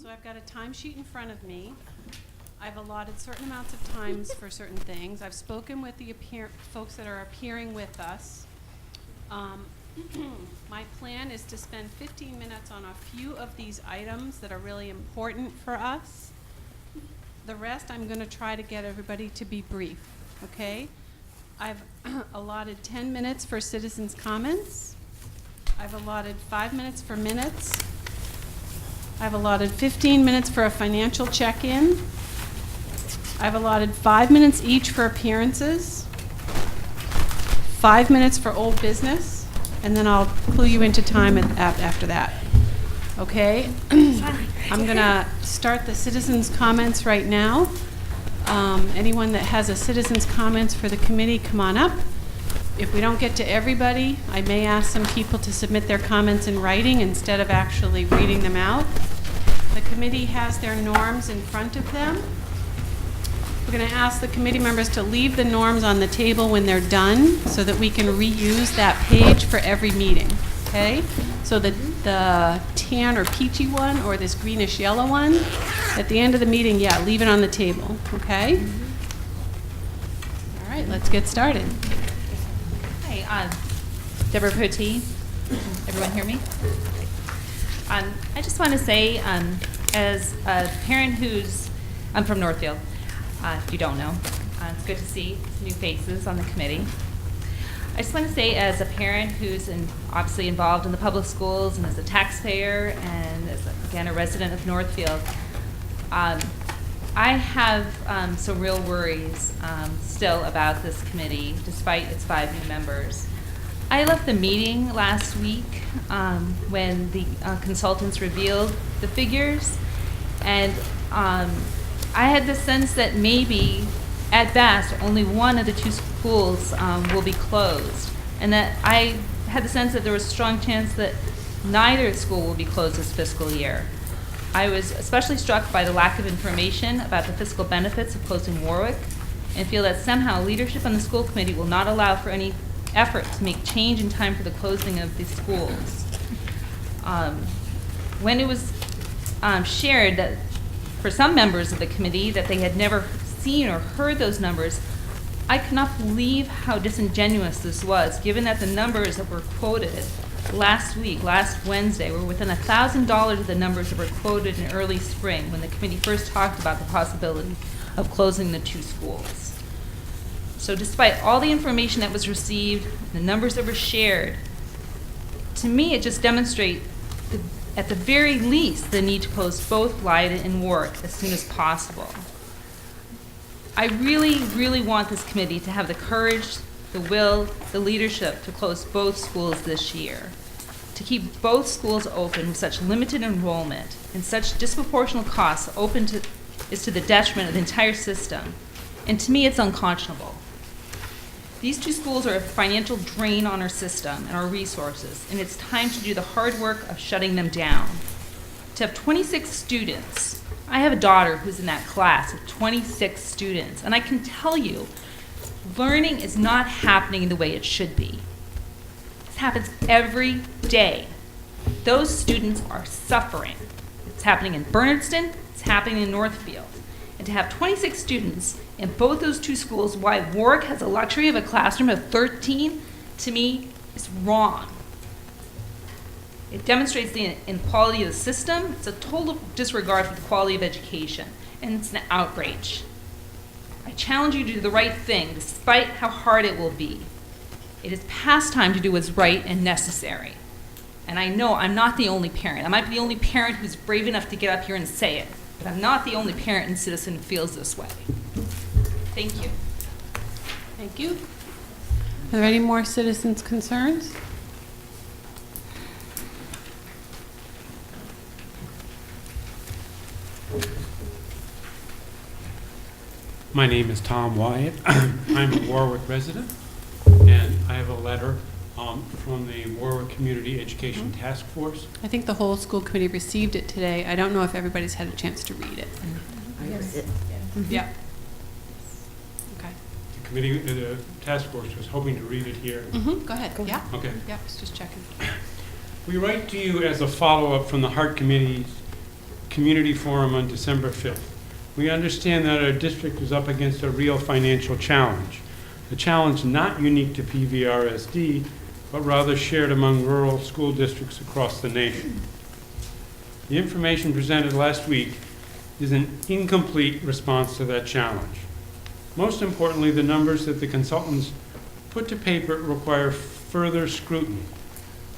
So I've got a timesheet in front of me. I've allotted certain amounts of times for certain things. I've spoken with the folks that are appearing with us. My plan is to spend 15 minutes on a few of these items that are really important for us. The rest, I'm going to try to get everybody to be brief, okay? I've allotted 10 minutes for citizens' comments. I've allotted 5 minutes for minutes. I've allotted 15 minutes for a financial check-in. I've allotted 5 minutes each for appearances, 5 minutes for old business, and then I'll clue you into time after that. Okay? I'm going to start the citizens' comments right now. Anyone that has a citizens' comments for the committee, come on up. If we don't get to everybody, I may ask some people to submit their comments in writing instead of actually reading them out. The committee has their norms in front of them. We're going to ask the committee members to leave the norms on the table when they're done so that we can reuse that page for every meeting, okay? So the tan or peachy one or this greenish yellow one, at the end of the meeting, yeah, leave it on the table, okay? All right, let's get started. Hi, Deborah Potee. Everyone hear me? I just want to say, as a parent I'm from Northfield, if you don't know. It's good to see new faces on the committee. I just want to say, as a parent who's obviously involved in the public schools and as a taxpayer and as, again, a resident of Northfield, I have some real worries still about this committee, despite its 5 new members. I left the meeting last week when the consultants revealed the figures, and I had the sense that maybe, at best, only one of the 2 schools will be closed, and that I had the sense that there was a strong chance that neither school will be closed this fiscal year. I was especially struck by the lack of information about the fiscal benefits of closing Warwick, and feel that somehow leadership on the school committee will not allow for any effort to make change in time for the closing of these schools. When it was shared that for some members of the committee that they had never seen or heard those numbers, I could not believe how disingenuous this was, given that the numbers that were quoted last Wednesday, were within $1,000 of the numbers that were quoted in early spring when the committee first talked about the possibility of closing the 2 schools. So despite all the information that was received, the numbers that were shared, to me it just demonstrates, at the very least, the need to close both Lyden and Warwick as soon as possible. I really, really want this committee to have the courage, the will, the leadership to close both schools this year. To keep both schools open with such limited enrollment and such disproportionate costs open is to the detriment of the entire system. And to me, it's unconscionable. These 2 schools are a financial drain on our system and our resources, and it's time to do the hard work of shutting them down. To have 26 students, I have a daughter who's in that class of 26 students, and I can tell you, learning is not happening the way it should be. This happens every day. Those students are suffering. It's happening in Bernardston, it's happening in Northfield. And to have 26 students in both those 2 schools, why Warwick has a luxury of a classroom of 13, to me, is wrong. It demonstrates the inequality of the system. It's a total disregard for the quality of education, and it's an outrage. I challenge you to do the right thing, despite how hard it will be. It is past time to do what's right and necessary. And I know I'm not the only parent. I might be the only parent who's brave enough to get up here and say it, but I'm not the only parent and citizen who feels this way. Thank you. Thank you. Are there any more citizens' concerns? My name is Tom Wyatt. I'm a Warwick resident, and I have a letter from the Warwick Community Education Task Force. I think the whole school committee received it today. I don't know if everybody's had a chance to read it. Yes. Yeah. Okay. The committee, the task force was hoping to read it here. Go ahead. Yeah. Okay. Yeah, I was just checking. We write to you as a follow-up from the Heart Committee's Community Forum on December 5th. We understand that our district is up against a real financial challenge, a challenge not unique to PVRSD, but rather shared among rural school districts across the nation. The information presented last week is an incomplete response to that challenge. Most importantly, the numbers that the consultants put to paper require further scrutiny.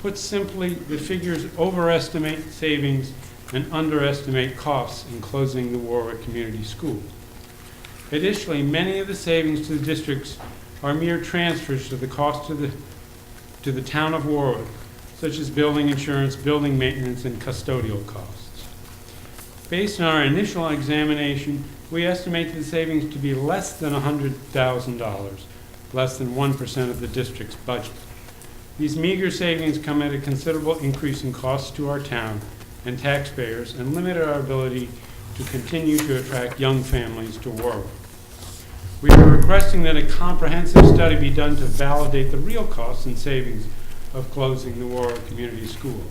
Put simply, the figures overestimate savings and underestimate costs in closing the Warwick Community School. Additionally, many of the savings to the districts are mere transfers to the cost to the town of Warwick, such as building insurance, building maintenance, and custodial costs. Based on our initial examination, we estimate the savings to be less than $100,000, less than 1% of the district's budget. These meager savings come at a considerable increase in costs to our town and taxpayers and limit our ability to continue to attract young families to Warwick. We are requesting that a comprehensive study be done to validate the real costs and savings of closing the Warwick Community School.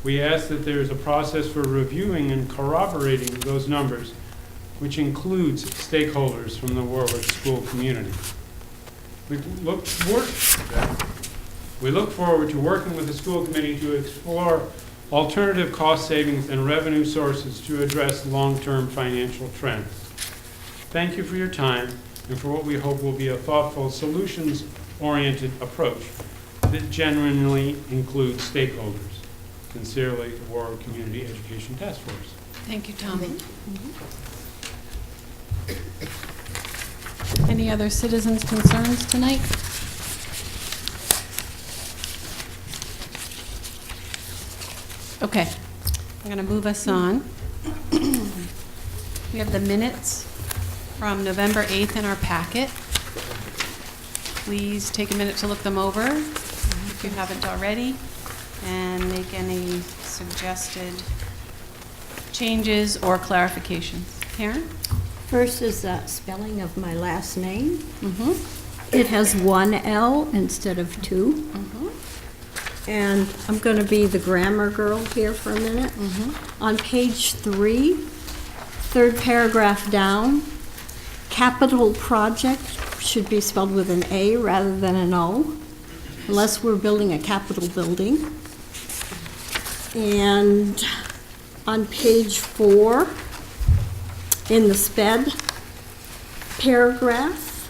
We ask that there is a process for reviewing and corroborating those numbers, which includes stakeholders from the Warwick school community. We look forward to working with the school committee to explore alternative cost savings and revenue sources to address long-term financial trends. Thank you for your time and for what we hope will be a thoughtful, solutions-oriented approach that genuinely includes stakeholders. Sincerely, the Warwick Community Education Task Force. Thank you, Tom. Any other citizens' concerns tonight? Okay, I'm going to move us on. We have the minutes from November 8th in our packet. Please take a minute to look them over if you haven't already, and make any suggested changes or clarifications. Karen? First is the spelling of my last name. Mm-hmm. It has one L instead of two. Mm-hmm. And I'm going to be the grammar girl here for a minute. Mm-hmm. On page 3, third paragraph down, capital project should be spelled with an A rather than an O, unless we're building a capital building. And on page 4, in the SPED paragraph,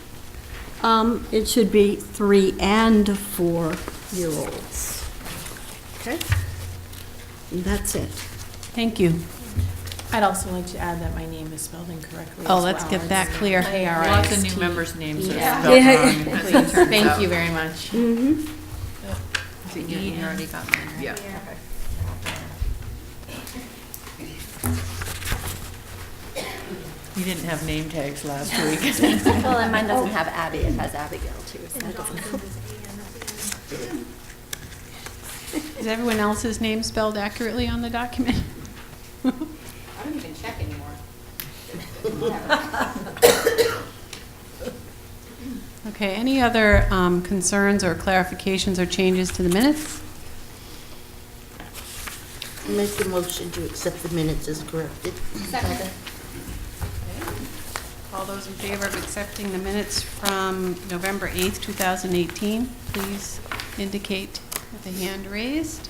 it should be 3 and 4-year-olds. Okay? And that's it. Thank you. I'd also like to add that my name is spelled incorrectly. Oh, as let's well. get that It's clear. Lots of new T. members' names are Yeah. spelled Yeah. wrong. Please, thank you very much. Mm-hmm. You already got mine, right? Yeah. You didn't have name tags last week. Well, and mine doesn't have Abby, it has Abigail too, so that doesn't help. Is everyone else's name spelled accurately on the document? I don't even check anymore. Okay, any other concerns or clarifications or changes to the minutes? Make the motion to accept the minutes as corrected. Second. All those in favor of accepting the minutes from November 8th, 2018, please indicate with a hand raised.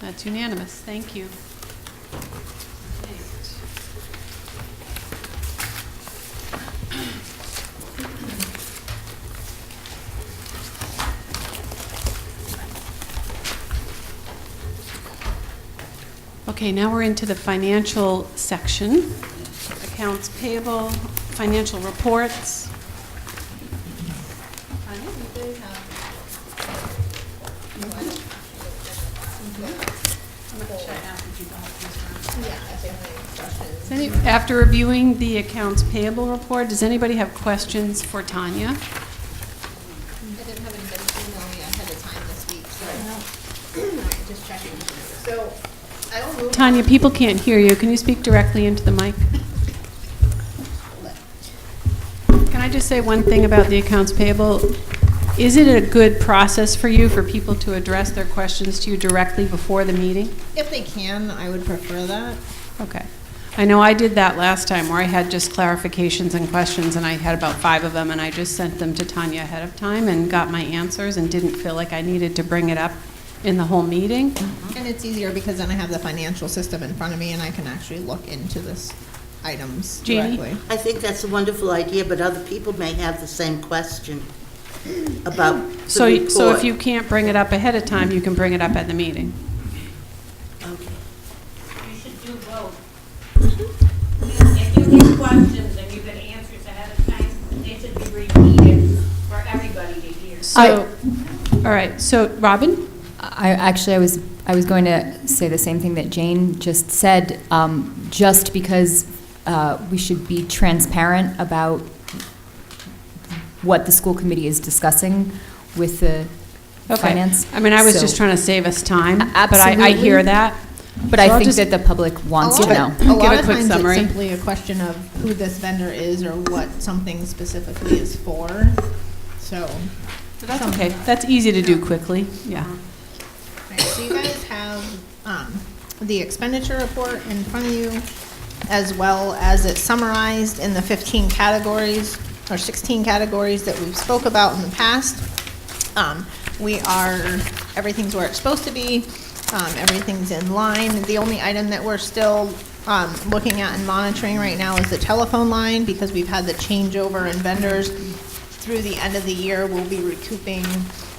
That's unanimous. Thank you. Okay, now we're into the financial section. Accounts payable, financial reports. After reviewing the accounts payable report, does anybody have questions for Tanya? I didn't have anybody email me ahead of time this week, so just checking. So I will move. Tanya, people can't hear you. Can you speak directly into the mic? Can I just say one thing about the accounts payable? Is it a good process for you for people to address their questions to you directly before the meeting? If they can, I would prefer that. Okay. I know I did that last time where I had just clarifications and questions, and I had about 5 of them, and I just sent them to Tanya ahead of time and got my answers and didn't feel like I needed to bring it up in the whole meeting. And it's easier because then I have the financial system in front of me and I can actually look into this items Jeannie? directly. I think that's a wonderful idea, but other people may have the same question about the So report. if you can't bring it up ahead of time, you can bring it up at the meeting. Okay. You should do both. If you get questions and you get answers ahead of time, they should be repeated for everybody to hear. So, all right, so Robin? I was going to say the same thing that Jane just said, just because we should be transparent about what the school committee is discussing with the Okay. finance. I mean, I was So- just trying to save us time, but I Absolutely. hear that. But So I I'll think just- that the public wants to know. A Give lot a of quick times summary. it's simply a question of who this vendor is or what something specifically is for. So, That's okay, that's easy to do quickly, yeah. right, so you guys have the expenditure report in front of you, as well as it's summarized in the 15 categories or 16 categories that we've spoke about in the past. Everything's where it's supposed to be. Everything's in line. The only item that we're still looking at and monitoring right now is the telephone line, because we've had the changeover in vendors. Through the end of the year, we'll be recouping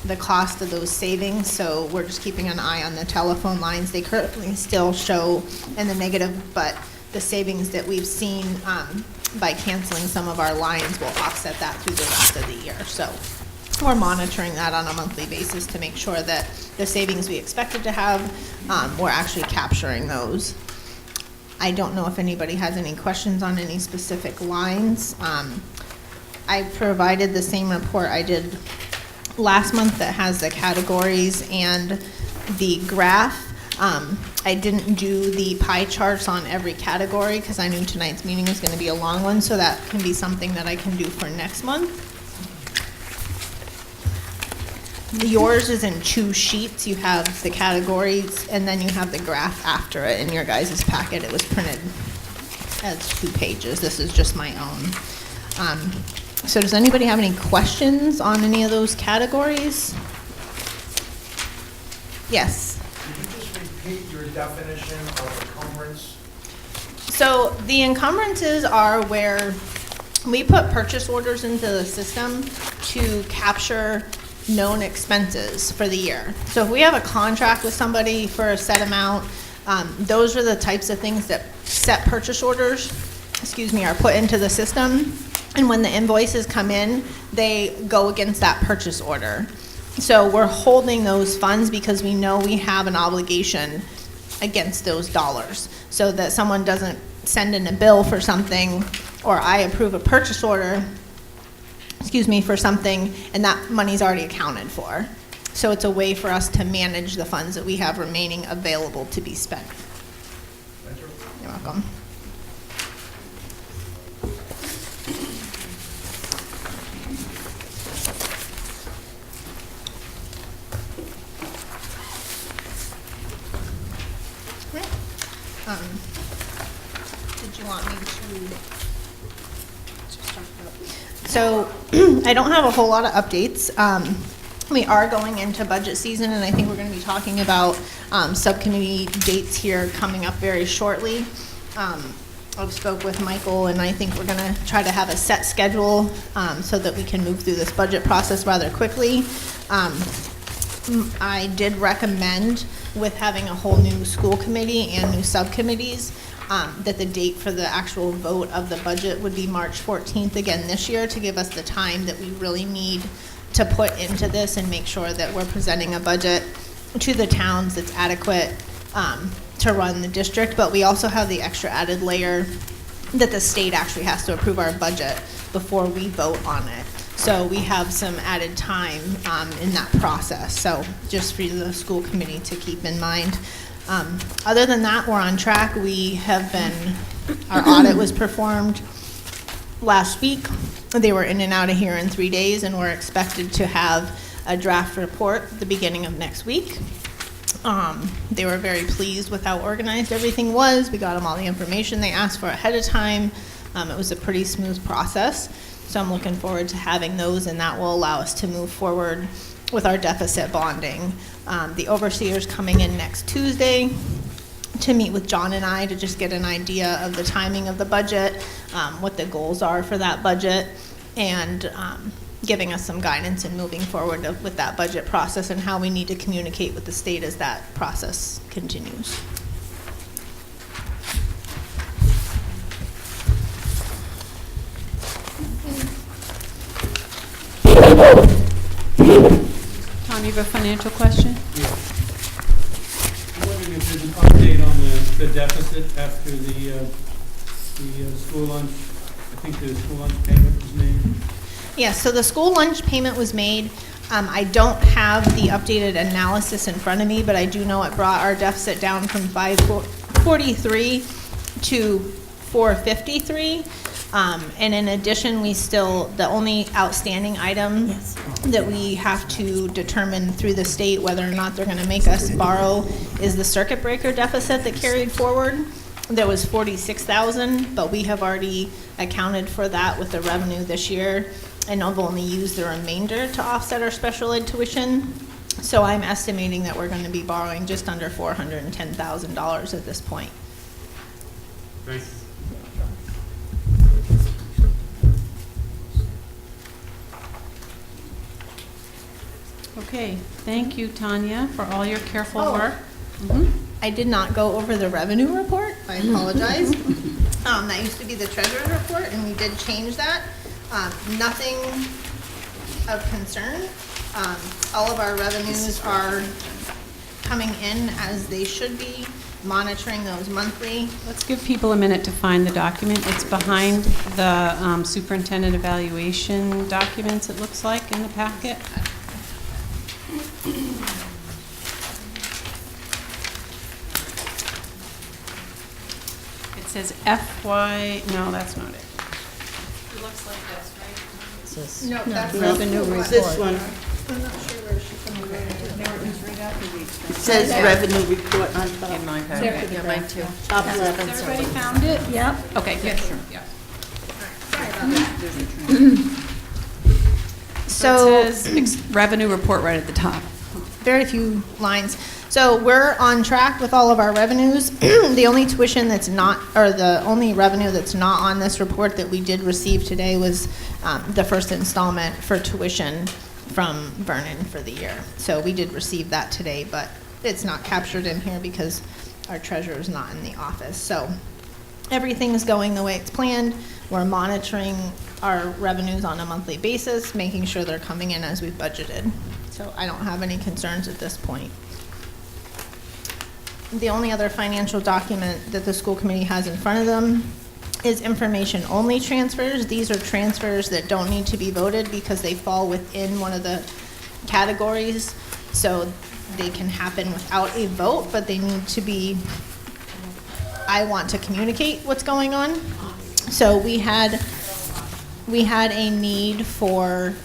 the cost of those savings, so we're just keeping an eye on the telephone lines. They currently still show in the negative, but the savings that we've seen by canceling some of our lines will offset that through the rest of the year. So we're monitoring that on a monthly basis to make sure that the savings we expected to have, we're actually capturing those. I don't know if anybody has any questions on any specific lines. I provided the same report I did last month that has the categories and the graph. I didn't do the pie charts on every category because I knew tonight's meeting was going to be a long one, so that can be something that I can do for next month. Yours is in 2 sheets. You have the categories and then you have the graph after it in your guys' packet. It was printed as 2 pages. This is just my own. So does anybody have any questions on any of those categories? Yes. Could you just repeat your definition of encumbrance? So the encumbrances are where we put purchase orders into the system to capture known expenses for the year. So if we have a contract with somebody for a set amount, those are the types of things that set purchase orders, are put into the system. And when the invoices come in, they go against that purchase order. So we're holding those funds because we know we have an obligation against those dollars, so that someone doesn't send in a bill for something, or I approve a purchase order, for something, and that money's already accounted for. So it's a way for us to manage the funds that we have remaining available to be spent. Thank you. You're welcome. Did you want me to? So I don't have a whole lot of updates. We are going into budget season, and I think we're going to be talking about subcommittee dates here coming up very shortly. I've spoke with Michael, and I think we're going to try to have a set schedule so that we can move through this budget process rather quickly. I did recommend, with having a whole new school committee and new subcommittees, that the date for the actual vote of the budget would be March 14th again this year, to give us the time that we really need to put into this and make sure that we're presenting a budget to the towns that's adequate to run the district. But we also have the extra added layer that the state actually has to approve our budget before we vote on it. So we have some added time in that process. So just for the school committee to keep in mind. Other than that, we're on track. We have been, our audit was performed last week. They were in and out of here in 3 days, and we're expected to have a draft report at the beginning of next week. They were very pleased with how organized everything was. We got them all the information they asked for ahead of time. It was a pretty smooth process. So I'm looking forward to having those, and that will allow us to move forward with our deficit bonding. The overseer's coming in next Tuesday to meet with John and I to just get an idea of the timing of the budget, what the goals are for that budget, and giving us some guidance in moving forward with that budget process and how we need to communicate with the state as that process continues. Tom, you have a financial question? Yeah. I'm wondering if there's an update on the deficit after the school lunch. I think the school lunch payment was made. Yeah, so the school lunch payment was made. I don't have the updated analysis in front of me, but I do know it brought our deficit down from 543 to 453. And in addition, the only outstanding item that we have to determine through the state whether or not they're going to make us borrow is the circuit breaker deficit that carried forward. There was 46,000, but we have already accounted for that with the revenue this year, and I've only used the remainder to offset our special ed tuition. So I'm estimating that we're going to be borrowing just under $410,000 at this point. Thanks. Okay, thank you, Tanya, for all your careful Oh. work. I did not go over the revenue report. I apologize. That used to be the treasurer's report, and we did change that. Nothing of concern. All of our revenues are coming in as they should be, monitoring those monthly. Let's give people a minute to find the document. It's behind the superintendent evaluation documents, it looks like, in the packet. It says FY, no, that's not it. It looks like this, right? No, that's Revenue It's this report. one. It says revenue report on top. In my packet, yeah, mine too. Top left. Has everybody found it? Yep. Okay, good. Yeah. So It says revenue report right at the top. very few lines. So we're on track with all of our revenues. The only tuition that's not, or the only revenue that's not on this report that we did receive today was the first installment for tuition from Vernon for the year. So we did receive that today, but it's not captured in here because our treasurer is not in the office. So everything is going the way it's planned. We're monitoring our revenues on a monthly basis, making sure they're coming in as we've budgeted. So I don't have any concerns at this point. The only other financial document that the school committee has in front of them is information-only transfers. These are transfers that don't need to be voted because they fall within one of the categories. So they can happen without a vote, but they need to be, I want to communicate what's going on. So we had a need for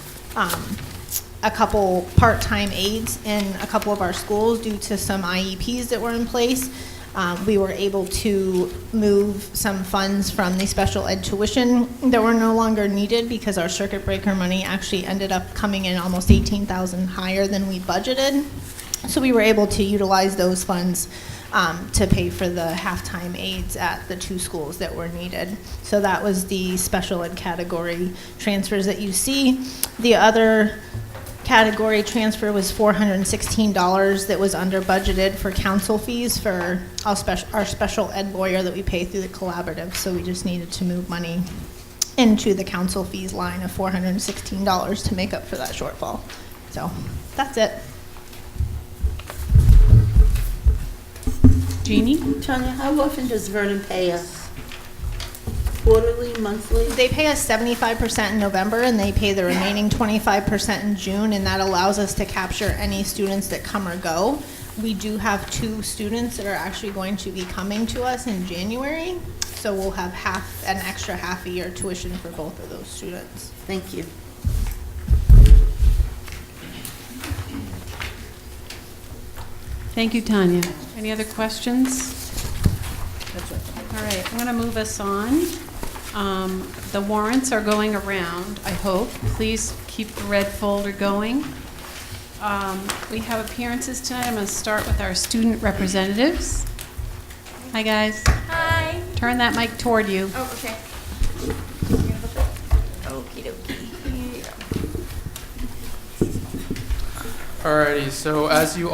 a couple part-time aides in a couple of our schools due to some IEPs that were in place. We were able to move some funds from the special ed tuition that were no longer needed because our circuit breaker money actually ended up coming in almost $18,000 higher than we budgeted. So we were able to utilize those funds to pay for the halftime aides at the two schools that were needed. So that was the special ed category transfers that you see. The other category transfer was $416 that was under budgeted for council fees for our special ed lawyer that we pay through the collaborative. So we just needed to move money into the council fees line of $416 to make up for that shortfall. So that's it. Jeannie? Tanya, how often does Vernon pay us? Quarterly, monthly? They pay us 75% in November, and they pay the remaining 25% in June, and that allows us to capture any students that come or go. We do have 2 students that are actually going to be coming to us in January, so we'll have an extra half a year tuition for both of those students. Thank you. Thank you, Tanya. Any other questions? All right, I'm going to move us on. The warrants are going around, I hope. Please keep the red folder going. We have appearances tonight. I'm going to start with our student representatives. Hi, guys. Hi. Turn that mic toward you. Oh, okay. Okie dokie. Alrighty, so as you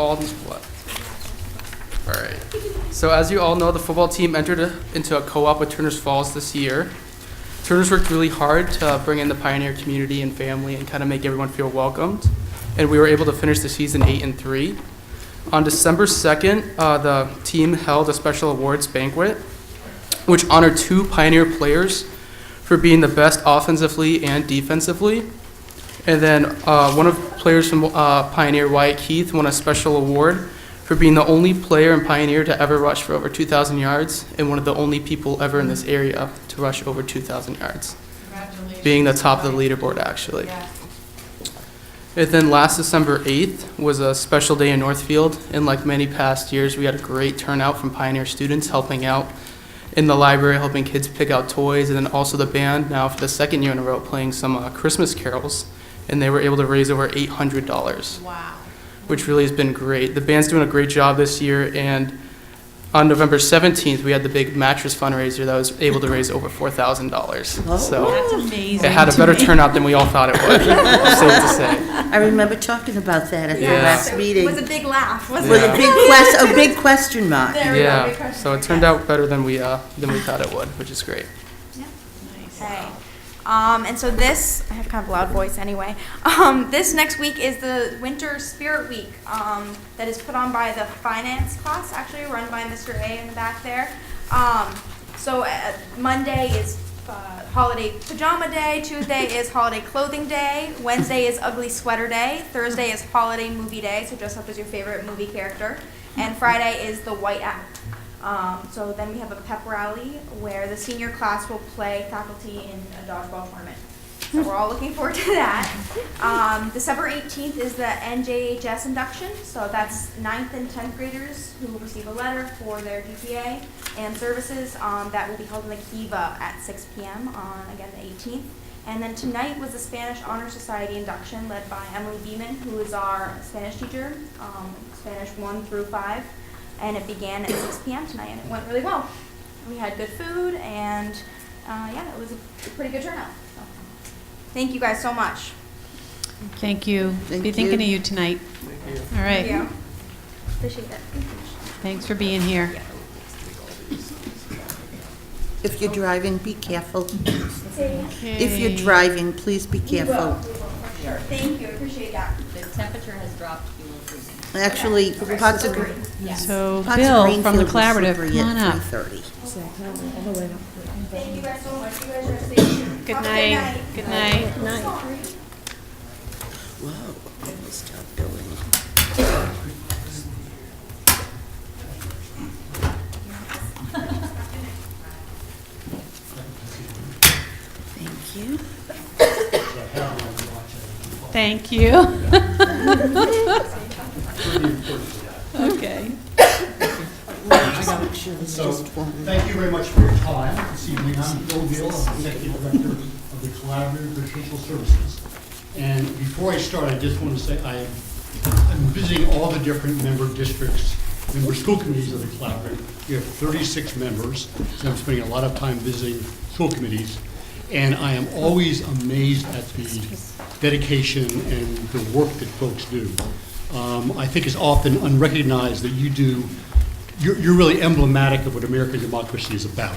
all know, the football team entered into a co-op with Turner's Falls this year. Turner's worked really hard to bring in the Pioneer community and family and kind of make everyone feel welcomed. And we were able to finish the season 8-3. On December 2nd, the team held a special awards banquet, which honored 2 Pioneer players for being the best offensively and defensively. And then one of the players from Pioneer, Wyatt Keith, won a special award for being the only player in Pioneer to ever rush for over 2,000 yards and one of the only people ever in this area to rush over 2,000 yards. Congratulations. Being the top of the leaderboard, actually. Yeah. And then last December 8th was a special day in Northfield, and like many past years, we had a great turnout from Pioneer students helping out in the library, helping kids pick out toys, and then also the band, now for the second year in a row, playing some Christmas carols, and they were able to raise over $800. Wow. Which really has been great. The band's doing a great job this year, and on November 17th, we had the big mattress fundraiser that was able to raise over $4,000. So That's amazing. it had a better turnout than we all thought it would, safe to say. I remember talking about that at the last meeting. It was a big laugh, wasn't With it? a big question mark. There we go, big Yeah, question. so it turned out better than we thought it would, which is great. Okay. And so this, I have kind of a loud voice anyway. This next week is the Winter Spirit Week that is put on by the finance class, actually run by Mr. A in the back there. So Monday is holiday pajama day, Tuesday is holiday clothing day, Wednesday is ugly sweater day, Thursday is holiday movie day, so dress up as your favorite movie character, and Friday is the white act. So then we have a pep rally where the senior class will play faculty in a dodgeball tournament. So we're all looking forward to that. December 18th is the NJHS induction. So that's 9th and 10th graders who will receive a letter for their GPA and services. That will be held in the Kiva at 6 p.m. on, again, the 18th. And then tonight was the Spanish Honor Society induction led by Emily Beeman, who is our Spanish teacher, Spanish 1 through 5. And it began at 6 p.m. tonight, and it went really well. We had good food, and yeah, it was a pretty good turnout. So, thank you guys so much. Thank you. Thank Be thinking you. of you tonight. All right. Thank you. Appreciate it. Thanks for being here. If you're driving, be careful. Okay. If you're driving, please be careful. Sure. Thank you. Appreciate that. The temperature has dropped below freezing. Actually, parts of So Parts of Bill from Greenfield the was collaborative, slippery come on at up. 3:30. Thank you guys so much. You guys are safe. Good Have a night. Good night. Whoa, I must stop going. Thank you. Thank you. Okay. So, thank you very much for your time this evening. I'm Bill Gill, I'm Executive Director of the Collaborative Educational Services. And before I start, I just want to say I'm visiting all the different member districts, member school committees of the Collaborative. We have 36 members, so I'm spending a lot of time visiting school committees. And I am always amazed at the dedication and the work that folks do. I think it's often unrecognized that you're really emblematic of what American democracy is about.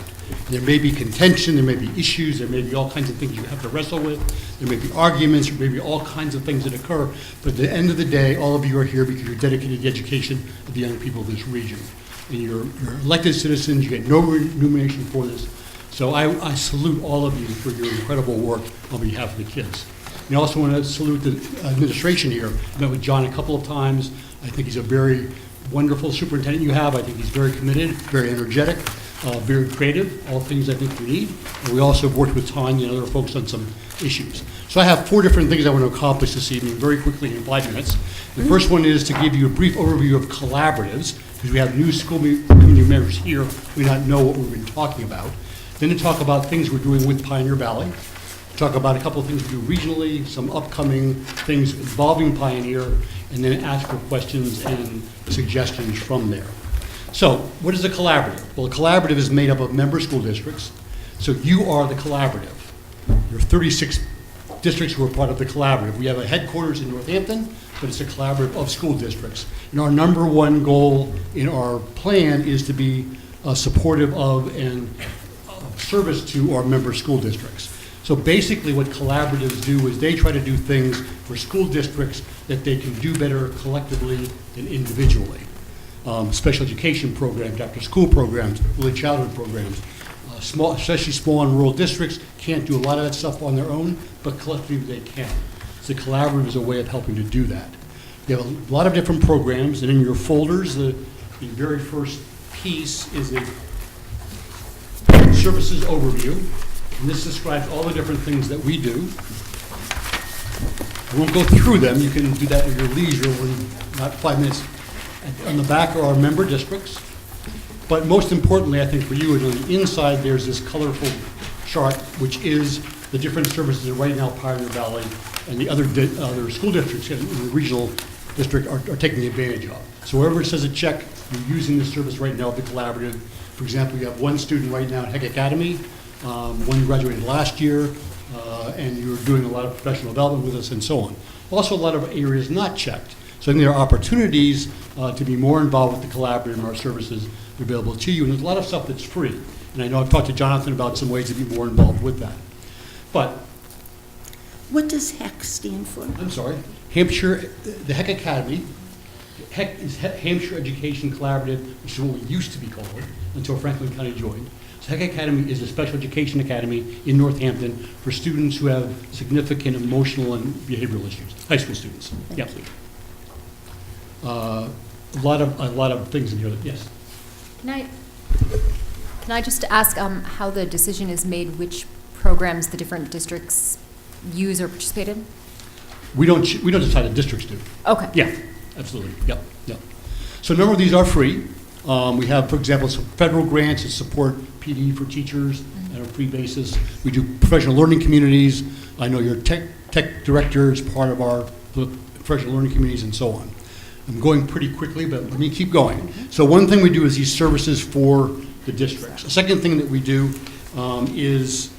There may be contention, there may be issues, there may be all kinds of things you have to wrestle with, there may be arguments, there may be all kinds of things that occur, but at the end of the day, all of you are here because you're dedicated to the education of the young people of this region. And you're elected citizens, you get no remuneration for this. So I salute all of you for your incredible work on behalf of the kids. And I also want to salute the administration here. I met with John a couple of times. I think he's a very wonderful superintendent you have. I think he's very committed, very energetic. very creative, all things I think we need. And we also have worked with Tanya and other folks on some issues. So I have 4 different things I want to accomplish this evening very quickly in 5 minutes. The first one is to give you a brief overview of collaboratives, because we have new school community members here who may not know what we've been talking about. Then to talk about things we're doing with Pioneer Valley. Talk about a couple of things we do regionally, some upcoming things involving Pioneer, and then ask for questions and suggestions from there. So, what is a collaborative? Well, a collaborative is made up of member school districts. So you are the collaborative. There are 36 districts who are part of the collaborative. We have a headquarters in Northampton, but it's a collaborative of school districts. And our number one goal in our plan is to be supportive of and service to our member school districts. So basically what collaboratives do is they try to do things for school districts that they can do better collectively than individually. Special education programs, after school programs, early childhood programs. Especially small and rural districts can't do a lot of that stuff on their own, but collectively they can. So collaborative is a way of helping to do that. You have a lot of different programs, and in your folders, the very first piece is a services overview. And this describes all the different things that we do. I won't go through them. You can do that at your leisure in about 5 minutes. On the back are our member districts. But most importantly, I think for you, is on the inside, there's this colorful chart, which is the different services that right now Pioneer Valley and the other school districts in the regional district are taking advantage of. So wherever it says a check, you're using the service right now of the collaborative. For example, you have one student right now at Heck Academy, one graduated last year, and you're doing a lot of professional development with us and so on. Also a lot of areas not checked. So I think there are opportunities to be more involved with the collaborative and our services available to you. And there's a lot of stuff that's free. And I know I've talked to Jonathan about some ways to be more involved with that. But What does HEC stand for? I'm sorry, Hampshire, the Heck Academy, HEC is Hampshire Education Collaborative, which is what we used to be called until Franklin County joined. So Heck Academy is a special education academy in Northampton for students who have significant emotional and behavioral issues, high school students. Yep. A lot of things in here. Yes. Can I just ask how the decision is made, which programs the different districts use or participate in? We don't decide, the districts do. Okay. Yeah, absolutely. Yep. So a number of these are free. We have, for example, some federal grants that support PD for teachers on a free basis. We do professional learning communities. I know your tech director is part of our professional learning communities and so on. I'm going pretty quickly, but let me keep going. So one thing we do is these services for the districts. The second thing that we do is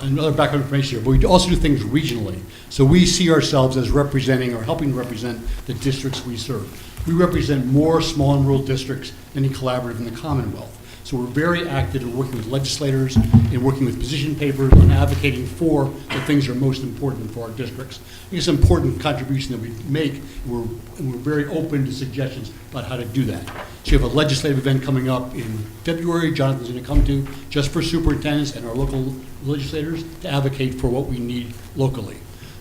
another background information here, but we also do things regionally. So we see ourselves as representing or helping represent the districts we serve. We represent more small and rural districts than any collaborative in the Commonwealth. So we're very active in working with legislators and working with position papers and advocating for the things that are most important for our districts. I think it's an important contribution that we make, and we're very open to suggestions about how to do that. So you have a legislative event coming up in February, Jonathan's going to come to, just for superintendents and our local legislators to advocate for what we need locally.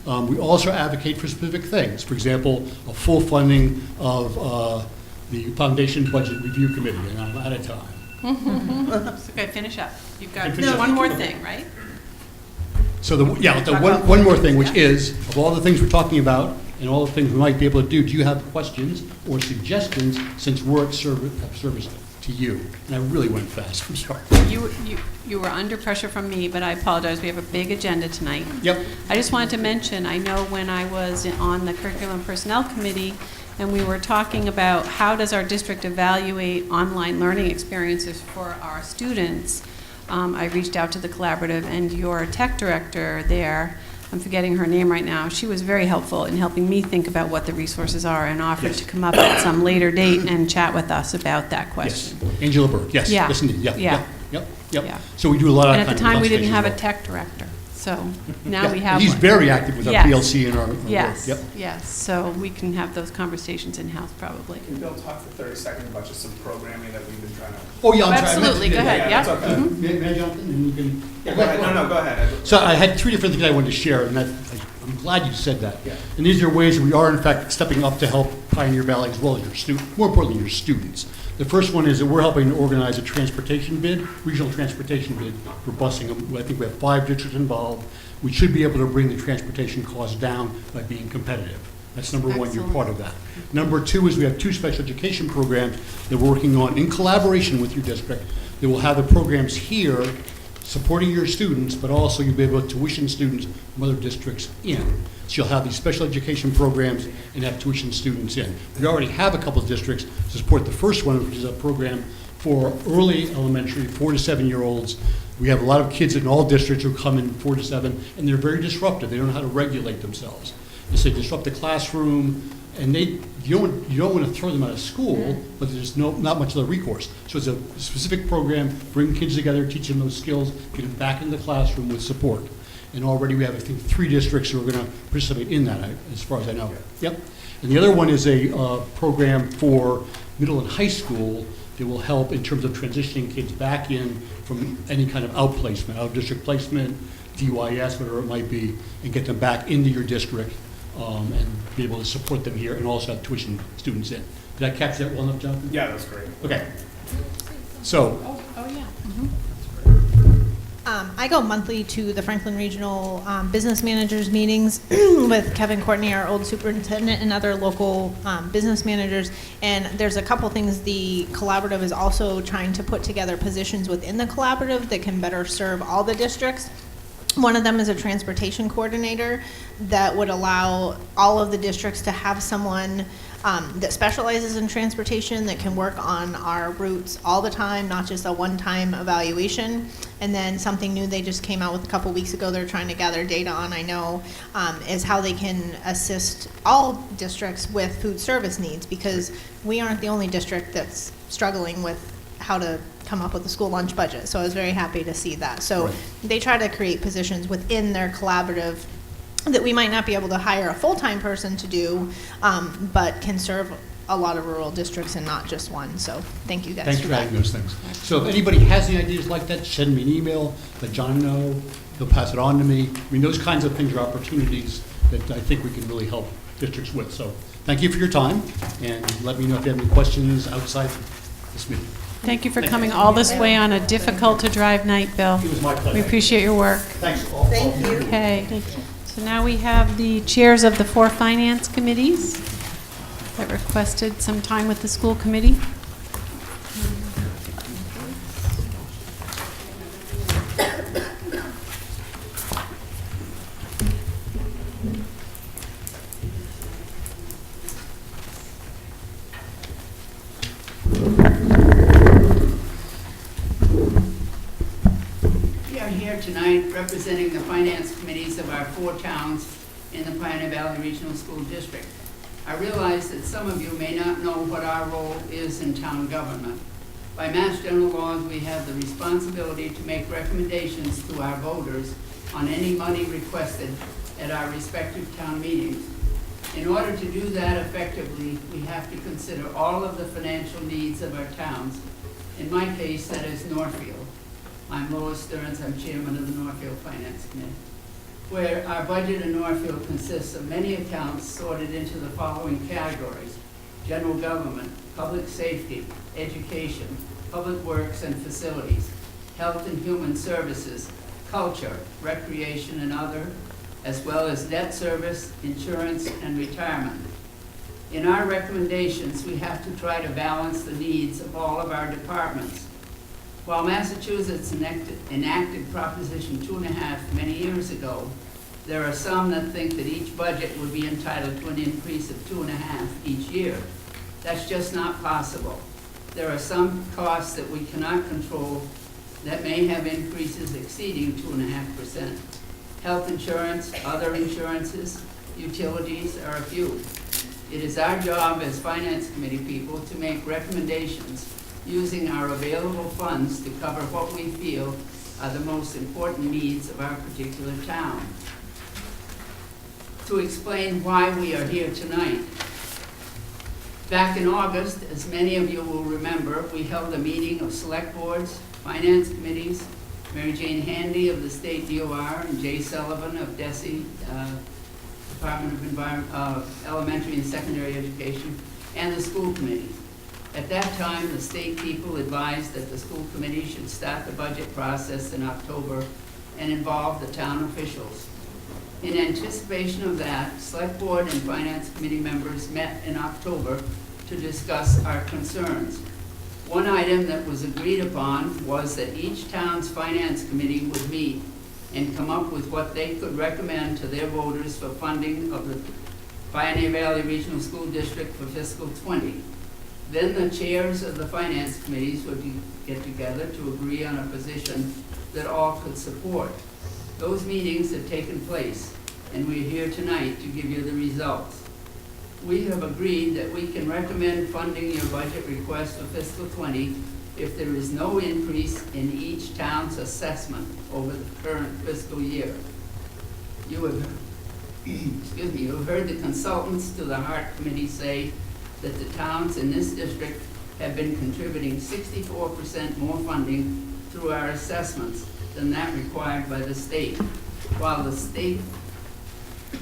We also advocate for specific things. For example, a full funding of the Foundation Budget Review Committee, and I'm out of time. Okay, finish up. You've got Finish up. one more thing, right? So one more thing, which is, of all the things we're talking about and all the things we might be able to do you have questions or suggestions since we're at service to you? And I really went fast, I'm sorry. You were under pressure from me, but I apologize. We have a big agenda tonight. Yep. I just wanted to mention, I know when I was on the Curriculum and Personnel Committee, and we were talking about how does our district evaluate online learning experiences for our students, I reached out to the collaborative, and your tech director there, I'm forgetting her name right now, she was very helpful in helping me think about what the resources are and offered to come up at some later date and chat with us about that question. Yes, Angela Burke, yes. Yeah. Yes, indeed, Yeah. Yep. Yeah. So we do a lot of And at kind the of time, we didn't consultation have a as well. tech director, so now Yeah, we have He's one. very active with our Yes. PLC and our work. Yes, Yep. yes, so we can have those conversations in-house probably. Can Bill talk for 30 seconds about just some programming that we've been trying to... Oh, yeah, I'm sorry. Absolutely, go ahead, yeah. that's okay. May I jump in and you can? Yeah, go ahead. No, go ahead. So I had 3 different things I wanted to share, and I'm glad you said that. Yeah. And these are ways that we are, in fact, stepping up to help Pioneer Valley as well as more importantly, your students. The first one is that we're helping to organize a transportation bid, regional transportation bid for busing. I think we have 5 districts involved. We should be able to bring the transportation costs down by being competitive. That's number one, you're part of that. Number 2 is we have 2 special education programs that we're working on in collaboration with your district. They will have the programs here supporting your students, but also you'll be able to tuition students from other districts in. So you'll have these special education programs and have tuition students in. We already have a couple of districts to support the first one, which is a program for early elementary, 4 to 7-year-olds. We have a lot of kids in all districts who come in 4 to 7, and they're very disruptive. They don't know how to regulate themselves. They disrupt the classroom, and you don't want to throw them out of school, but there's not much other recourse. So it's a specific program, bring kids together, teach them those skills, get them back in the classroom with support. And already we have, I think, 3 districts who are going to participate in that, as far as I know. Yep. And the other one is a program for middle and high school that will help in terms of transitioning kids back in from any kind of outplacement, out-of-district placement, DYS, whatever it might be, and get them back into your district and be able to support them here and also have tuition students in. Did I capture that well enough, Jonathan? Yeah, that's great. Okay. So. Oh, yeah. I go monthly to the Franklin Regional Business Managers meetings with Kevin Courtney, our old superintendent, and other local business managers. And there's a couple things the collaborative is also trying to put together positions within the collaborative that can better serve all the districts. One of them is a transportation coordinator that would allow all of the districts to have someone that specializes in transportation that can work on our routes all the time, not just a one-time evaluation. And then something new they just came out with a couple weeks ago they're trying to gather data on, I know, is how they can assist all districts with food service needs, because we aren't the only district that's struggling with how to come up with a school lunch budget. So I was very happy to see that. So Right. They try to create positions within their collaborative that we might not be able to hire a full-time person to do, but can serve a lot of rural districts and not just one. So thank you guys Thanks for for that. adding those things. So if anybody has any ideas like that, send me an email, let John know, he'll pass it on to me. I mean, those kinds of things are opportunities that I think we can really help districts with. So thank you for your time, and let me know if you have any questions outside this meeting. Thank you for coming all this way on a difficult-to-drive night, Bill. It was my pleasure. We appreciate your work. Thanks all. Thank you. Okay. So now we have the chairs of the 4 finance committees that requested some time with the school committee. We are here tonight representing the finance committees of our 4 towns in the Pioneer Valley Regional School District. I realize that some of you may not know what our role is in town government. By Mass General laws, we have the responsibility to make recommendations to our voters on any money requested at our respective town meetings. In order to do that effectively, we have to consider all of the financial needs of our towns. In my case, that is Northfield. I'm Lois Stearns, I'm chairman of the Northfield Finance Committee, where our budget in Northfield consists of many accounts sorted into the following categories: general government, public safety, education, public works and facilities, health and human services, culture, recreation and other, as well as debt service, insurance, and retirement. In our recommendations, we have to try to balance the needs of all of our departments. While Massachusetts enacted Proposition 2.5 many years ago, there are some that think that each budget would be entitled to an increase of 2.5 each year. That's just not possible. There are some costs that we cannot control that may have increases exceeding 2.5%. Health insurance, other insurances, utilities are a few. It is our job as Finance Committee people to make recommendations using our available funds to cover what we feel are the most important needs of our particular town. To explain why we are here tonight. Back in August, as many of you will remember, we held a meeting of select boards, finance committees, Mary Jane Handy of the State DOR, and Jay Sullivan of DESE Department of Elementary and Secondary Education, and the school committee. At that time, the state people advised that the school committee should start the budget process in October and involve the town officials. In anticipation of that, Select Board and Finance Committee members met in October to discuss our concerns. One item that was agreed upon was that each town's finance committee would meet and come up with what they could recommend to their voters for funding of the Pioneer Valley Regional School District for fiscal '20. Then the chairs of the finance committees would get together to agree on a position that all could support. Those meetings have taken place, and we're here tonight to give you the results. We have agreed that we can recommend funding your budget request for fiscal '20 if there is no increase in each town's assessment over the current fiscal year. You have, you have heard the consultants to the HART Committee say that the towns in this district have been contributing 64% more funding through our assessments than that required by the state, while the state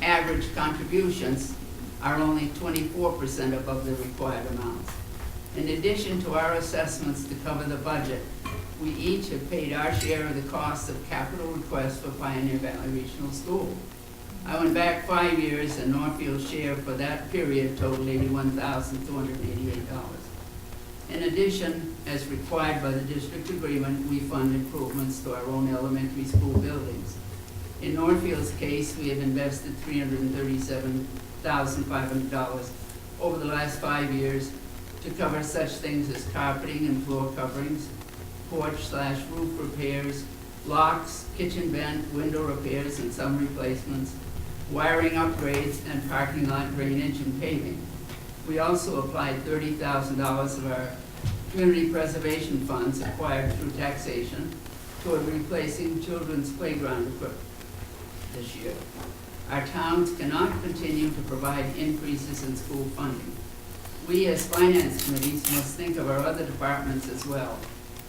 average contributions are only 24% above the required amounts. In addition to our assessments to cover the budget, we each have paid our share of the cost of capital requests for Pioneer Valley Regional School. I went back 5 years, and Northfield's share for that period totaled $81,288. In addition, as required by the district agreement, we fund improvements to our own elementary school buildings. In Northfield's case, we have invested $337,500 over the last 5 years to cover such things as carpeting and floor coverings, porch/roof repairs, locks, kitchen vent, window repairs and some replacements, wiring upgrades, and parking lot drainage and paving. We also applied $30,000 of our community preservation funds acquired through taxation toward replacing children's playground equipment this year. Our towns cannot continue to provide increases in school funding. We as finance committees must think of our other departments as well.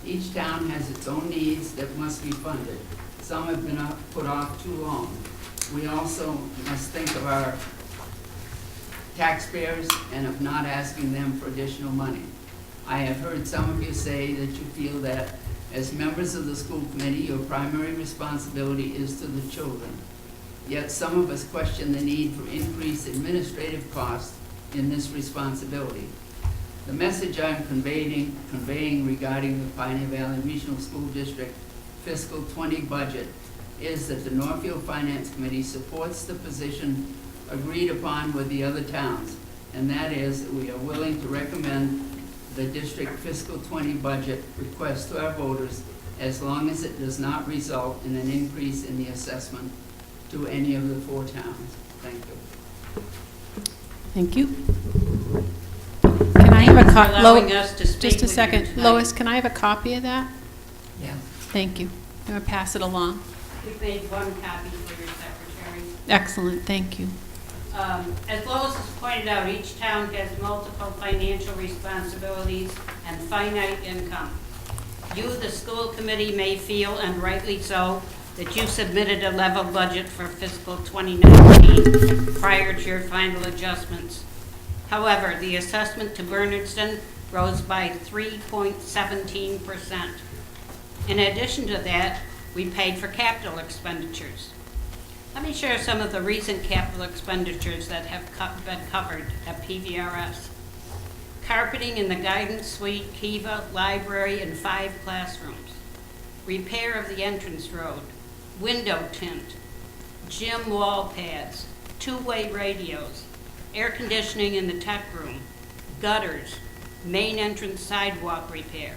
Each town has its own needs that must be funded. Some have been put off too long. We also must think of our taxpayers and of not asking them for additional money. I have heard some of you say that you feel that as members of the school committee, your primary responsibility is to the children. Yet some of us question the need for increased administrative costs in this responsibility. The message I'm conveying regarding the Pioneer Valley Regional School District fiscal '20 budget is that the Northfield Finance Committee supports the position agreed upon with the other towns, and that is that we are willing to recommend the district fiscal '20 budget request to our voters as long as it does not result in an increase in the assessment to any of the 4 towns. Thank you. Thank you. Can I have a copy? allowing us to speak Just a with you second. tonight. Lois, can I have a copy of that? Yeah. Thank you. I'm going to pass it along. We've made one copy for your secretary. Excellent, thank you. As Lois has pointed out, each town has multiple financial responsibilities and finite income. You, the school committee, may feel, and rightly so, that you submitted a level budget for fiscal 2019 prior to your final adjustments. However, the assessment to Bernardston rose by 3.17%. In addition to that, we paid for capital expenditures. Let me share some of the recent capital expenditures that have been covered at PVRS. Carpeting in the guidance suite, Kiva, library, and 5 classrooms. Repair of the entrance road, window tint, gym wall pads, 2-way radios, air conditioning in the tech room, gutters, main entrance sidewalk repair.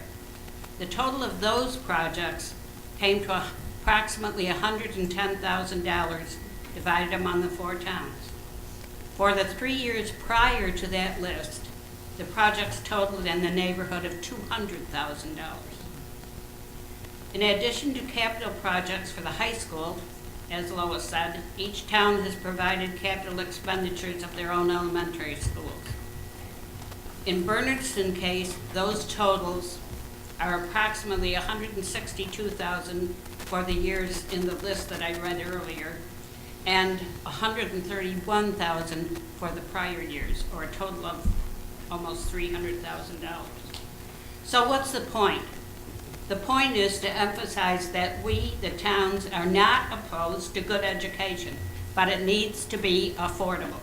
The total of those projects came to approximately $110,000 divided among the 4 towns. For the 3 years prior to that list, the projects totaled in the neighborhood of $200,000. In addition to capital projects for the high school, as Lois said, each town has provided capital expenditures of their own elementary schools. In Bernardston case, those totals are approximately $162,000 for the years in the list that I read earlier, and $131,000 for the prior years, or a total of almost $300,000. So what's the point? The point is to emphasize that we, the towns, are not opposed to good education, but it needs to be affordable.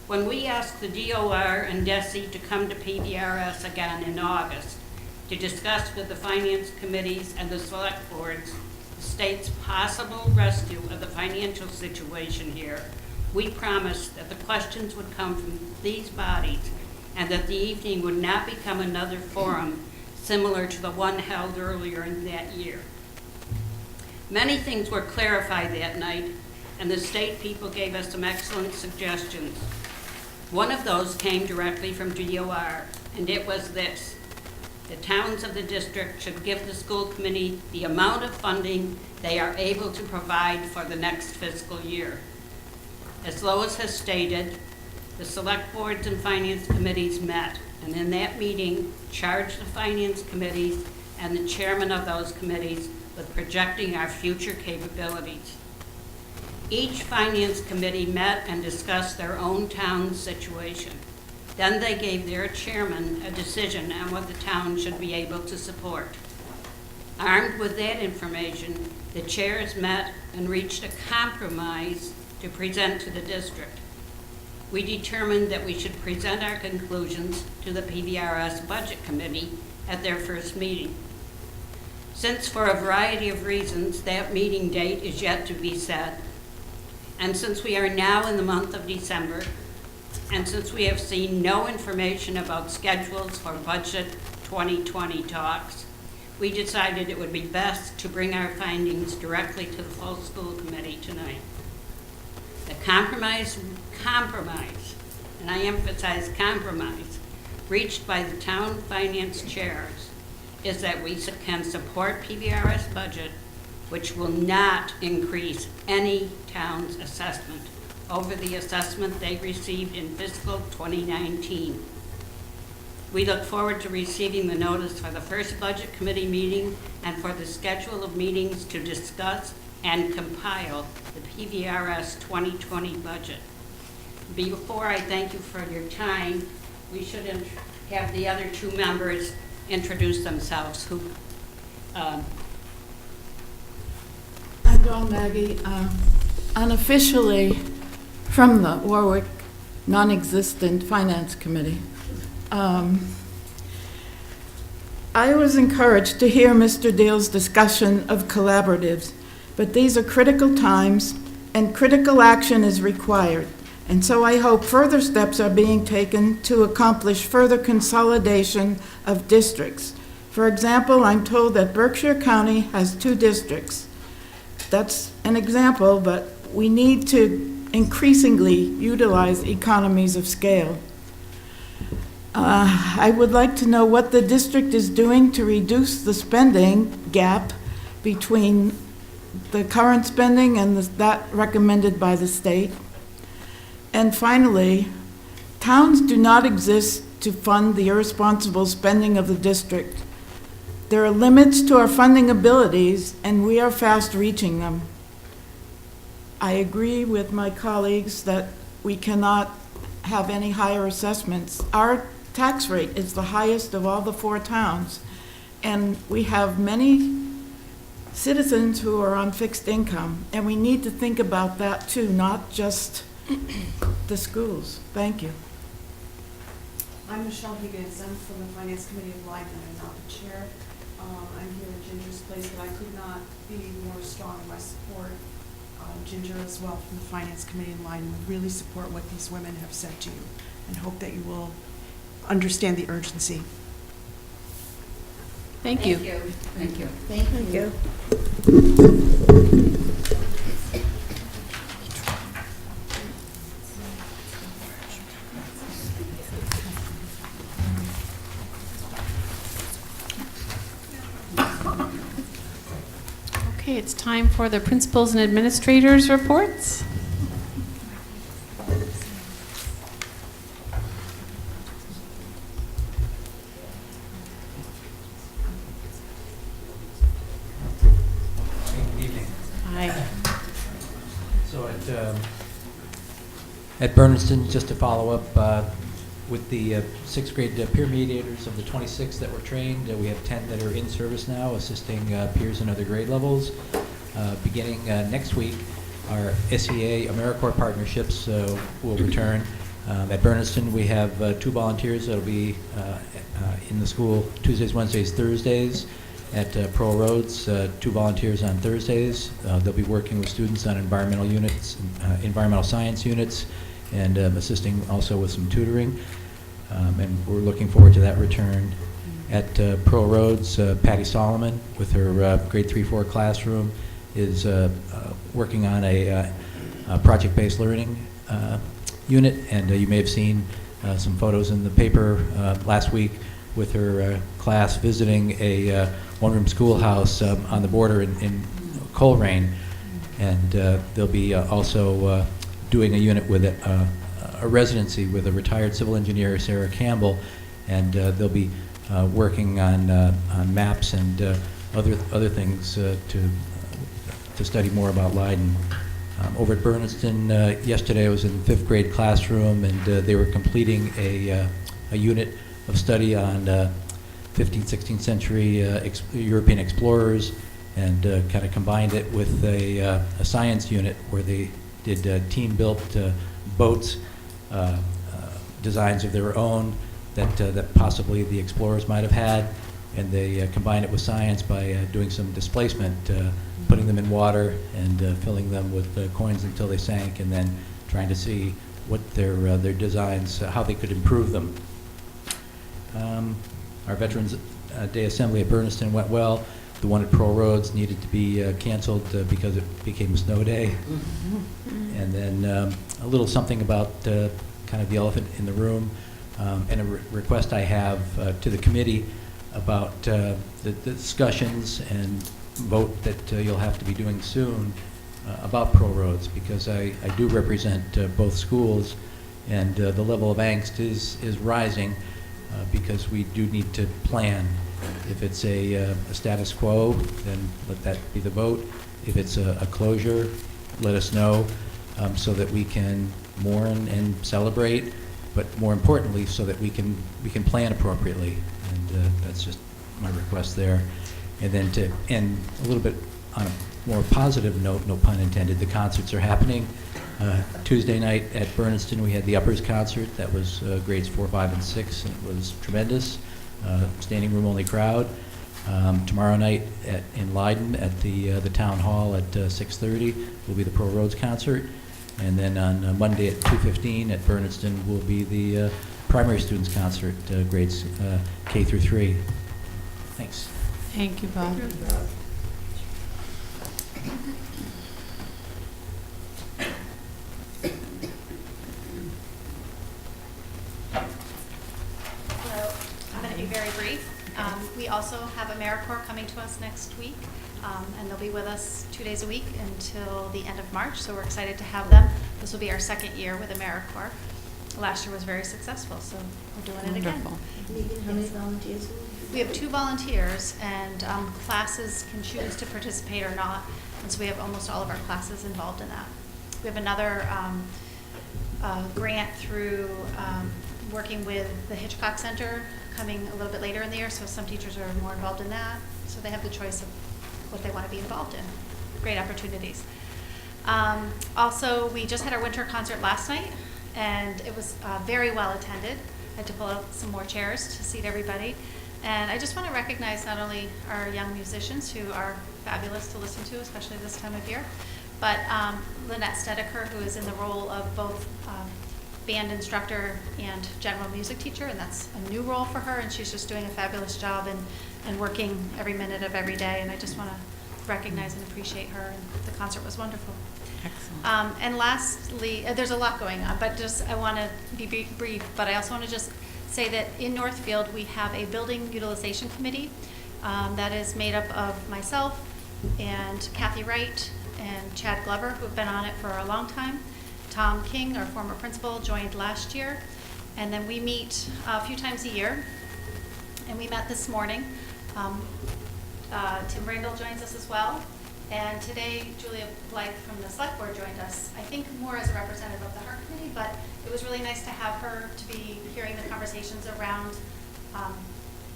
When we asked the DOR and DESE to come to PVRS again in August to discuss with the finance committees and the select boards the state's possible rescue of the financial situation here, we promised that the questions would come from these bodies and that the evening would not become another forum similar to the one held earlier in that year. Many things were clarified that night, and the state people gave us some excellent suggestions. One of those came directly from DOR, and it was this: the towns of the district should give the school committee the amount of funding they are able to provide for the next fiscal year. As Lois has stated, the select boards and finance committees met, and in that meeting charged the finance committees and the chairman of those committees with projecting our future capabilities. Each finance committee met and discussed their own town's situation. Then they gave their chairman a decision on what the town should be able to support. Armed with that information, the chairs met and reached a compromise to present to the district. We determined that we should present our conclusions to the PVRS Budget Committee at their first meeting. Since for a variety of reasons that meeting date is yet to be set, and since we are now in the month of December, and since we have seen no information about schedules for Budget 2020 talks, we decided it would be best to bring our findings directly to the full school committee tonight. The compromise, and I emphasize compromise, reached by the town finance chairs is that we can support PVRS budget, which will not increase any town's assessment over the assessment they received in fiscal 2019. We look forward to receiving the notice for the first budget committee meeting and for the schedule of meetings to discuss and compile the PVRS 2020 budget. Before I thank you for your time, we should have the other two members introduce themselves. I'm Dawn Maggie, unofficially from the Warwick non-existent Finance Committee. I was encouraged to hear Mr. Deal's discussion of collaboratives, but these are critical times and critical action is required. And so I hope further steps are being taken to accomplish further consolidation of districts. For example, I'm told that Berkshire County has 2 districts. That's an example, but we need to increasingly utilize economies of scale. I would like to know what the district is doing to reduce the spending gap between the current spending and that recommended by the state. And finally, towns do not exist to fund the irresponsible spending of the district. There are limits to our funding abilities, and we are fast reaching them. I agree with my colleagues that we cannot have any higher assessments. Our tax rate is the highest of all the 4 towns, and we have many citizens who are on fixed income, and we need to think about that too, not just the schools. Thank you. I'm Michelle Higgins. I'm from the Finance Committee of Lyden. I'm not the chair. I'm here at Ginger's place, but I could not be more strong in my support. Ginger as well from the Finance Committee in Lyden would really support what these women have said to you and hope that you will understand the urgency. Thank you. Thank you. Thank you. Okay, it's time for the principals and administrators reports. Good evening. Hi. So at At Bernardston, just to follow up, with the sixth grade peer mediators of the 26 that were trained, we have 10 that are in service now, assisting peers in other grade levels. Beginning next week, our SEA AmeriCorps partnerships will return. At Bernardston, we have 2 volunteers that will be in the school Tuesdays, Wednesdays, Thursdays. At Pearl Roads, 2 volunteers on Thursdays. They'll be working with students on environmental units, environmental science units, and assisting also with some tutoring. And we're looking forward to that return. At Pearl Roads, Patty Solomon, with her grade 3-4 classroom, is working on a project-based learning unit. And you may have seen some photos in the paper last week with her class visiting a one-room schoolhouse on the border in Coleraine. And they'll be also doing a unit with a residency with a retired civil engineer, Sarah Campbell, and they'll be working on maps and other things to study more about Leiden. Over at Bernardston, yesterday I was in the 5th grade classroom, and they were completing a unit of study on 15th, 16th century European explorers, and kind of combined it with a science unit where they did team-built boats, designs of their own that possibly the explorers might have had, and they combined it with science by doing some displacement, putting them in water and filling them with coins until they sank, and then trying to see what their designs, how they could improve them. Our Veterans Day Assembly at Bernardston went well. The one at Pearl Roads needed to be canceled because it became a snow day. And then a little something about kind of the elephant in the room, and a request I have to the committee about the discussions and vote that you'll have to be doing soon about Pearl Roads, because I do represent both schools, and the level of angst is rising because we do need to plan. If it's a status quo, then let that be the vote. If it's a closure, let us know so that we can mourn and celebrate, but more importantly, so that we can plan appropriately. And that's just my request there. And then to end a little bit on a more positive note, no pun intended, the concerts are happening. Tuesday night at Bernardston, we had the Uppers concert. That was grades 4, 5, and 6, and it was tremendous. Standing room only crowd. Tomorrow night in Leiden at the town hall at 6:30 will be the Pearl Roads concert, and then on Monday at 2:15 at Bernardston will be the primary students concert, grades K through 3. Thanks. Thank you, Bob. Very brief. We also have AmeriCorps coming to us next week, and they'll be with us 2 days a week until the end of March, so we're excited to have them. This will be our 2nd year with AmeriCorps. Last year was very successful, so we're doing it again. How many volunteers? We have 2 volunteers, and classes can choose to participate or not, and so we have almost all of our classes involved in that. We have another grant through working with the Hitchcock Center coming a little bit later in the year, so some teachers are more involved in that, so they have the choice of what they want to be involved in. Great opportunities. Also, we just had our winter concert last night, and it was very well attended. I had to pull out some more chairs to seat everybody. And I just want to recognize not only our young musicians, who are fabulous to listen to, especially this time of year, but Lynette Stedeker, who is in the role of both band instructor and general music teacher, and that's a new role for her, and she's just doing a fabulous job and working every minute of every day, and I just want to recognize and appreciate her, and the concert was wonderful. Excellent. And lastly, there's a lot going on, but just I want to be brief, but I also want to just say that in Northfield we have a building utilization committee that is made up of myself and Kathy Wright and Chad Glover, who have been on it for a long time. Tom King, our former principal, joined last year, and then we meet a few times a year, and we met this morning. Tim Brindle joins us as well, And today, Julia Blythe from the select board joined us, I think more as a representative of the Heart Committee, but it was really nice to have her to be hearing the conversations around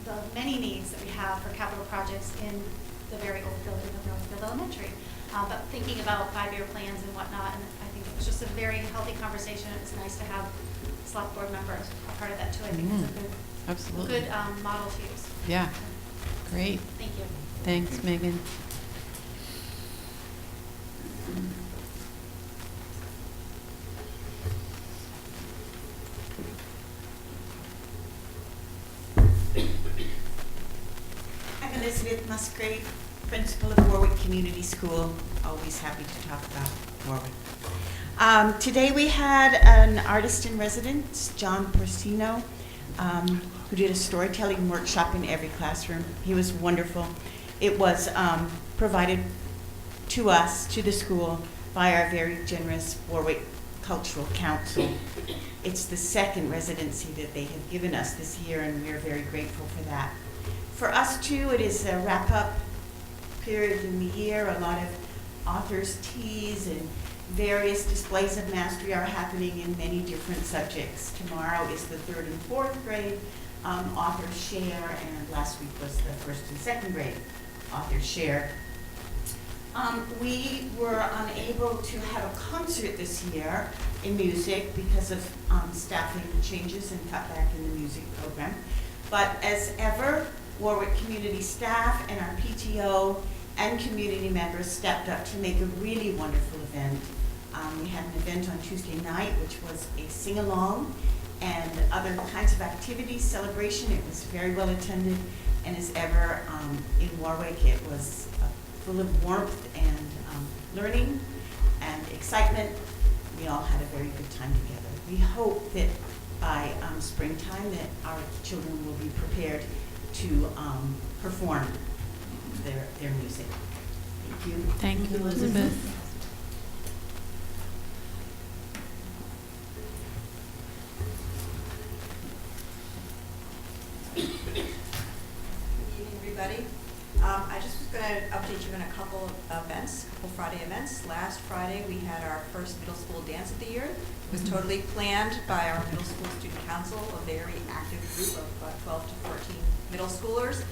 the many needs that we have for capital projects in the very old building of Northfield Elementary. But thinking about 5-year plans and whatnot, and I think it was just a very healthy conversation. It was nice to have select board members a part of that too. I think it's a good, Absolutely. good model to use. Yeah, great. Thank you. Thanks, Megan. I'm Elizabeth Musgrave, principal of Warwick Community School. Always happy to talk about Warwick. Today we had an artist in residence, John Porcino, who did a storytelling workshop in every classroom. He was wonderful. It was provided to us, to the school, by our very generous Warwick Cultural Council. It's the second residency that they have given us this year, and we're very grateful for that. For us too, it is a wrap-up period in the year. A lot of authors' teas and various displays of mastery are happening in many different subjects. Tomorrow is the 3rd and 4th grade authors share, and last week was the 1st and 2nd grade authors share. We were unable to have a concert this year in music because of staffing changes and cutback in the music program. But as ever, Warwick community staff and our PTO and community members stepped up to make a really wonderful event. We had an event on Tuesday night, which was a sing-along and other kinds of activities, celebration. It was very well attended, and as ever in Warwick, it was full of warmth and learning and excitement. We all had a very good time together. We hope that by springtime that our children will be prepared to perform their music. Thank you. Thank you, Elizabeth. Good evening, everybody. I just was going to update you on a couple of events, a couple Friday events. Last Friday, we had our first middle school dance of the year. It was totally planned by our middle school student council, a very active group of 12 to 14 middle schoolers.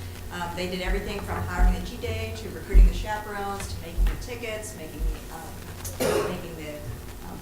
They did everything from hiring the G-Day to recruiting the chaperones to making the tickets, making the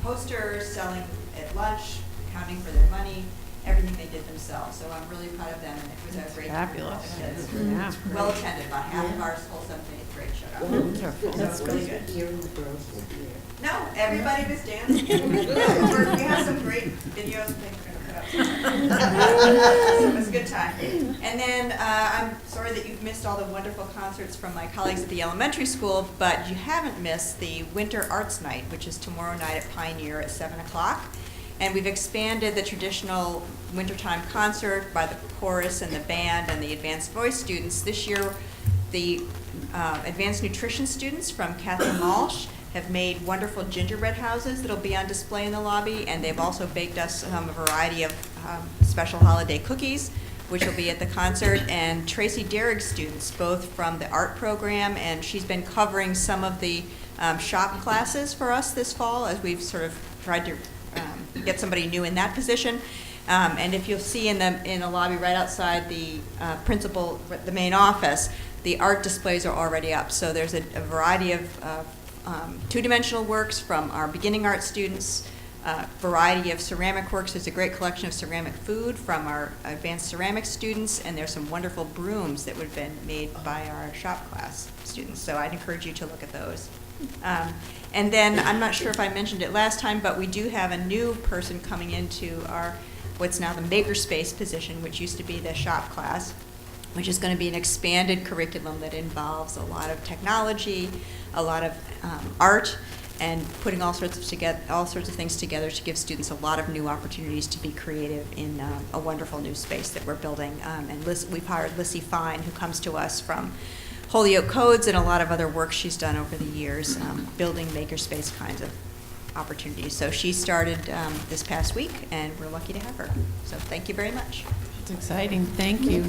posters, selling at lunch, accounting for their money. Everything they did themselves. So I'm really proud of them, and it was a great Fabulous. Yeah, well attended. About half of our whole 7th and 8th grade showed up. Wonderful. So That's it was really good. good. You and the girls will be here. No, everybody was dancing. We have some great videos and things we're going to put up. So it was a good time. And then I'm sorry that you've missed all the wonderful concerts from my colleagues at the elementary school, but you haven't missed the Winter Arts Night, which is tomorrow night at Pioneer at 7 o'clock. And we've expanded the traditional wintertime concert by the chorus and the band and the advanced voice students. This year, the advanced nutrition students from Kathleen Malsh have made wonderful gingerbread houses that'll be on display in the lobby, and they've also baked us a variety of special holiday cookies, which will be at the concert. And Tracy Derrick's students, both from the art program, and she's been covering some of the shop classes for us this fall as we've sort of tried to get somebody new in that position. And if you'll see in the lobby right outside the the main office, the art displays are already up. So there's a variety of two-dimensional works from our beginning art students, variety of ceramic works. There's a great collection of ceramic food from our advanced ceramics students, and there's some wonderful brooms that would have been made by our shop class students. So I'd encourage you to look at those. And then, I'm not sure if I mentioned it last time, but we do have a new person coming into our, what's now the makerspace position, which used to be the shop class, which is going to be an expanded curriculum that involves a lot of technology, a lot of art, and putting all sorts of things together to give students a lot of new opportunities to be creative in a wonderful new space that we're building. And we've hired Lissy Fine, who comes to us from Holyoke Codes and a lot of other work she's done over the years, building makerspace kinds of opportunities. So she started this past week, and we're lucky to have her. So thank you very much. It's exciting. Thank you.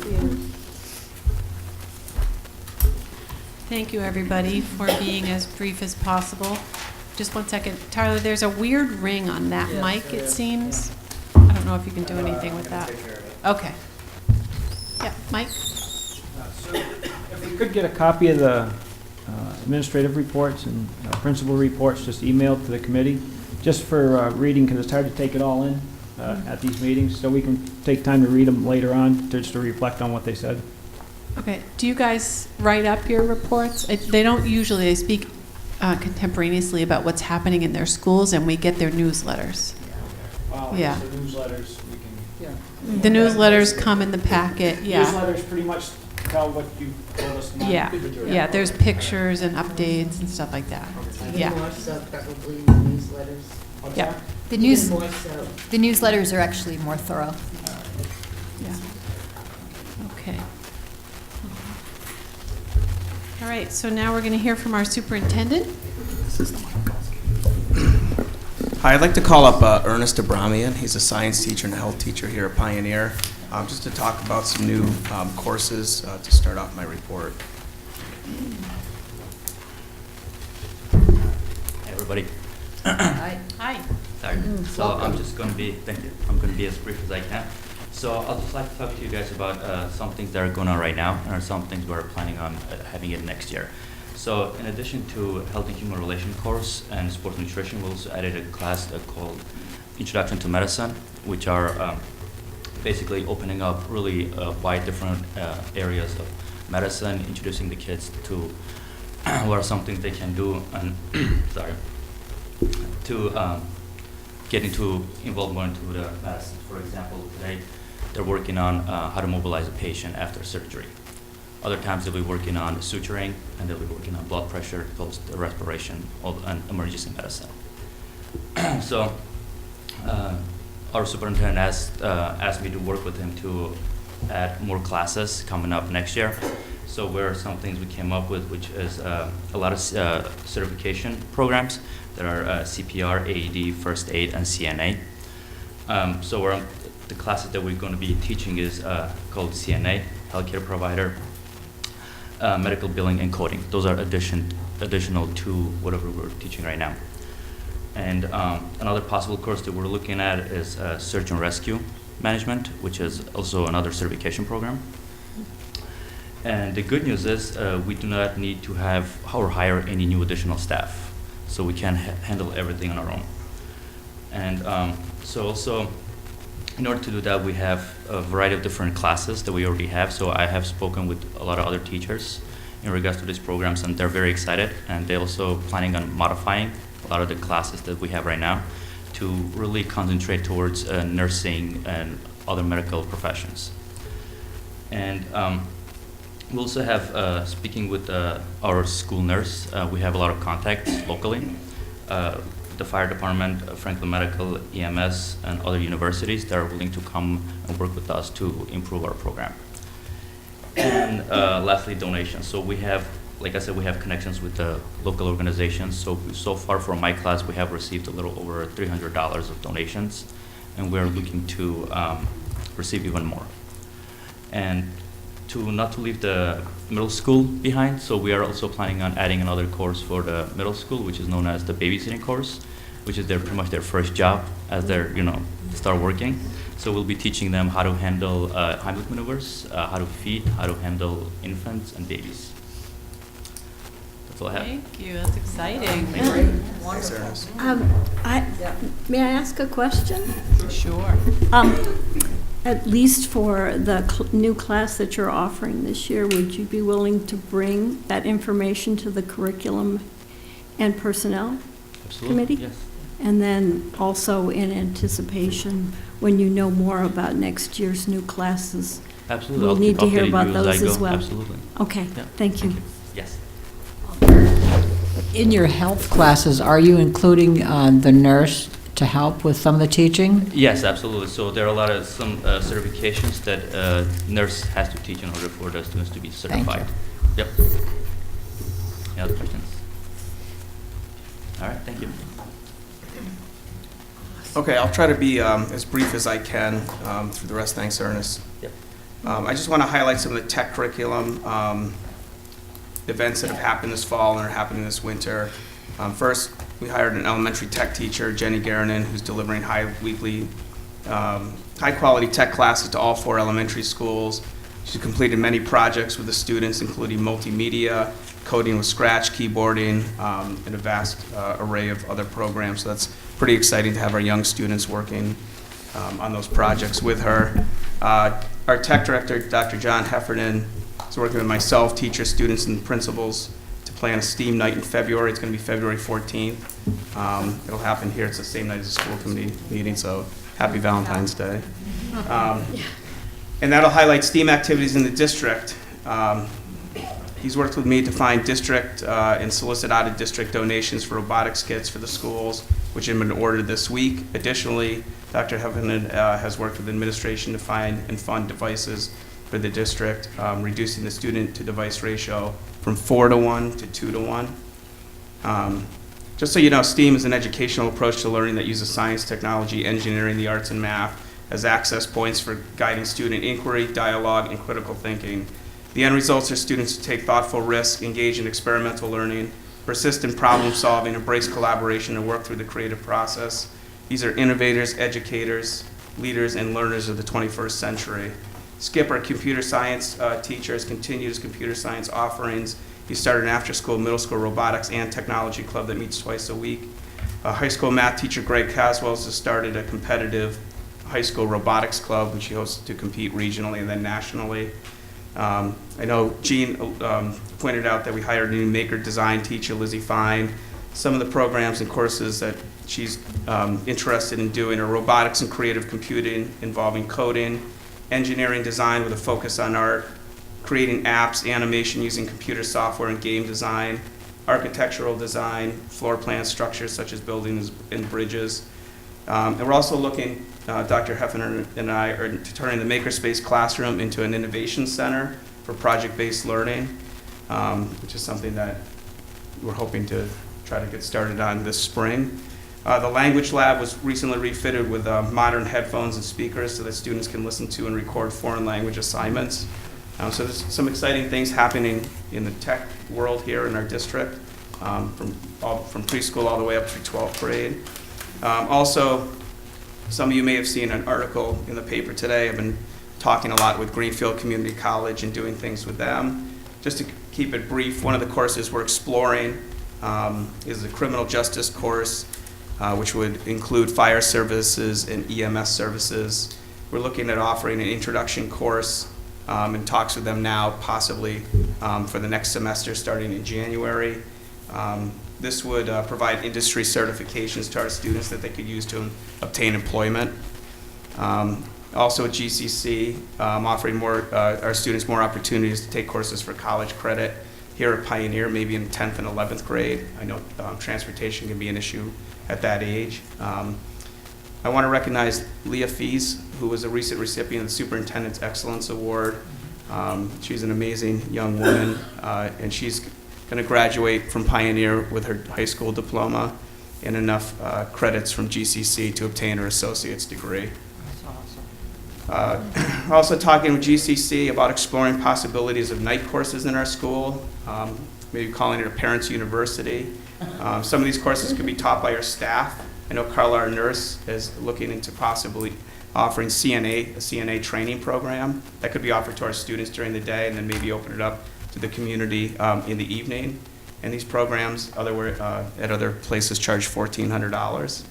Thank you, everybody, for being as brief as possible. Just one second. Tyler, there's a weird ring on that mic, it seems. I don't know if you can do anything with that. Okay. Yeah, Mike? So if we could get a copy of the administrative reports and principal reports just emailed to the committee, just for reading, because it's hard to take it all in at these meetings, so we can take time to read them later on, just to reflect on what they said. Okay. Do you guys write up your reports? They don't usually. They speak contemporaneously about what's happening in their schools, and we get their newsletters. Yeah. The newsletters, we can. The newsletters come in the packet, yeah. Newsletters pretty much tell what you told us. Yeah, yeah, there's pictures and updates and stuff like that. Yeah. More so probably the newsletters. Yeah. The Even more so. the newsletters are actually more thorough. Yeah. Okay. All right, so now we're going to hear from our superintendent. Hi, I'd like to call up Ernest Abramian. He's a science teacher and a health teacher here at Pioneer, just to talk about some new courses to start off my report. Hey, everybody. Hi. Hi. Sorry. So I'm just going to be, thank you. I'm going to be as brief as I can. So I'll just like to talk to you guys about some things that are going on right now and some things we're planning on having it next year. So in addition to Health and Human Relation course and Sports Nutrition, we also added a class called Introduction to Medicine, which are basically opening up really wide different areas of medicine, introducing the kids to what are some things they can do and sorry, to get involved more into the medicine. For example, today they're working on how to mobilize a patient after surgery. Other times they'll be working on suturing, and they'll be working on blood pressure, post respiration, and emergency medicine. So our superintendent asked me to work with him to add more classes coming up next year. So where are some things we came up with, which is a lot of certification programs that are CPR, AED, First Aid, and CNA. So the classes that we're going to be teaching is called CNA, Healthcare Provider, Medical Billing, and Coding. Those are additional to whatever we're teaching right now. And another possible course that we're looking at is Search and Rescue Management, which is also another certification program. And the good news is we do not need to have or hire any new additional staff. So we can handle everything on our own. And so also, in order to do that, we have a variety of different classes that we already have. So I have spoken with a lot of other teachers in regards to these programs, and they're very excited. And they're also planning on modifying a lot of the classes that we have right now to really concentrate towards nursing and other medical professions. And we also have, speaking with our school nurse, we have a lot of contacts locally. The fire department, Franklin Medical, EMS, and other universities that are willing to come and work with us to improve our program. And lastly, donations. So we have, like I said, we have connections with the local organizations. So far for my class, we have received a little over $300 of donations, and we're looking to receive even more. And not to leave the middle school behind, so we are also planning on adding another course for the middle school, which is known as the babysitting course, which is pretty much their first job as they're start working. So we'll be teaching them how to handle Heimlich maneuvers, how to feed, how to handle infants and babies. That's all I have. Thank you. That's exciting. May I ask a question? Sure. At least for the new class that you're offering this year, would you be willing to bring that information to the curriculum and personnel committee? Yes. And then also in anticipation, when you know more about next year's new classes, Absolutely. we'll I'll need to keep hear updating about you as those I as go. well. Absolutely. Okay, Yeah. thank you. Yes. In your health classes, are you including the nurse to help with some of the teaching? Yes, absolutely. So there are a lot of some certifications that nurse has to teach in order for the students to be certified. Yep. Any other questions? All right, thank you. Okay, I'll try to be as brief as I can through the rest. Thanks, Ernest. Yep. I just want to highlight some of the tech curriculum. events that have happened this fall and are happening this winter. First, we hired an elementary tech teacher, Jenny Garanon, who's delivering high-quality tech classes to all 4 elementary schools. She's completed many projects with the students, including multimedia, coding with Scratch, keyboarding, and a vast array of other programs. So that's pretty exciting to have our young students working on those projects with her. Our tech director, Dr. John Heffernan, is working with myself, teachers, students, and principals to plan a STEAM night in February. It's going to be February 14th. It'll happen here. It's the same night as the school committee meeting, so happy Valentine's Day. And that'll highlight STEAM activities in the district. He's worked with me to find district and solicit out-of-district donations for robotics kits for the schools, which have been ordered this week. Additionally, Dr. Heffernan has worked with administration to find and fund devices for the district, reducing the student-to-device ratio from 4-to-1 to 2-to-1. Just so you know, STEAM is an educational approach to learning that uses science, technology, engineering, the arts, and math as access points for guiding student inquiry, dialogue, and critical thinking. The end results are students who take thoughtful risks, engage in experimental learning, persist in problem solving, embrace collaboration, and work through the creative process. These are innovators, educators, leaders, and learners of the 21st century. Skip, our computer science teacher, has continued his computer science offerings. He started an after-school, middle school robotics and technology club that meets twice a week. High school math teacher Greg Caswells has started a competitive high school robotics club, which he hopes to compete regionally and then nationally. I know Jean pointed out that we hired a new maker design teacher, Lizzie Fine. Some of the programs and courses that she's interested in doing are robotics and creative computing involving coding, engineering design with a focus on art, creating apps, animation using computer software and game design, architectural design, floor plan structures such as buildings and bridges. And we're also looking, Dr. Heffernan and I, are turning the Makerspace classroom into an innovation center for project-based learning, which is something that we're hoping to try to get started on this spring. The language lab was recently refitted with modern headphones and speakers so that students can listen to and record foreign language assignments. So there's some exciting things happening in the tech world here in our district, from preschool all the way up through 12th grade. Also, some of you may have seen an article in the paper today. I've been talking a lot with Greenfield Community College and doing things with them. Just to keep it brief, one of the courses we're exploring is the criminal justice course, which would include fire services and EMS services. We're looking at offering an introduction course in talks with them now, possibly for the next semester starting in January. This would provide industry certifications to our students that they could use to obtain employment. Also at GCC, offering our students more opportunities to take courses for college credit here at Pioneer, maybe in 10th and 11th grade. I know transportation can be an issue at that age. I want to recognize Leah Fees, who was a recent recipient of the Superintendent's Excellence Award. She's an amazing young woman, and she's going to graduate from Pioneer with her high school diploma and enough credits from GCC to obtain her associate's degree. That's awesome. Also talking with GCC about exploring possibilities of night courses in our school, maybe calling it a parents' university. Some of these courses could be taught by our staff. I know Carla, our nurse, is looking into possibly offering a CNA training program that could be offered to our students during the day and then maybe open it up to the community in the evening. And these programs at other places charge $1,400.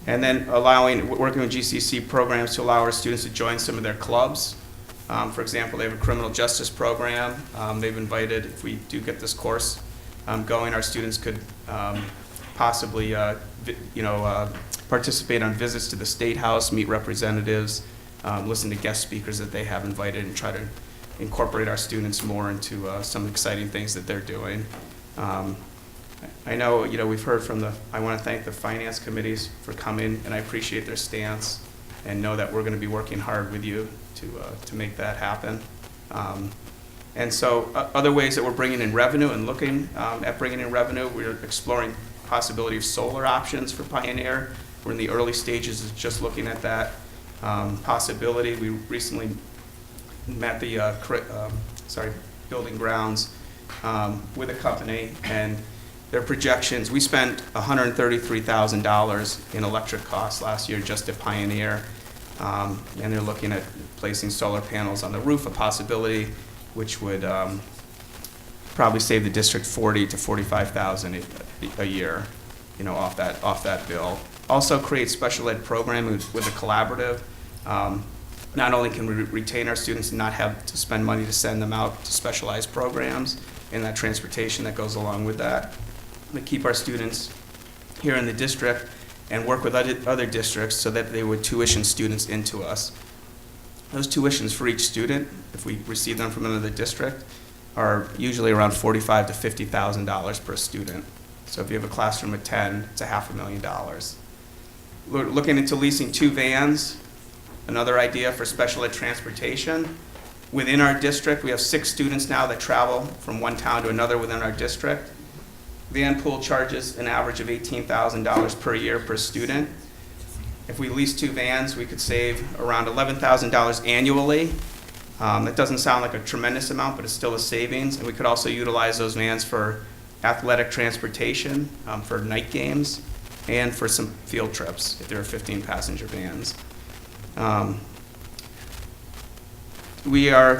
And then working with GCC programs to allow our students to join some of their clubs. For example, they have a criminal justice program. They've invited, if we do get this course going, our students could possibly participate on visits to the State House, meet representatives, listen to guest speakers that they have invited, and try to incorporate our students more into some exciting things that they're doing. I know, we've heard from I want to thank the finance committees for coming, and I appreciate their stance and know that we're going to be working hard with you to make that happen. And so other ways that we're bringing in revenue and looking at bringing in revenue, we're exploring possibility of solar options for Pioneer. We're in the early stages of just looking at that possibility. We recently met the building grounds with a company, and their projections, we spent $133,000 in electric costs last year just at Pioneer, and they're looking at placing solar panels on the roof, a possibility which would probably save the district $40,000 to $45,000 a year, you know, off that bill. Also create special ed programming with a collaborative. Not only can we retain our students and not have to spend money to send them out to specialized programs and that transportation that goes along with that, we keep our students here in the district and work with other districts so that they would tuition students into us. Those tuitions for each student, if we receive them from another district, are usually around $45,000 to $50,000 per student. So if you have a classroom of 10, it's $500,000. We're looking into leasing 2 vans. Another idea for special ed transportation. Within our district, we have 6 students now that travel from one town to another within our district. Van pool charges an average of $18,000 per year per student. If we lease 2 vans, we could save around $11,000 annually. That doesn't sound like a tremendous amount, but it's still a savings. And we could also utilize those vans for athletic transportation, for night games, and for some field trips if there are 15-passenger vans. We are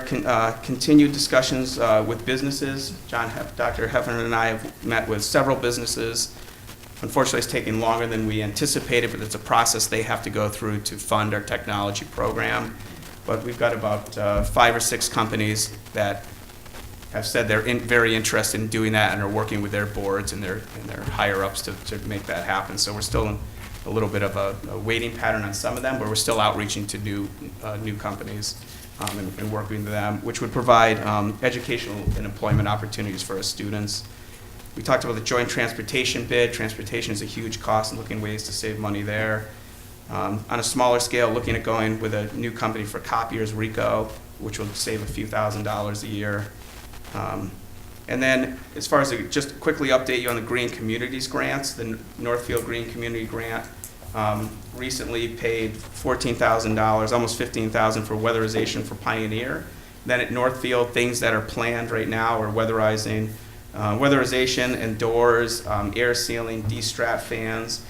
continued discussions with businesses. Dr. Heffernan and I have met with several businesses. Unfortunately, it's taking longer than we anticipated, but it's a process they have to go through to fund our technology program. But we've got about 5 or 6 companies that have said they're very interested in doing that and are working with their boards and their higher-ups to make that happen. So we're still in a little bit of a waiting pattern on some of them, but we're still outreaching to new companies and working with them, which would provide educational and employment opportunities for our students. We talked about the joint transportation bid. Transportation is a huge cost and looking ways to save money there. On a smaller scale, looking at going with a new company for copiers, Rico, which will save a few $1,000s a year. And then, as far as just quickly update you on the Green Communities grants, the Northfield Green Community Grant recently paid $14,000, almost $15,000 for weatherization for Pioneer. Then at Northfield, things that are planned right now are weatherization and doors, air sealing, de-strat fans.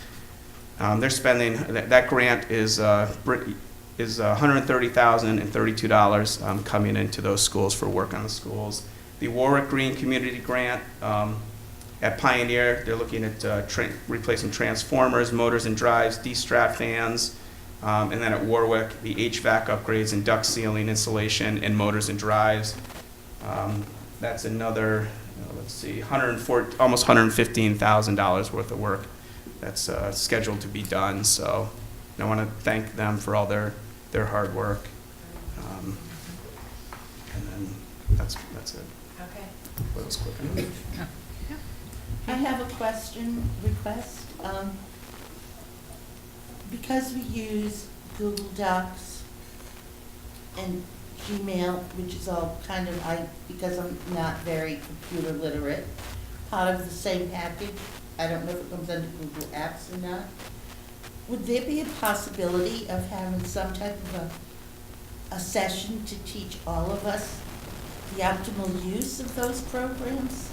They're spending, that grant is $130,000 and $32 coming into those schools for work on the schools. The Warwick Green Community Grant at Pioneer, they're looking at replacing transformers, motors and drives, de-strat fans, and then at Warwick, the HVAC upgrades and duct sealing, insulation, and motors and drives. That's another, let's see, almost $115,000 worth of work that's scheduled to be done. So I want to thank them for all their hard work. And then that's it. Okay. That was quick enough. I have a request. Because we use Google Docs and Gmail, which is all kind of, because I'm not very computer literate, part of the same package. I don't know if it comes under Google Apps or not. Would there be a possibility of having some type of a session to teach all of us the optimal use of those programs?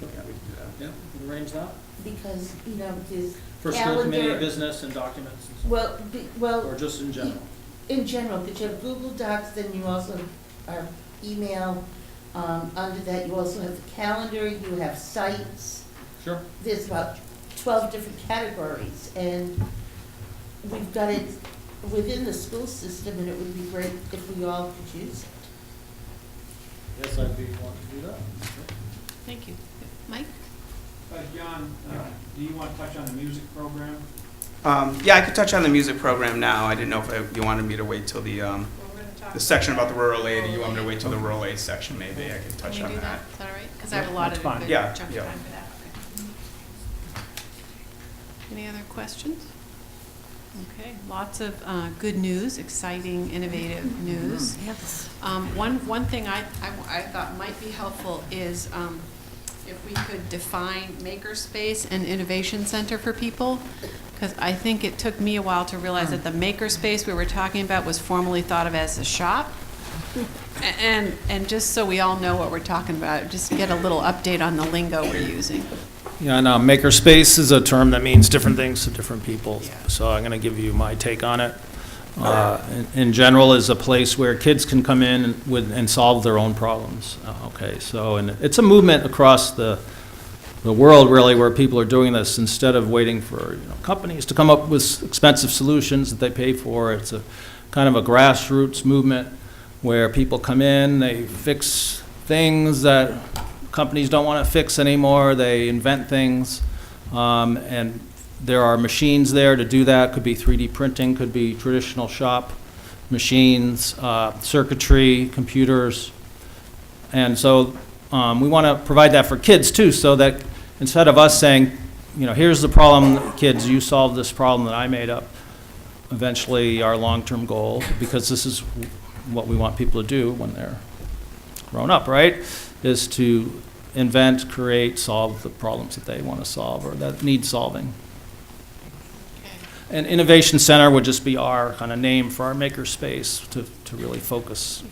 Yeah, we can do that. Yeah, we can arrange that. Because, there's For school committee business and documents and stuff. Well. Or just in general? In general, because you have Google Docs, then you also have email. Under that, you also have the calendar, you have sites. Sure. There's about 12 different categories, and we've got it within the school system, and it would be great if we all could use it. Yes, I'd be willing to do that. Thank you. Mike? John, do you want to touch on the music program? Yeah, I could touch on the music program now. I didn't know if you wanted me to wait till the section about the rural aid, or you want me to wait till the rural aid section, maybe. I could touch on that. Is that all right? Because I have a lot of good Yeah, chunk of yeah. time for that. Any other questions? Okay, lots of good news, exciting, innovative news. Yes. One thing I thought might be helpful is if we could define makerspace and innovation center for people, because I think it took me a while to realize that the makerspace we were talking about was formerly thought of as a shop. And just so we all know what we're talking about, just get a little update on the lingo we're using. Yeah, and makerspace is a term that means different things to different people. So I'm going to give you my take on it. In general, is a place where kids can come in and solve their own problems. Okay, so and it's a movement across the world really where people are doing this instead of waiting for companies to come up with expensive solutions that they pay for. It's a kind of a grassroots movement where people come in, they fix things that companies don't want to fix anymore. They invent things, and there are machines there to do that. Could be 3D printing, could be traditional shop machines, circuitry, computers. And so we want to provide that for kids too, so that instead of us saying, here's the problem, kids, you solve this problem that I made up, eventually our long-term goal, because this is what we want people to do when they're grown up, right, is to invent, create, solve the problems that they want to solve or that need solving. And Innovation Center would just be our kind of name for our maker space to really focus.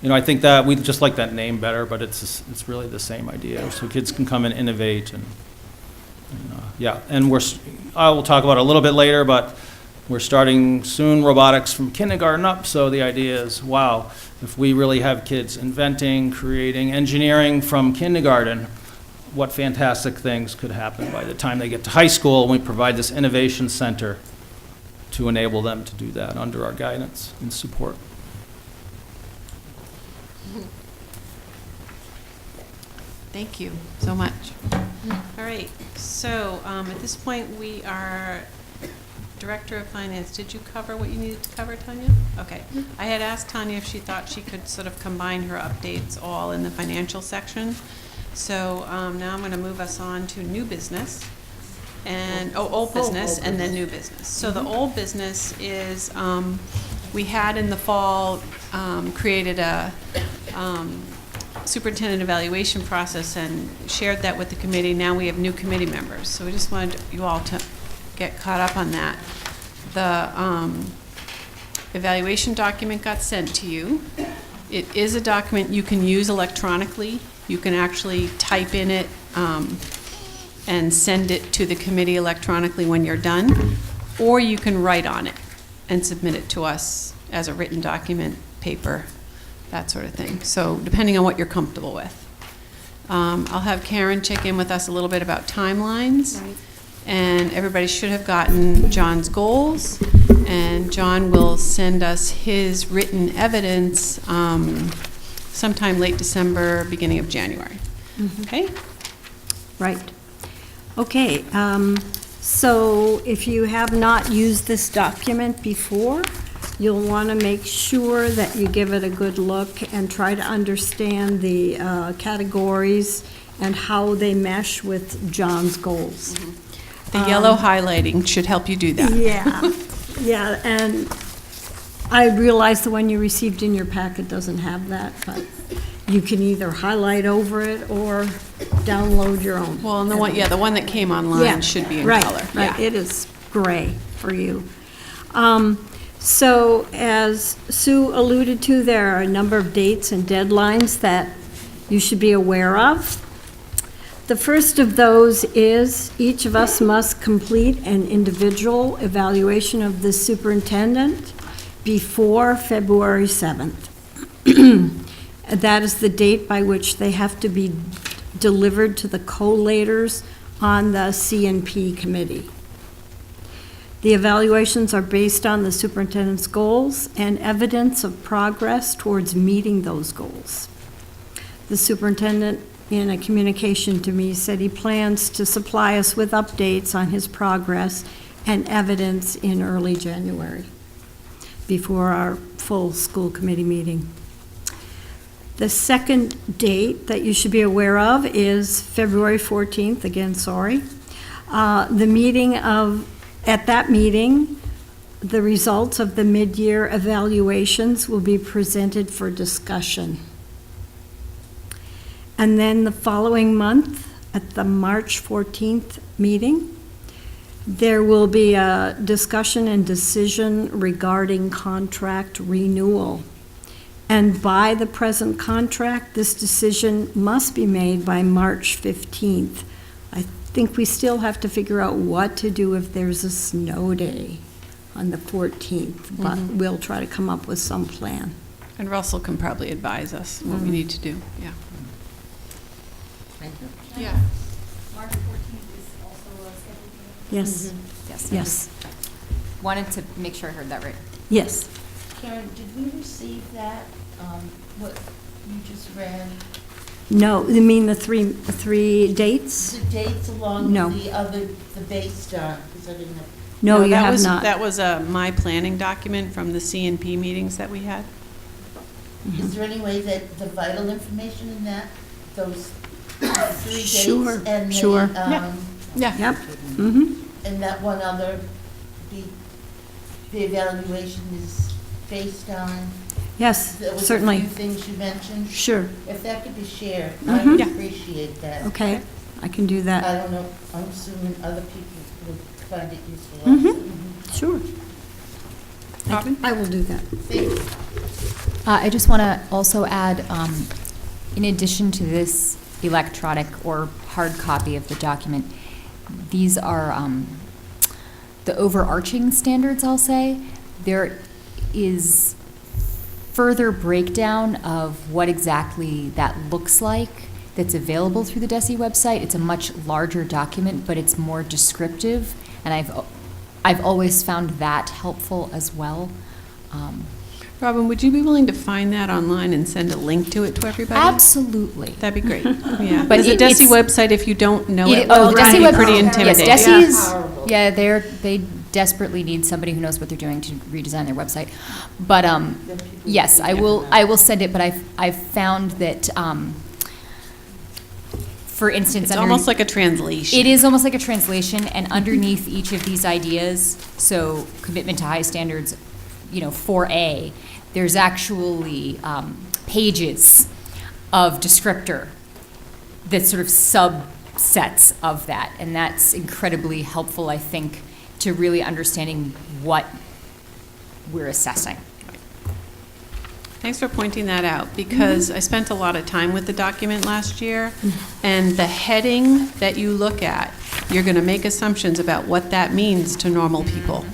I think that we just like that name better, but it's really the same idea. So kids can come and innovate and yeah. And I will talk about it a little bit later, but we're starting soon robotics from kindergarten up. So the idea is, wow, if we really have kids inventing, creating, engineering from kindergarten, what fantastic things could happen by the time they get to high school. We provide this innovation center to enable them to do that under our guidance and support. Thank you so much. All right, so at this point we are Director of Finance. Did you cover what you needed to cover, Tanya? Okay. I had asked Tanya if she thought she could sort of combine her updates all in the financial section. So now I'm going to move us on to new business and old business and then new business. So the old business is we had in the fall created a superintendent evaluation process and shared that with the committee. Now we have new committee members. So we just wanted you all to get caught up on that. The evaluation document got sent to you. It is a document you can use electronically. You can actually type in it and send it to the committee electronically when you're done, or you can write on it and submit it to us as a written document, paper, that sort of thing. So depending on what you're comfortable with. I'll have Karen check in with us a little bit about timelines. Right. And everybody should have gotten John's goals, and John will send us his written evidence sometime late December, beginning of January. Mm-hmm. Okay? Right. Okay. So if you have not used this document before, you'll want to make sure that you give it a good look and try to understand the categories and how they mesh with John's goals. Mm-hmm. The yellow highlighting should help you do that. Yeah, yeah, and I realize the one you received in your packet doesn't have that, but you can either highlight over it or download your own. Well, and the one that came online should be in color. Right, it is gray for you. So as Sue alluded to, there are a number of dates and deadlines that you should be aware of. The first of those is each of us must complete an individual evaluation of the superintendent before February 7th. That is the date by which they have to be delivered to the collators on the C&P committee. The evaluations are based on the superintendent's goals and evidence of progress towards meeting those goals. The superintendent, in a communication to me, said he plans to supply us with updates on his progress and evidence in early January, before our full school committee meeting. The second date that you should be aware of is February 14th, again, sorry. At that meeting, the results of the mid-year evaluations will be presented for discussion. And then the following month, at the March 14th meeting, there will be a discussion and decision regarding contract renewal. And by the present contract, this decision must be made by March 15th. I think we still have to figure out what to do if there's a snow day on the 14th, but we'll try to come up with some plan. And Russell can probably advise us what we need to do, yeah. Yeah. March 14th is also a scheduled meeting? Yes. Yes. Yes. Wanted to make sure I heard that right. Yes. Karen, did we receive that, what you just read? No, you mean the three dates? The dates along No. with the other, the base star, because I didn't have. No, you that have was- not. That was my planning document from the CNP meetings that we had. Is there any way that the vital information in that, those three dates? Sure, And sure. the, Yeah. Yep. Mm-hmm. and that one other, the evaluation is based on? Yes, There was certainly. a few things you mentioned. Sure. If that could be shared, I Mhm. would Yeah. appreciate that. Okay, I can do that. I don't know, I'm assuming other people would find it useful Mhm. also. Sure. I will do that. Thanks. I just want to also add, in addition to this electronic or hard copy of the document, these are the overarching standards, I'll say. There is further breakdown of what exactly that looks like that's available through the DESE website. It's a much larger document, but it's more descriptive, and I've always found that helpful as well. Robin, would you be willing to find that online and send a link to it to everybody? Absolutely. That'd be great, yeah. But But the it's- DESE website, if you don't know it, Oh, will DESE be web- pretty Yes, intimidating. DESE is, yeah, they desperately need somebody who knows what they're doing to redesign their website. But, yes, I will send it, but I've found that, for instance. It's almost like a translation. It is almost like a translation, and underneath each of these ideas, so commitment to high standards, 4A, there's actually pages of descriptor that sort of subsets of that, and that's incredibly helpful, I think, to really understanding what we're assessing. Thanks for pointing that out, because I spent a lot of time with the document last year, and the heading that you look at, you're going to make assumptions about what that means to normal people.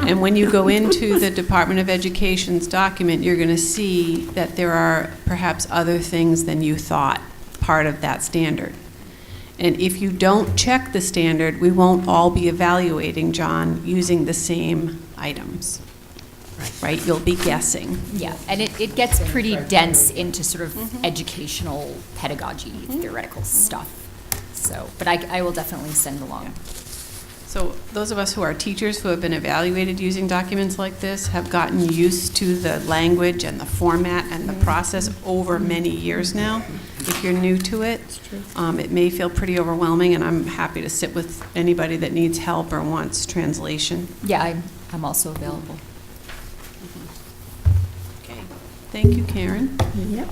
And when you go into the Department of Education's document, you're going to see that there are perhaps other things than you thought part of that standard. And if you don't check the standard, we won't all be evaluating, John, using the same items. Right? You'll be guessing. Yeah, and it gets pretty dense into sort of educational pedagogy, theoretical stuff. So, but I will definitely send along. So those of us who are teachers who have been evaluated using documents like this have gotten used to the language and the format and the process over many years now. If you're new to it, it may feel pretty overwhelming, and I'm happy to sit with anybody that needs help or wants translation. Yeah, I'm also available. Okay, thank you, Karen. Yep.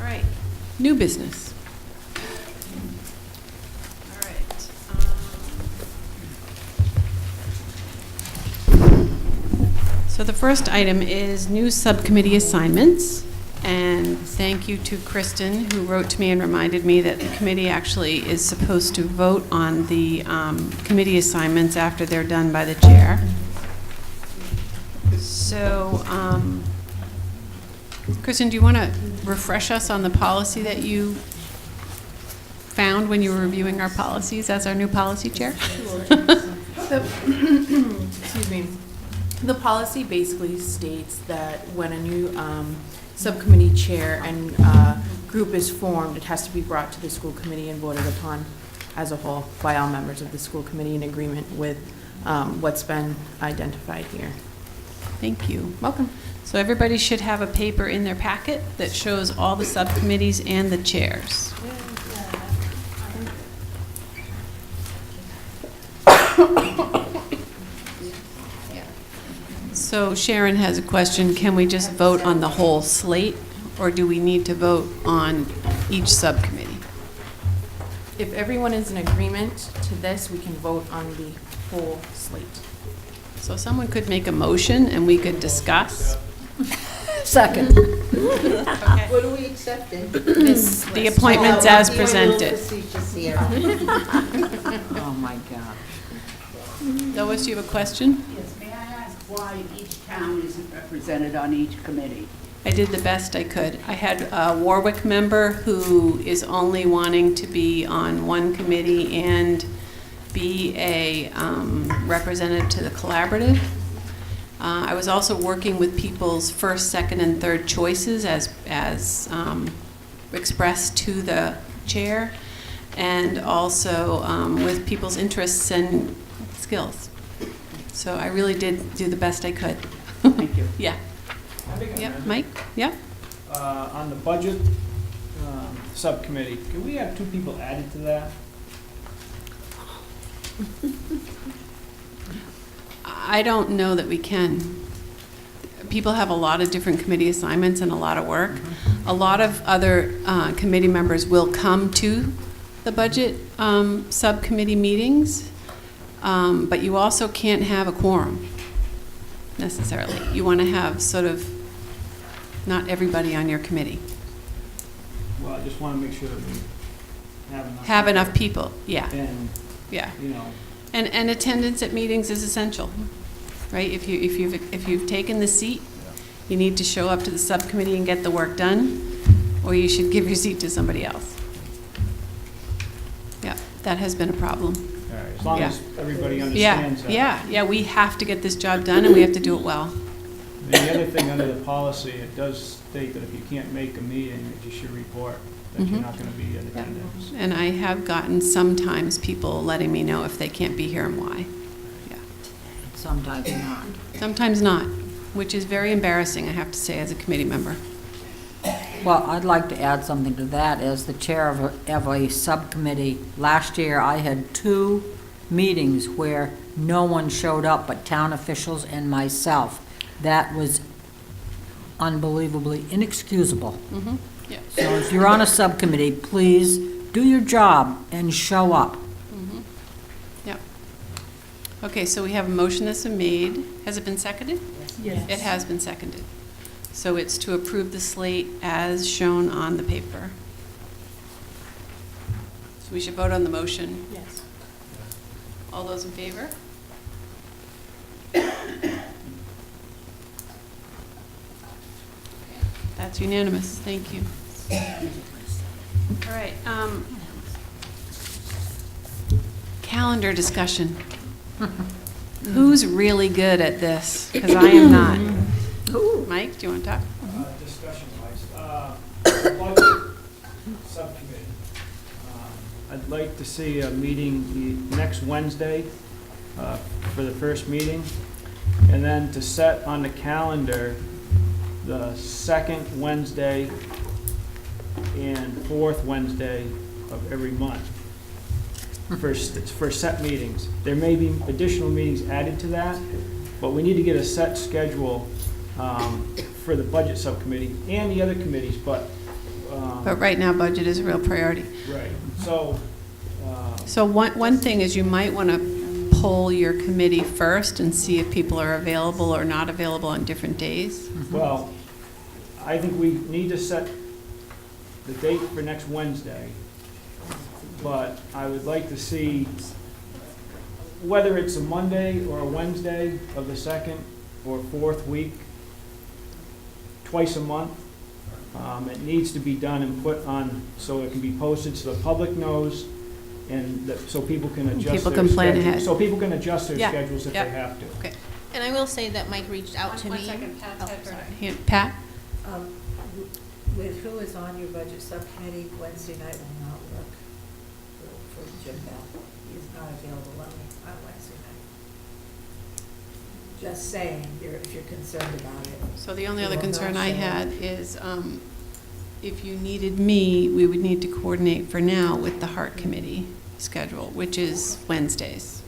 All right, new business. All right. So the first item is new subcommittee assignments. And thank you to Kristen, who wrote to me and reminded me that the committee actually is supposed to vote on the committee assignments after they're done by the chair. So, Kristen, do you want to refresh us on the policy that you found when you were reviewing our policies as our new policy chair? Excuse me. The policy basically states that when a new subcommittee chair and group is formed, it has to be brought to the school committee and voted upon as a whole by all members of the school committee in agreement with what's been identified here. Thank you. Welcome. So everybody should have a paper in their packet that shows all the subcommittees and the chairs. So Sharon has a question. Can we just vote on the whole slate, or do we need to vote on each subcommittee? If everyone is in agreement to this, we can vote on the whole slate. So someone could make a motion and we could discuss. Second. What are we accepting? The appointments as presented. Facetious here. Oh, my God. Lois, you have a question? Yes, may I ask why each town isn't represented on each committee? I did the best I could. I had a Warwick member who is only wanting to be on one committee and be a representative to the collaborative. I was also working with people's first, second, and third choices as expressed to the chair, and also with people's interests and skills. So I really did do the best I could. Thank you. Yeah. Yep, Mike? Yep. On the budget subcommittee, can we have 2 people added to that? I don't know that we can. People have a lot of different committee assignments and a lot of work. A lot of other committee members will come to the budget subcommittee meetings, but you also can't have a quorum necessarily. You want to have sort of not everybody on your committee. Well, I just want to make sure that we have Enough people, yeah. And, yeah. you know. And attendance at meetings is essential, right? If you've taken the seat, you need to show up to the subcommittee and get the work done, or you should give your seat to somebody else. Yeah, that has been a problem. All right, as long as everybody Yeah, understands that. yeah, we have to get this job done, and we have to do it well. And the other thing under the policy, it does state that if you can't make a meeting, that you should report that you're not going to be in attendance. And I have gotten sometimes people letting me know if they can't be here and why. Yeah. Sometimes not. Sometimes not, which is very embarrassing, I have to say, as a committee member. Well, I'd like to add something to that. As the chair of a subcommittee, last year I had 2 meetings where no one showed up but town officials and myself. That was unbelievably inexcusable. Mm-hmm. Yeah. So if you're on a subcommittee, please do your job and show up. Mm-hmm. Yep. Okay, so we have a motion that's been made. Has it been seconded? Yes. It has been seconded. So it's to approve the slate as shown on the paper. So we should vote on the motion. Yes. All those in favor? That's unanimous. Thank you. All right. Calendar discussion. Who's really good at this? Because I am not. Mike, do you want to talk? Discussion-wise, budget subcommittee. I'd like to see a meeting next Wednesday for the first meeting, and then to set on the calendar the second Wednesday and fourth Wednesday of every month for set meetings. There may be additional meetings added to that, but we need to get a set schedule for the budget subcommittee and the other committees, but right now, budget is a real priority. right. So So one thing is you might want to poll your committee first and see if people are available or not available on different days. well, I think we need to set the date for next Wednesday, but I would like to see whether it's a Monday or a Wednesday of the second or fourth week, twice a month. It needs to be done and put on so it can be posted so the public knows and so people can adjust People their can plan schedules. ahead. So people can adjust their Yeah, schedules if yeah. they have to. Okay. And I will say that Mike reached out to me. One second, Pat's Oh, had her sorry. hand. Pat? With who is on your budget subcommittee, Wednesday night will not work for Jim Bell. He is not available on Wednesday night. Just saying, if you're concerned about it. So the only You other will concern not I show up. had is if you needed me, we would need to coordinate for now with the Heart Committee schedule, which is Wednesdays.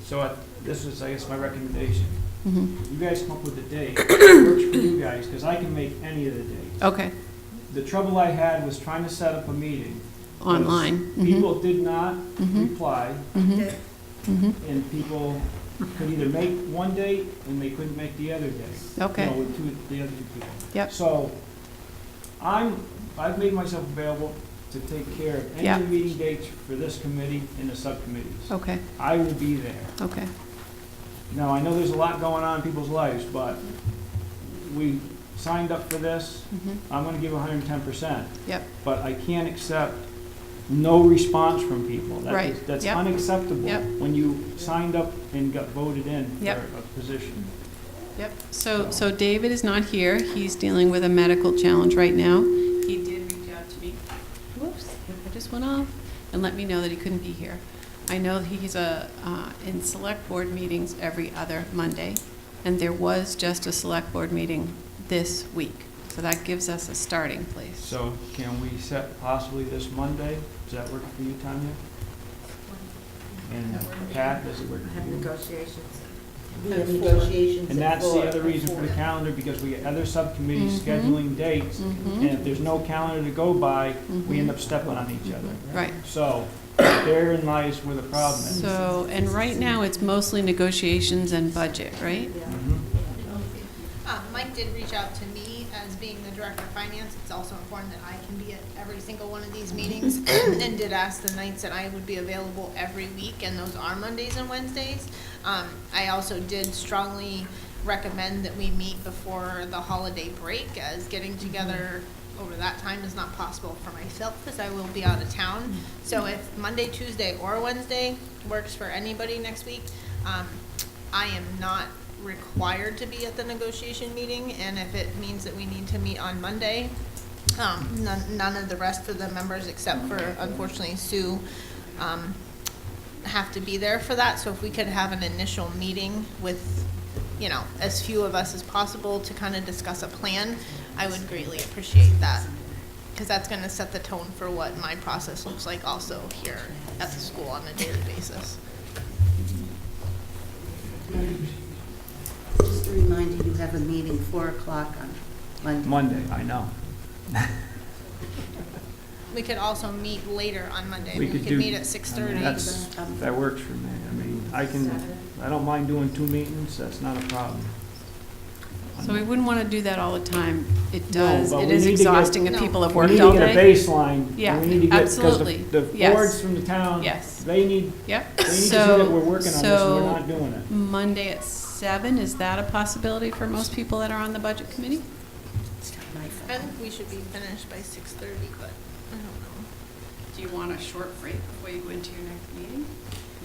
So this is, I guess, my recommendation. Mhm. You guys come up with a date that works for you guys, because I can make any of the dates. Okay. The trouble I had was trying to set up a meeting. Online. Mhm. People did not Mhm. reply, Mhm. Mhm. and people could either make one date and they couldn't make the other day. Okay. You know, with the other two people. Yep. So I've made myself available to take care of any Yeah. meeting dates for this committee and the subcommittees. Okay, I will be there. okay. Now, I know there's a lot going on in people's lives, but we signed up for this. Mhm. I'm gonna give 110%. Yep. But I can't accept no response from people. Right. That's Yep. unacceptable. Yep. When you signed up and got voted in for Yep. a position. Yep, so David is not here, he's dealing with a medical challenge right now. He did reach out to me, whoops, I just went off, and let me know that he couldn't be here. I know he's in select board meetings every other Monday, and there was just a select board meeting this week. So that gives us a starting place. So can we set possibly this Monday? Does that work for you, Tanya? And Pat, does it work for Have you? negotiations. We have negotiations And at that's the other 4. reason for the calendar, because we get other subcommittees Mhm. scheduling dates, Mhm. and if there's no calendar to go by, we Mhm. end up stepping on each other. Right. So therein lies where the problem is. So, and right now, it's mostly negotiations and budget, right? Mhm. Mike did reach out to me as being the director of finance. It's also important that I can be at every single one of these meetings and did ask the nights that I would be available every week, and those are Mondays and Wednesdays. I also did strongly recommend that we meet before the holiday break, as getting together over that time is not possible for myself because I will be out of town. So if Monday, Tuesday, or Wednesday works for anybody next week, I am not required to be at the negotiation meeting, and if it means that we need to meet on Monday, none of the rest of the members, except for unfortunately Sue, have to be there for that. So if we could have an initial meeting with, you know, as few of us as possible to kind of discuss a plan, I would greatly appreciate that, because that's going to set the tone for what my process looks like also here at the school on a daily basis. Just a reminder, you have a meeting 4 o'clock on Monday. Monday, I know. We could also meet later on Monday. We We could could do- meet at 6:30. That works for me. I mean, I don't mind doing 2 meetings, that's not a problem. So we wouldn't want to do that all the time. It No, does, but it we is need to get- exhausting if people have We worked need all to get a day. baseline. Yeah, and we need to get, absolutely. because the Yes. boards from the town, Yes. they need, Yep. they need to see that we're working on this and we're not doing it. Monday at 7, is that a possibility for most people that are on the budget committee? I think we should be finished by 6:30, but I don't know. Do you want a short break before you go into your next meeting?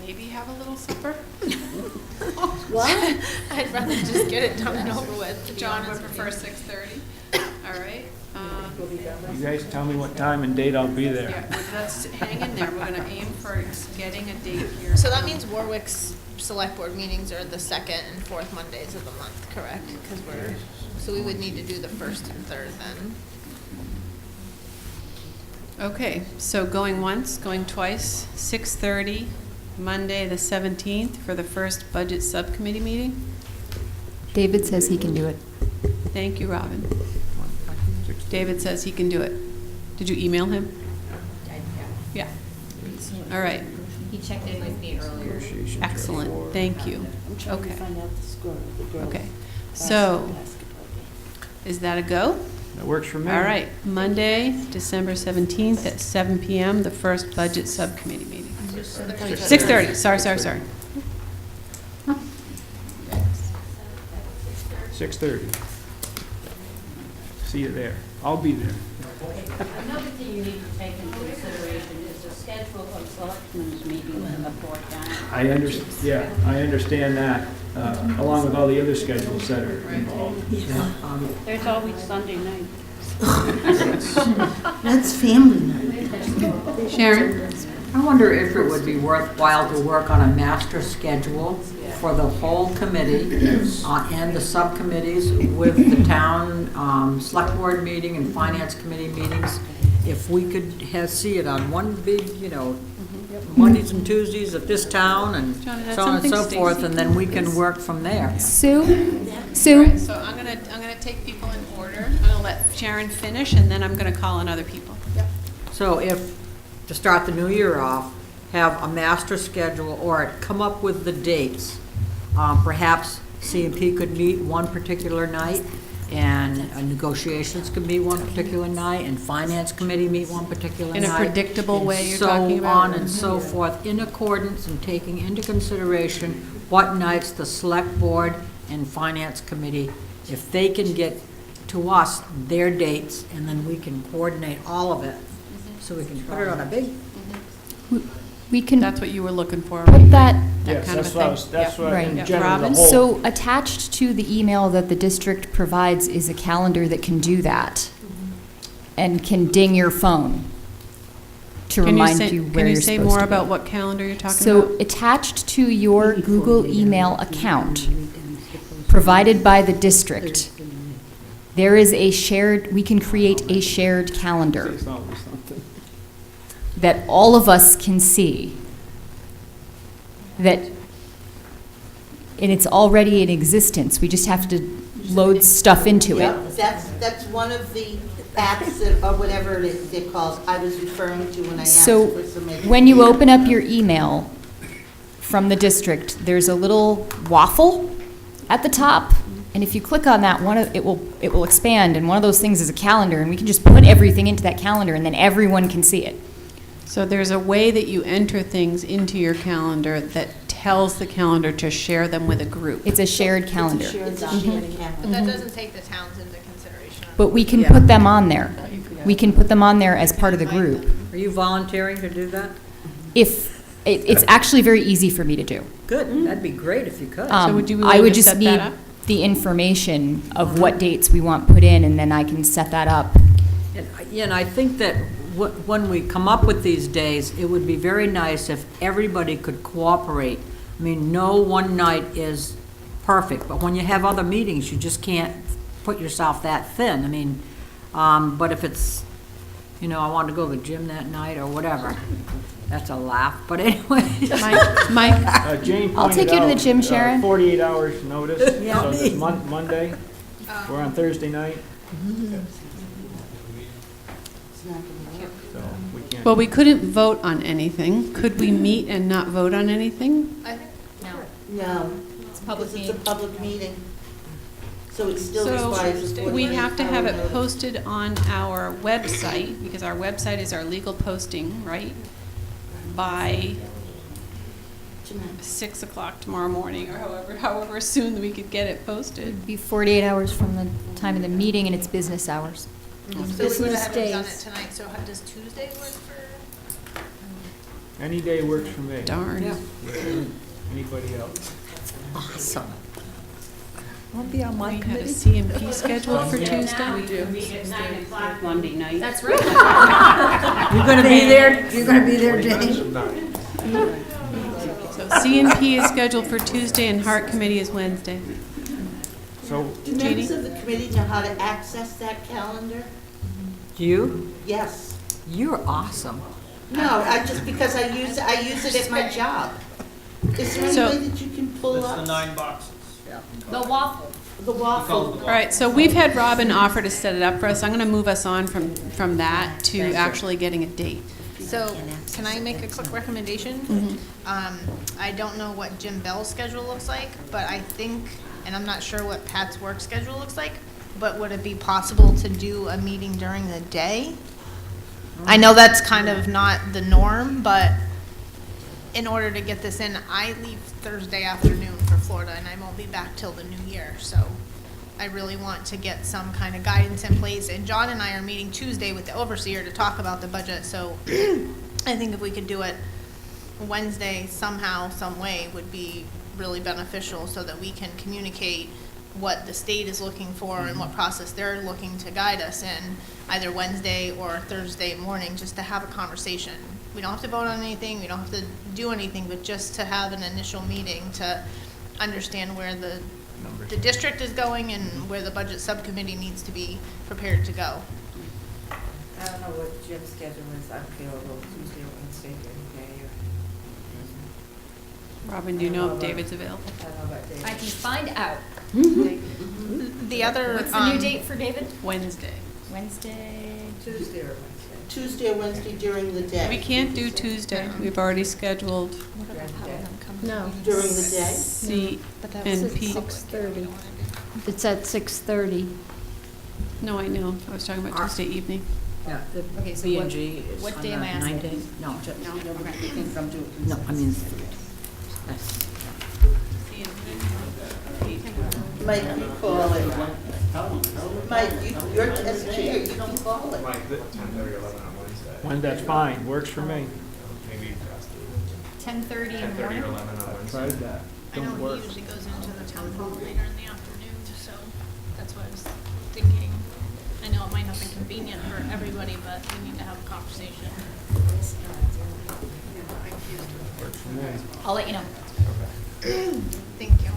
Maybe have a little supper? What? I'd rather just get it done and over with, to be John honest would with prefer you. 6:30? All right. You guys tell me what time and date I'll be Yeah, there. let's hang in there. We're going to aim for getting a date here. So that means Warwick's select board meetings are the 2nd and 4th Mondays of the month, correct? Because so we would need to do the 1st and 3rd then. Okay, so going once, going twice, 6:30, Monday, the 17th, for the first budget subcommittee meeting. David says he can do it. Thank you, Robin. David says he can do it. Did you email him? Yeah. All right. He checked in with me earlier. Excellent, thank you. I'm trying Okay. to find out the score of the girls' Okay, so, basketball game. is that a go? That works for me. All right, Monday, December 17th at 7 PM, the first budget subcommittee meeting. 6:30, sorry. 6:30. See you there. I'll be there. Another thing you need to take into consideration is the schedule of selectmen's meetings in the 4 towns. I understand that, along with all the other schedules that are involved. There's always Sunday night. That's family night. Sharon? I wonder if it would be worthwhile to work on a master schedule for the whole committee and the subcommittees with the town select board meeting and finance committee meetings. If we could see it on one big, Mondays and Tuesdays at this town and John, that's so on and so something forth, Stacy and then we can work from there. Sue? All Sue? right, so I'm gonna take people in order. I'm gonna let Sharon finish, and then I'm gonna call on other people. So if, to start the new year off, have a master schedule or come up with the dates Perhaps C&P could meet one particular night, and negotiations could meet one particular night, and finance committee meet one particular night. In a predictable way, you're and talking so on about? and so forth, in accordance and taking into consideration what nights the select board and finance committee, if they can get to us their dates, and then we can coordinate all of it, so we can put it on a big, We can That's what you were looking for, put right? that, That kind of a thing? That's what, in Right. general, Robin? the whole. so attached to the email that the district provides is a calendar that can do that and can ding your phone to remind you where Can you you're say supposed more to be. about what calendar you're talking So about? attached to your Google email account provided by the district, there is a shared, we can create a shared calendar It's always something. that all of us can see, that, and it's already in existence. We just have to load stuff into it. Yep, that's one of the apps that, or whatever it calls, I was referring to when I asked So for some. when you open up your email from the district, there's a little waffle at the top, and if you click on that, it will expand, and one of those things is a calendar, and we can just put everything into that calendar, and then everyone can see it. So there's a way that you enter things into your calendar that tells the calendar to share them with a group. It's a shared calendar. It's a shared calendar. But that doesn't take the towns into consideration. But we can put them on there. We can put them on there as part of the group. are you volunteering to do that? If, it's actually very easy for me to do. Good, that'd be great if you could. So would you be I willing would to just set need that up? the information of what dates we want put in, and then I can set that up. And I think that when we come up with these days, it would be very nice if everybody could cooperate. I mean, no one night is perfect, but when you have other meetings, you just can't put yourself that thin. I mean, but if it's, I want to go to the gym that night or whatever, that's a laugh, but anyway. Mike? Jane I'll take pointed you to the out, gym, Sharon. 48 hours notice, Yeah. so this Monday, we're on Thursday night, so we can't. Well, we couldn't vote on anything. Could we meet and not vote on anything? I think No. It's a public Because it's a public meeting. So it still So requires a 48-hour we have to have it notice. posted on our website, because our website is our legal posting, right? By Tonight. 6 o'clock tomorrow morning, or however soon we could get it posted. It'd be 48 hours from the time of the meeting, and it's business hours. So we would Business have done it days. tonight, so how does Tuesday work for? Any day works for me. Darn. Anybody else? Awesome. Won't be on my We had a committee. CMP scheduled for Tuesday. We do. Meet at 9 o'clock Monday night. That's right. You're gonna be there, you're gonna be there, Jane? So CMP is scheduled for Tuesday and Heart Committee is Wednesday. So, Do members of the committee know how to access that calendar? You? Yes. You're awesome. No, just because I use it at my job. Is there any So- way that you can pull up? boxes. The waffle. The waffle. All right, so we've had Robin offer to set it up for us. I'm going to move us on from that to actually getting a date. So, can I make a quick recommendation? Mm-hmm. I don't know what Jim Bell's schedule looks like, but I think, and I'm not sure what Pat's work schedule looks like, but would it be possible to do a meeting during the day? I know that's kind of not the norm, but in order to get this in, I leave Thursday afternoon for Florida, and I won't be back till the new year, so I really want to get some kind of guidance in place. And John and I are meeting Tuesday with the overseer to talk about the budget, so I think if we could do it Wednesday somehow, some way, would be really beneficial so that we can communicate what the state is looking for and what process they're looking to guide us in, either Wednesday or Thursday morning, just to have a conversation. We don't have to vote on anything, we don't have to do anything, but just to have an initial meeting to understand where the district is going and where the budget subcommittee needs to be prepared to go. I don't know what Jim's schedule is. I'm available Tuesday or Wednesday during the day. Robin, do you know if David's available? I don't know about David. I can find out. The other. What's the new date for David? Wednesday. Wednesday? Tuesday or Wednesday? Tuesday or Wednesday during the day? We can't do Tuesday. We've already scheduled No. During the day? C But and that's at P. 6:30. It's at 6:30. No, I know. I was talking about Tuesday evening. Yeah, the Okay, so B what- and G is what on day the am I asking? 19th. No, just, No, okay. you can come to it. No, I mean, that's, Mike, you call it. Mike, you're as chair, you can call it. 10:30, 11 on Wednesday. When that's fine, works for me. Maybe faster. 10:30 in the 10:30 or morning? 11 on Wednesday. Tried that. I know Don't he work. usually goes into the town hall later in the afternoon, so that's what I was thinking. I know it might not be convenient for everybody, but we need to have a conversation. Works for me. I'll let you know. Thank you.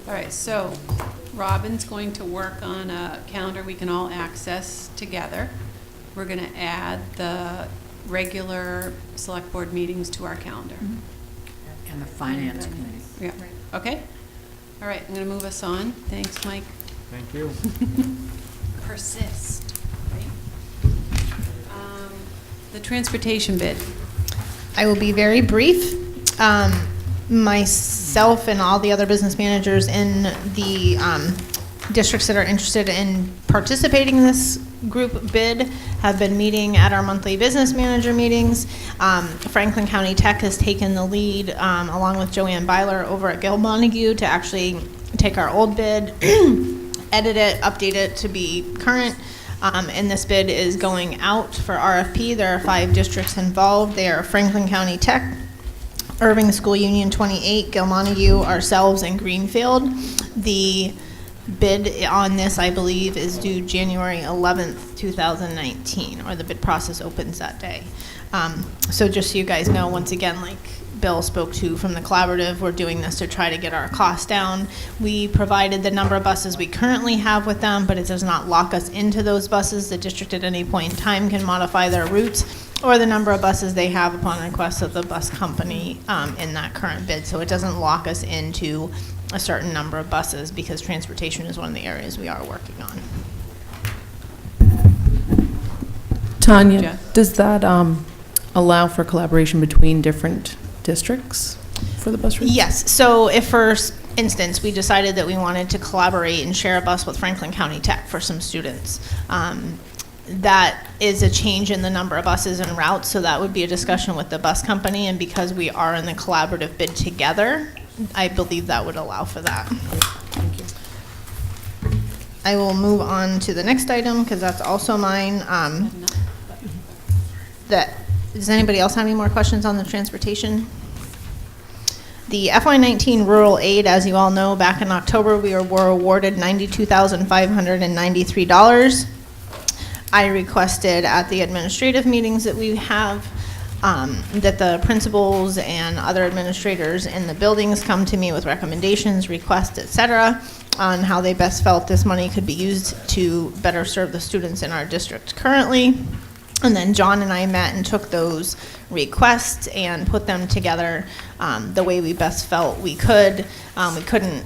All right, so Robin's going to work on a calendar we can all access together. We're going to add the regular select board meetings to our calendar. and the finance committee. Yeah, okay? All right, I'm going to move us on. Thanks, Mike. Thank you. Persist, right? The transportation bid. I will be very brief. Myself and all the other business managers in the districts that are interested in participating in this group bid have been meeting at our monthly business manager meetings. Franklin County Tech has taken the lead, along with Joanne Byler over at Gil Montague, to actually take our old bid, edit it, update it to be current. And this bid is going out for RFP. There are 5 districts involved. They are Franklin County Tech, Irving School Union 28, Gil Montague, ourselves, and Greenfield. The bid on this, I believe, is due January 11th, 2019, or the bid process opens that day. So just so you guys know, once again, like Bill spoke to from the collaborative, we're doing this to try to get our costs down. We provided the number of buses we currently have with them, but it does not lock us into those buses. The district at any point in time can modify their routes or the number of buses they have upon request of the bus company in that current bid. So it doesn't lock us into a certain number of buses, because transportation is one of the areas we are working on. Tanya, Jeff? does that allow for collaboration between different districts for the bus routes? Yes, so if for instance, we decided that we wanted to collaborate and share a bus with Franklin County Tech for some students, that is a change in the number of buses and routes, so that would be a discussion with the bus company, and because we are in the collaborative bid together, I believe that would allow for that. Thank you. I will move on to the next item, because that's also mine. Does anybody else have any more questions on the transportation? The FY19 rural aid, as you all know, back in October, we were awarded $92,593. I requested at the administrative meetings that we have that the principals and other administrators in the buildings come to me with recommendations, requests, etc., on how they best felt this money could be used to better serve the students in our district currently. And then John and I met and took those requests and put them together the way we best felt we could. We couldn't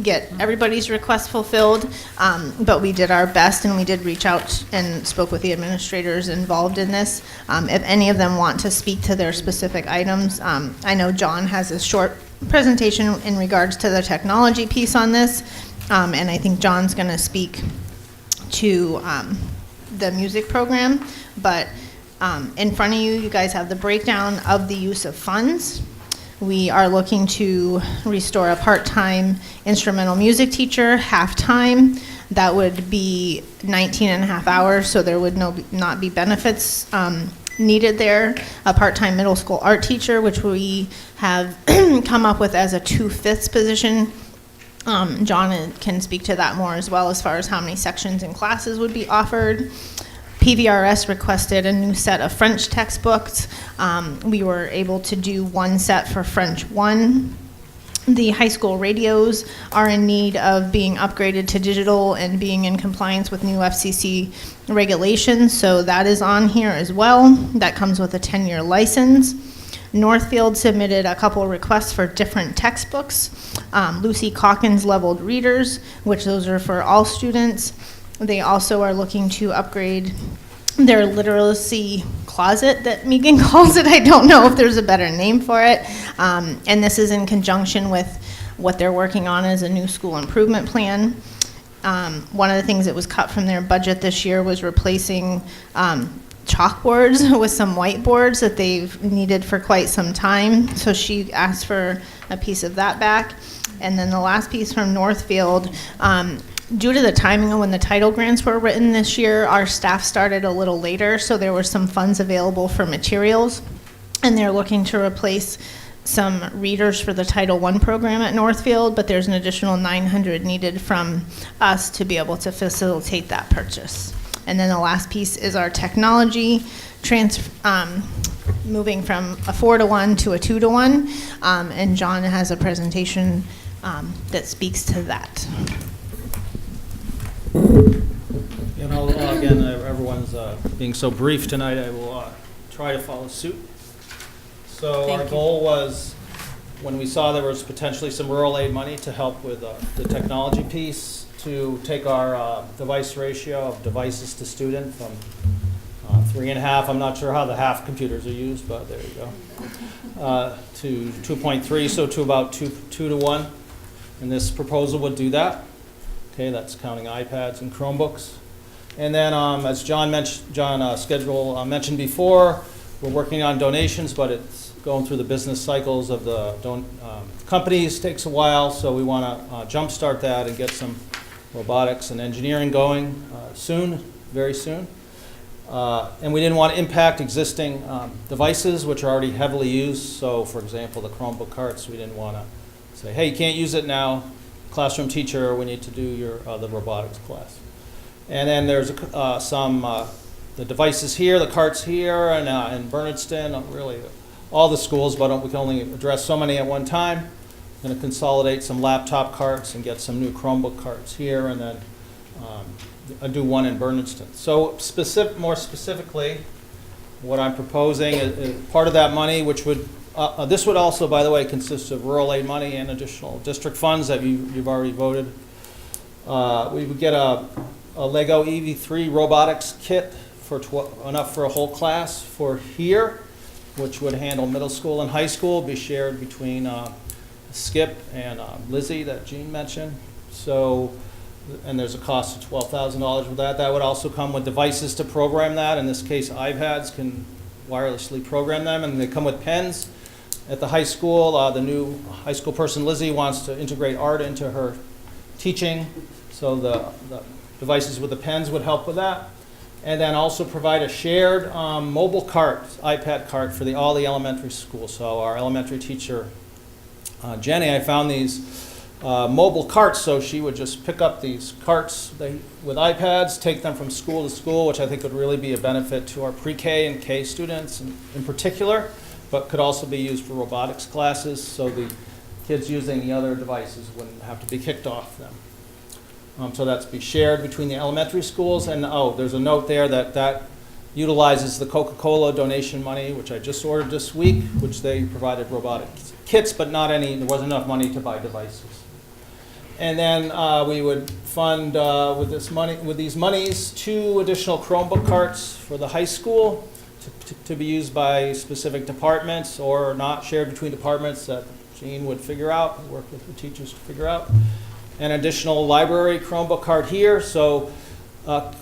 get everybody's request fulfilled, but we did our best, and we did reach out and spoke with the administrators involved in this. If any of them want to speak to their specific items, I know John has a short presentation in regards to the technology piece on this, and I think John's going to speak to the music program, but in front of you, you guys have the breakdown of the use of funds. We are looking to restore a part-time instrumental music teacher, half-time. That would be 19 and a half hours, so there would not be benefits needed there. A part-time middle school art teacher, which we have come up with as a 2/5 position. John can speak to that more as well, as far as how many sections and classes would be offered. PVRS requested a new set of French textbooks. We were able to do one set for French 1. The high school radios are in need of being upgraded to digital and being in compliance with new FCC regulations, so that is on here as well. That comes with a 10-year license. Northfield submitted a couple requests for different textbooks. Lucy Calkins leveled readers, which those are for all students. They also are looking to upgrade their literacy closet that Megan calls it. I don't know if there's a better name for it. And this is in conjunction with what they're working on as a new school improvement plan. One of the things that was cut from their budget this year was replacing chalkboards with some whiteboards that they've needed for quite some time. So she asked for a piece of that back. And then the last piece from Northfield, due to the timing of when the title grants were written this year, our staff started a little later, so there were some funds available for materials. And they're looking to replace some readers for the Title I program at Northfield, but there's an additional $900 needed from us to be able to facilitate that purchase. And then the last piece is our technology, moving from a 4-to-1 to a 2-to-1, and John has a presentation that speaks to that. You know, again, everyone's being so brief tonight, I will try to follow suit. So our goal was, when we saw there was potentially some rural aid money to help with the technology piece, to take our device ratio of devices to student from 3.5, I'm not sure how the half computers are used, but there you go, to 2.3, so to about 2 to 1. And this proposal would do that. Okay, that's counting iPads and Chromebooks. And then, as John mentioned before, we're working on donations, but it's going through the business cycles of the companies. Takes a while, so we want to jumpstart that and get some robotics and engineering going soon, very soon. And we didn't want to impact existing devices, which are already heavily used. So, for example, the Chromebook carts, we didn't want to say, hey, you can't use it now. Classroom teacher, we need to do your the robotics class. And then there's the devices here, the carts here, and in Bernardston, really all the schools, but we can only address so many at one time. I'm going to consolidate some laptop carts and get some new Chromebook carts here, and then do one in Bernardston. So more specifically, what I'm proposing is part of that money, which would this would also, by the way, consist of rural aid money and additional district funds that you've already voted. We would get a Lego EV3 robotics kit for enough for a whole class for here, which would handle middle school and high school, be shared between Skip and Lizzie that Jean mentioned. So, and there's a cost of $12,000 with that. That would also come with devices to program that. In this case, iPads can wirelessly program them, and they come with pens. At the high school, the new high school person, Lizzie, wants to integrate art into her teaching, so the devices with the pens would help with that. And then also provide a shared mobile cart, iPad cart for all the elementary schools. So our elementary teacher, Jenny, I found these mobile carts, so she would just pick up these carts with iPads, take them from school to school, which I think would really be a benefit to our pre-K and K students in particular, but could also be used for robotics classes, so the kids using the other devices wouldn't have to be kicked off them. So that's be shared between the elementary schools, and there's a note there that utilizes the Coca-Cola donation money, which I just ordered this week, which they provided robotic kits, but there wasn't enough money to buy devices. And then we would fund with these monies 2 additional Chromebook carts for the high school to be used by specific departments or not shared between departments that Jean would figure out, work with the teachers to figure out. An additional library Chromebook cart here, so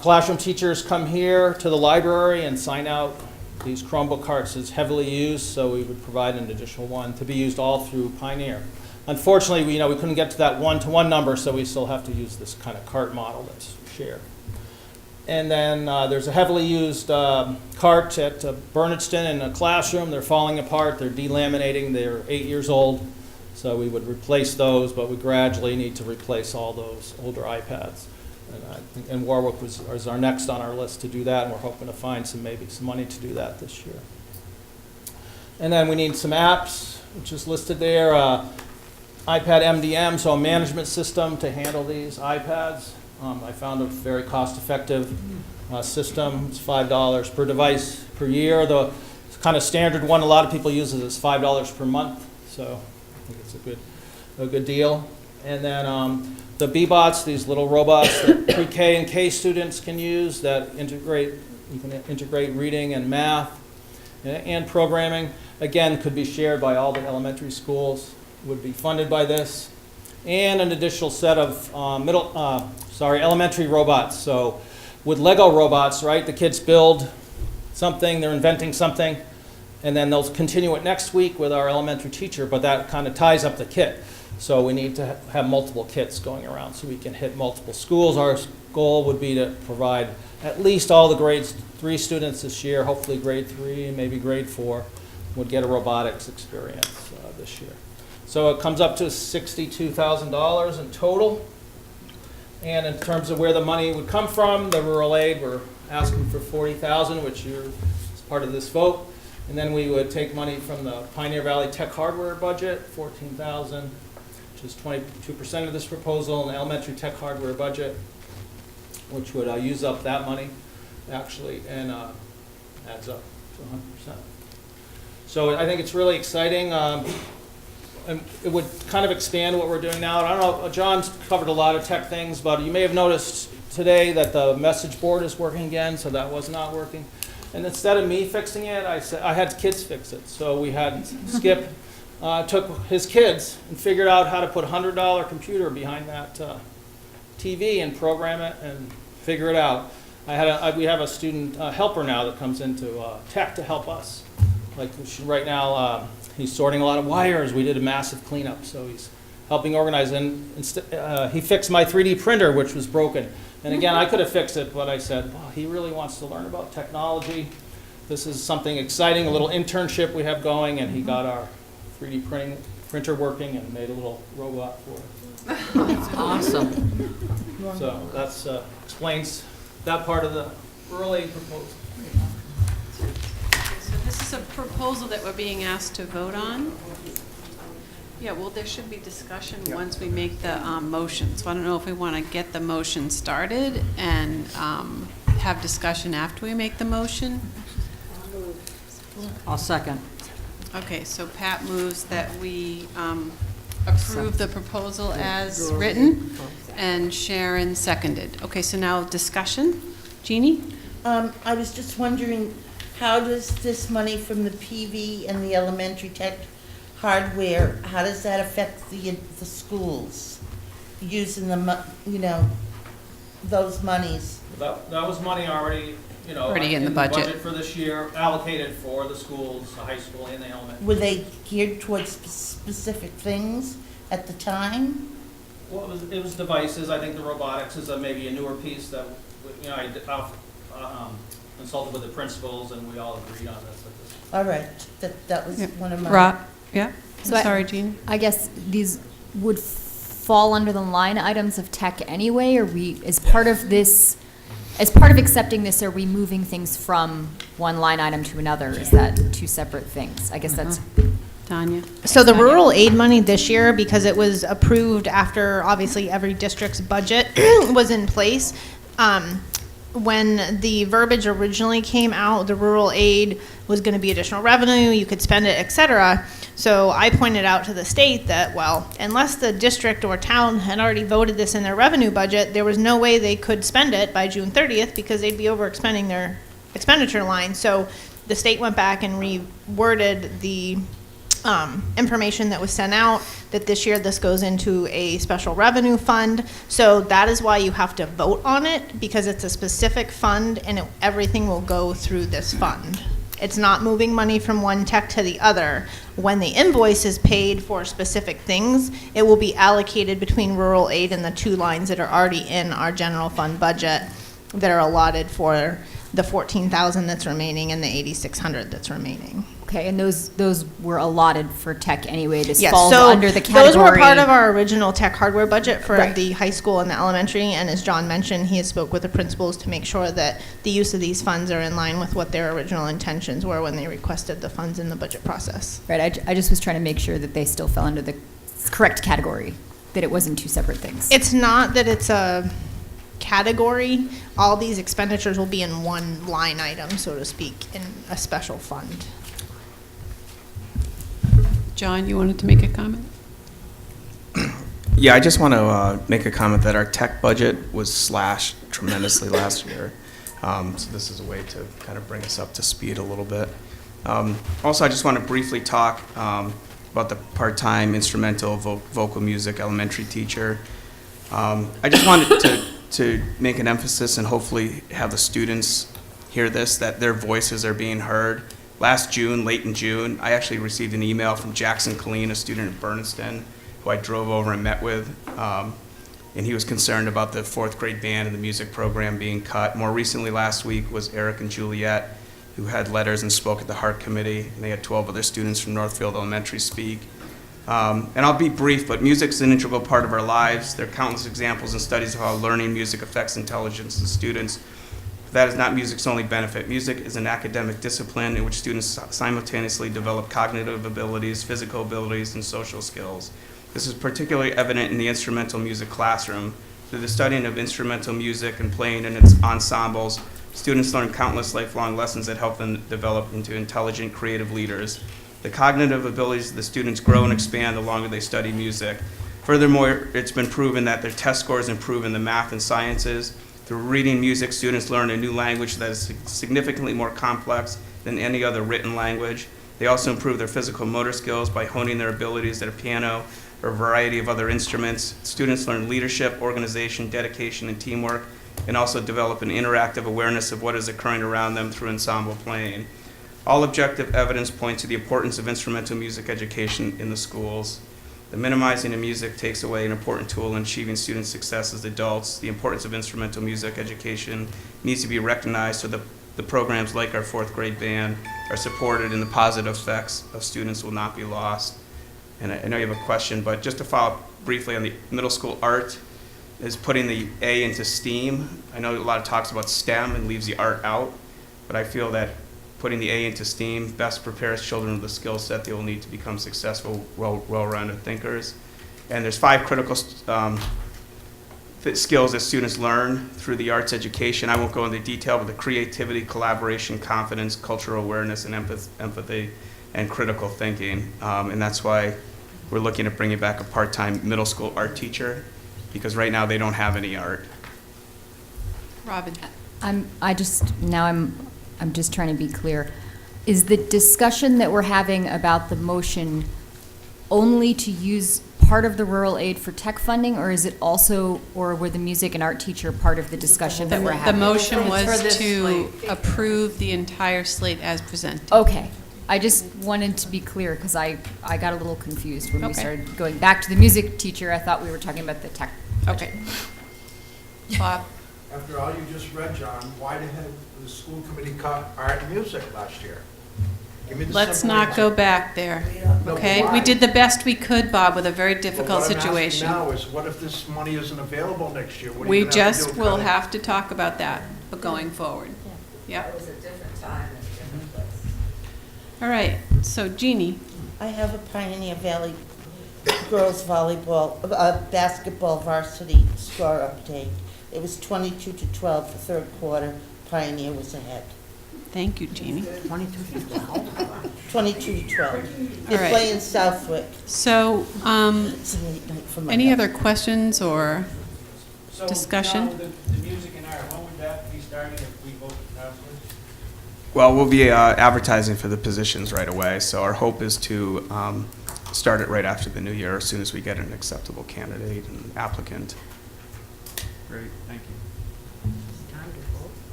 classroom teachers come here to the library and sign out these Chromebook carts. It's heavily used, so we would provide an additional one to be used all through Pioneer. Unfortunately, we couldn't get to that 1-to-1 number, so we still have to use this kind of cart model that's shared. And then there's a heavily used cart at Bernardston in a classroom. They're falling apart, they're delaminating, they're 8 years old. So we would replace those, but we gradually need to replace all those older iPads. And Warwick is our next on our list to do that, and we're hoping to find maybe some money to do that this year. And then we need some apps, which is listed there. iPad MDM, so a management system to handle these iPads. I found a very cost-effective system. It's $5 per device per year. The kind of standard one a lot of people use is $5 per month. So I think it's a good deal. And then the B-bots, these little robots that pre-K and K students can use that integrate, you can integrate reading and math and programming. Again, could be shared by all the elementary schools, would be funded by this. And an additional set of elementary robots. So with Lego robots, right, the kids build something, they're inventing something, and then they'll continue it next week with our elementary teacher, but that kind of ties up the kit. So we need to have multiple kits going around so we can hit multiple schools. Our goal would be to provide at least all the grades 3 students this year, hopefully grade 3 and maybe grade 4 would get a robotics experience this year. So it comes up to $62,000 in total. And in terms of where the money would come from, the rural aid, we're asking for $40,000, which is part of this vote. And then we would take money from the Pioneer Valley Tech Hardware budget, $14,000, which is 22% of this proposal, and the elementary tech hardware budget, which would use up that money, actually, and adds up to 100%. So I think it's really exciting. And it would kind of expand what we're doing now. I don't know, John's covered a lot of tech things, but you may have noticed today that the message board is working again, so that was not working. And instead of me fixing it, I had kids fix it. So we had Skip took his kids and figured out how to put a $100 computer behind that TV and program it and figure it out. We have a student helper now that comes into tech to help us. Like right now, he's sorting a lot of wires. We did a massive cleanup, so he's helping organize. And he fixed my 3D printer, which was broken. And again, I could have fixed it, but I said, well, he really wants to learn about technology. This is something exciting, a little internship we have going, and he got our 3D printer working and made a little robot for it. That's awesome. So that explains that part of the rural aid proposal. So this is a proposal that we're being asked to vote on. Yeah, well, there should be discussion once we make the motion. So I don't know if we want to get the motion started and have discussion after we make the motion. I'll second. Okay, so Pat moves that we approve the proposal as written, and Sharon seconded. Okay, so now discussion. Jeannie? I was just wondering, how does this money from the PV and the elementary tech hardware, how does that affect the schools using those monies? That was money already, Already in the budget. For this year, allocated for the schools, the high school and the elementary. Were they geared towards specific things at the time? Well, it was devices. I think the robotics is maybe a newer piece that, I consulted with the principals and we all agreed on this. All right, that was one of my. Yeah. So Sorry, Jeannie. I guess these would fall under the line items of tech anyway, or as part of this, as part of accepting this, are we moving things from one line item to another? Is that two separate things? I guess that's. Tanya. So the rural aid money this year, because it was approved after obviously every district's budget was in place, when the verbiage originally came out, the rural aid was going to be additional revenue, you could spend it, et cetera. So I pointed out to the state that, well, unless the district or town had already voted this in their revenue budget, there was no way they could spend it by June 30th because they'd be overexpending their expenditure line. So the state went back and reworded the information that was sent out, that this year this goes into a special revenue fund. So that is why you have to vote on it, because it's a specific fund and everything will go through this fund. It's not moving money from one tech to the other. When the invoice is paid for specific things, it will be allocated between rural aid and the two lines that are already in our general fund budget that are allotted for the 14,000 that's remaining and the 8,600 that's remaining. Okay, and those were allotted for tech anyway. This Yes, falls so under the category. those were part of our original tech hardware budget for Right. the high school and the elementary. And as John mentioned, he has spoke with the principals to make sure that the use of these funds are in line with what their original intentions were when they requested the funds in the budget process. Right, I just was trying to make sure that they still fell under the correct category, that it wasn't two separate things. It's not that it's a category. All these expenditures will be in one line item, so to speak, in a special fund. John, you wanted to make a comment? Yeah, I just want to make a comment that our tech budget was slashed tremendously last year. So this is a way to kind of bring us up to speed a little bit. Also, I just want to briefly talk about the part-time instrumental vocal music elementary teacher. I just wanted to make an emphasis and hopefully have the students hear this, that their voices are being heard. Last June, late in June, I actually received an email from Jackson Colleen, a student at Bernardston, who I drove over and met with, and he was concerned about the 4th grade band and the music program being cut. More recently, last week, was Eric and Juliet, who had letters and spoke at the Heart Committee, and they had 12 other students from Northfield Elementary speak. And I'll be brief, but music's an integral part of our lives. There are countless examples and studies of how learning music affects intelligence in students. That is not music's only benefit. Music is an academic discipline in which students simultaneously develop cognitive abilities, physical abilities, and social skills. This is particularly evident in the instrumental music classroom. Through the studying of instrumental music and playing in its ensembles, students learn countless lifelong lessons that help them develop into intelligent, creative leaders. The cognitive abilities of the students grow and expand the longer they study music. Furthermore, it's been proven that their test scores improve in the math and sciences. Through reading music, students learn a new language that is significantly more complex than any other written language. They also improve their physical motor skills by honing their abilities at a piano or a variety of other instruments. Students learn leadership, organization, dedication, and teamwork, and also develop an interactive awareness of what is occurring around them through ensemble playing. All objective evidence points to the importance of instrumental music education in the schools. The minimizing of music takes away an important tool in achieving student success as adults. The importance of instrumental music education needs to be recognized so that the programs like our 4th grade band are supported and the positive effects of students will not be lost. And I know you have a question, but just to follow up briefly on the middle school art, is putting the A into STEAM. I know a lot of talks about STEM and leaves the art out, but I feel that putting the A into STEAM best prepares children with the skill set they will need to become successful, well-rounded thinkers. And there's 5 critical skills that students learn through the arts education. I won't go into detail, but the creativity, collaboration, confidence, cultural awareness, and empathy, and critical thinking. And that's why we're looking at bringing back a part-time middle school art teacher, because right now they don't have any art. Robin. I'm just trying to be clear. Is the discussion that we're having about the motion only to use part of the rural aid for tech funding, or is it also, or were the music and art teacher part of the discussion that we're The having? motion was to approve the entire slate as presented. Okay. I just wanted to be clear because I got a little confused when we Okay. started going back to the music teacher. I thought we were talking about the tech. Okay. Bob? After all you just read, John, why did the school committee cut art and music last year? Give me the Let's simple not go answer. back there, No, okay? why? We did the best we could, Bob, with a very But difficult what I'm situation. asking now is, what if this money isn't available next year? What are We you gonna have to just do, will cut it? have to talk about that going forward. Yep. It was a different time and a different place. All right, so Jeannie, I have a Pioneer Valley girls volleyball, basketball varsity score update. It was 22-12 for 3rd quarter. Pioneer was ahead. thank you, Jeannie. 22-12. They All right. play in Southwick. So, It's a late night for my any husband. other questions or discussion? The music and art, when would that be starting if we vote to pass this? Well, we'll be advertising for the positions right away, so our hope is to start it right after the new year, as soon as we get an acceptable candidate and applicant. Great, thank you.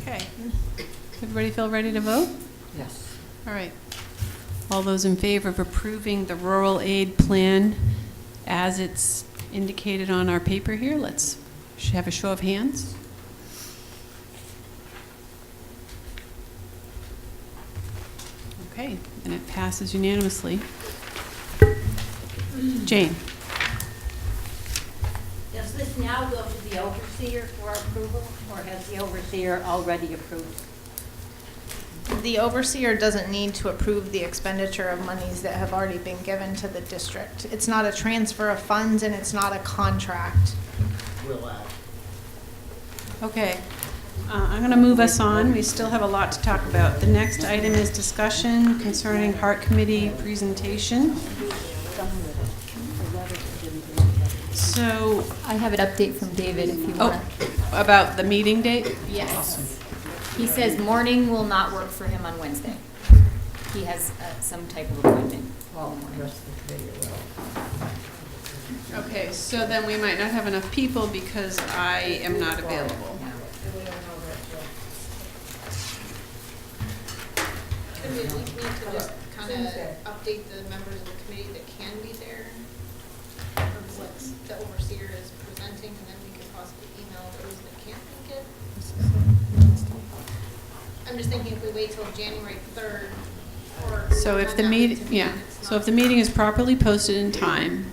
Okay. Everybody feel ready to vote? Yes. All right. All those in favor of approving the rural aid plan as it's indicated on our paper here, let's have a show of hands. Okay, and it passes unanimously. Jane? Does this now go to the overseer for approval, or has the overseer already approved? The overseer doesn't need to approve the expenditure of monies that have already been given to the district. It's not a transfer of funds and it's not a contract. We'll add. Okay, I'm going to move us on. We still have a lot to talk about. The next item is discussion concerning Heart Committee presentation. So, I have an update from David if you oh, want. about the meeting date? Yes. He says morning will not work for him on Wednesday. He has some type of appointment. Well, the rest of the committee will. Okay, so then we might not have enough people because I am not available. Could we at least need to just kind of update the members of the committee that can be there? Or what the overseer is presenting, and then we could possibly email those that can't make it? I'm just thinking if we wait till January 3rd, or. So if the meeting, yeah, so if the meeting is properly posted in time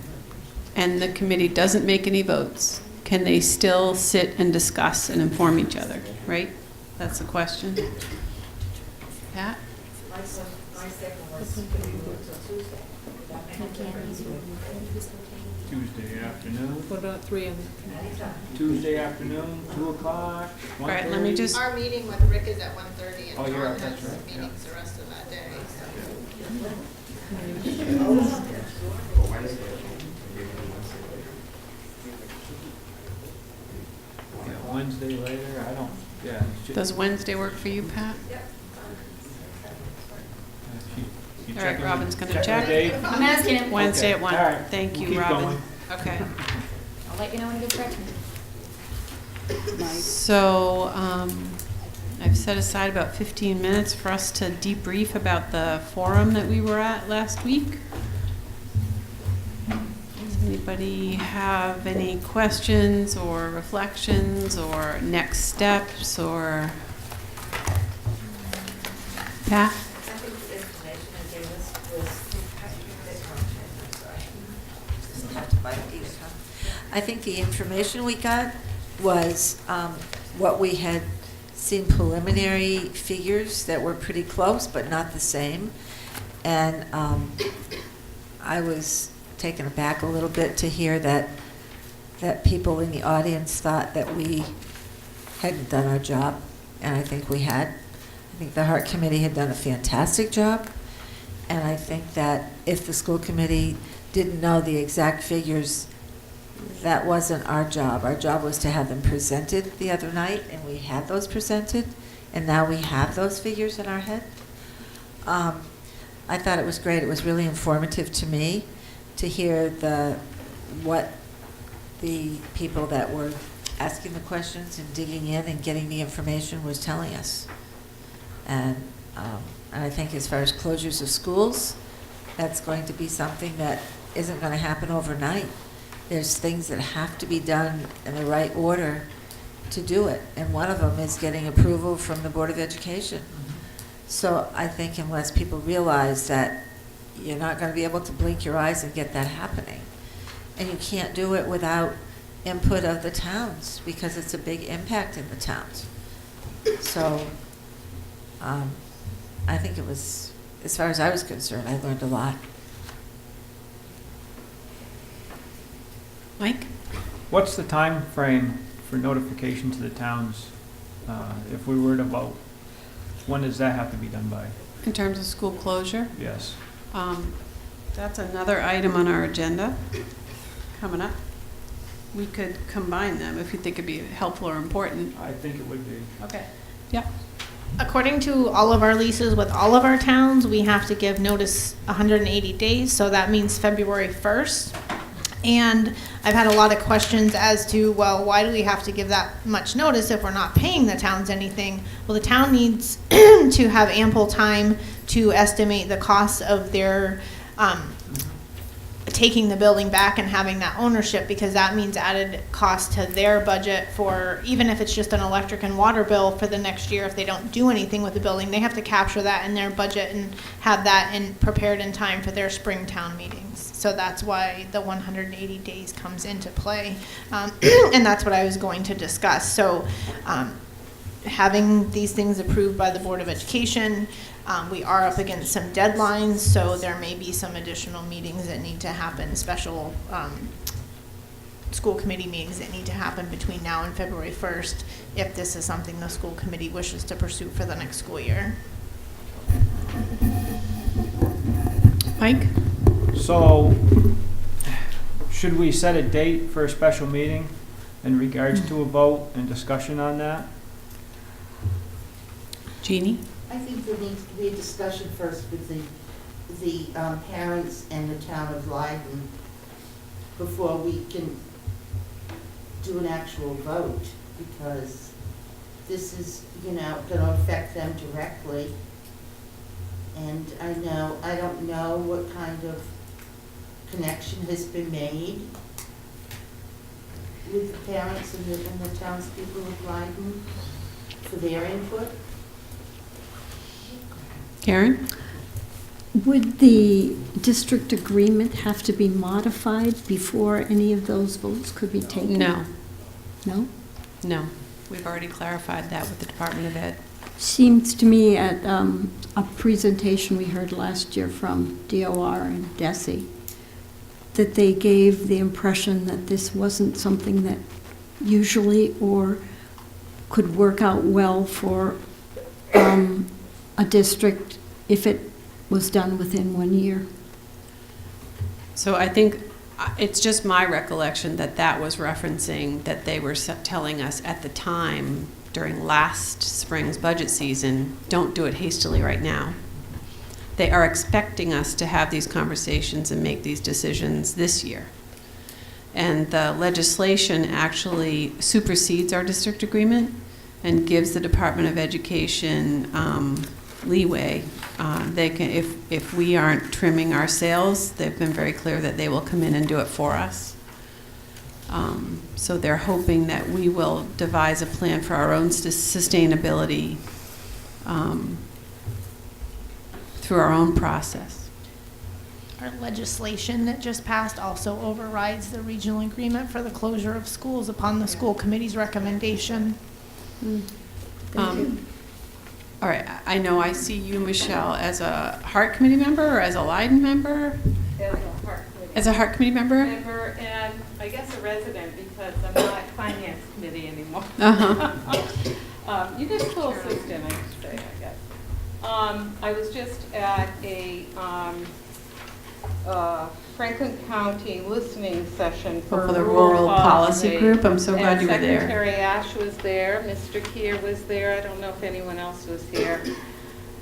and the committee doesn't make any votes, can they still sit and discuss and inform each other, right? That's the question. Pat? My second was, could we do it till Tuesday? Would that make a difference? Tuesday afternoon, What about 3 on Anytime. Tuesday afternoon, 2 o'clock, 1:30. All right, let me just, Our meeting with Rick is at 1:30, and Oh, you're John right, that's has right, yeah. meetings the rest of that day, so. Yeah, Wednesday later, I don't, yeah. it should- does Wednesday work for you, Pat? you All right, checking Robin's the- gonna checking the check. date? I'm asking him. Wednesday at Okay, 1. all right. Thank We'll you, keep Robin. going. Okay. I'll let you know when he gets back to me. So, I've set aside about 15 minutes for us to debrief about the forum that we were at last week. Does anybody have any questions or reflections or next steps or? Pat? I think the information I gave us was, I think the information we got was what we had seen preliminary figures that were pretty close, but not the same. And I was taken aback a little bit to hear that people in the audience thought that we hadn't done our job, and I think we had. I think the Heart Committee had done a fantastic job, and I think that if the school committee didn't know the exact figures, that wasn't our job. Our job was to have them presented the other night, and we had those presented, and now we have those figures in our head. I thought it was great. It was really informative to me to hear what the people that were asking the questions and digging in and getting the information was telling us. And I think as far as closures of schools, that's going to be something that isn't going to happen overnight. There's things that have to be done in the right order to do it, and one of them is getting approval from the Board of Education. So I think unless people realize that you're not going to be able to blink your eyes and get that happening, and you can't do it without input of the towns, because it's a big impact in the towns. So I think it was, as far as I was concerned, I learned a lot. Mike? What's the time frame for notification to the towns if we were to vote? When does that have to be done by? In terms of school closure? Yes. That's another item on our agenda coming up. We could combine them if you think it'd be helpful or important. I think it would be. Okay. Yep. According to all of our leases with all of our towns, we have to give notice 180 days, so that means February 1st. And I've had a lot of questions as to, well, why do we have to give that much notice if we're not paying the towns anything? Well, the town needs to have ample time to estimate the cost of their taking the building back and having that ownership, because that means added cost to their budget for, even if it's just an electric and water bill for the next year, if they don't do anything with the building, they have to capture that in their budget and have that prepared in time for their spring town meetings. So that's why the 180 days comes into play. And that's what I was going to discuss. So having these things approved by the Board of Education, we are up against some deadlines, so there may be some additional meetings that need to happen, special school committee meetings that need to happen between now and February 1st, if this is something the school committee wishes to pursue for the next school year. Mike? So, should we set a date for a special meeting in regards to a vote and discussion on that? Jeannie? I think there needs to be a discussion first with the parents and the town of Leiden before we can do an actual vote, because this is, you know, going to affect them directly. And I don't know what kind of connection has been made with the parents and the townspeople of Leiden for their input. Karen? Would the district agreement have to be modified before any of those votes could be taken? No. No? No. We've already clarified that with the Department of Ed. Seems to me at a presentation we heard last year from DOR and DESE that they gave the impression that this wasn't something that usually or could work out well for a district if it was done within 1 year. So I think it's just my recollection that that was referencing that they were telling us at the time during last spring's budget season, don't do it hastily right now. They are expecting us to have these conversations and make these decisions this year. And the legislation actually supersedes our district agreement and gives the Department of Education leeway. They can, if we aren't trimming our sales, they've been very clear that they will come in and do it for us. So they're hoping that we will devise a plan for our own sustainability through our own process. Our legislation that just passed also overrides the regional agreement for the closure of schools upon the school committee's recommendation. All right, I know I see you, Michelle, as a Heart Committee member or as a Leiden member? As a Heart Committee. As a Heart Committee member? And I guess a resident because I'm not Finance Committee anymore. You did school system, I should say, I guess. I was just at a Franklin County listening session for the Rural Policy Group. I'm so glad you were there. Secretary Ash was there, Mr. Keir was there, I don't know if anyone else was here.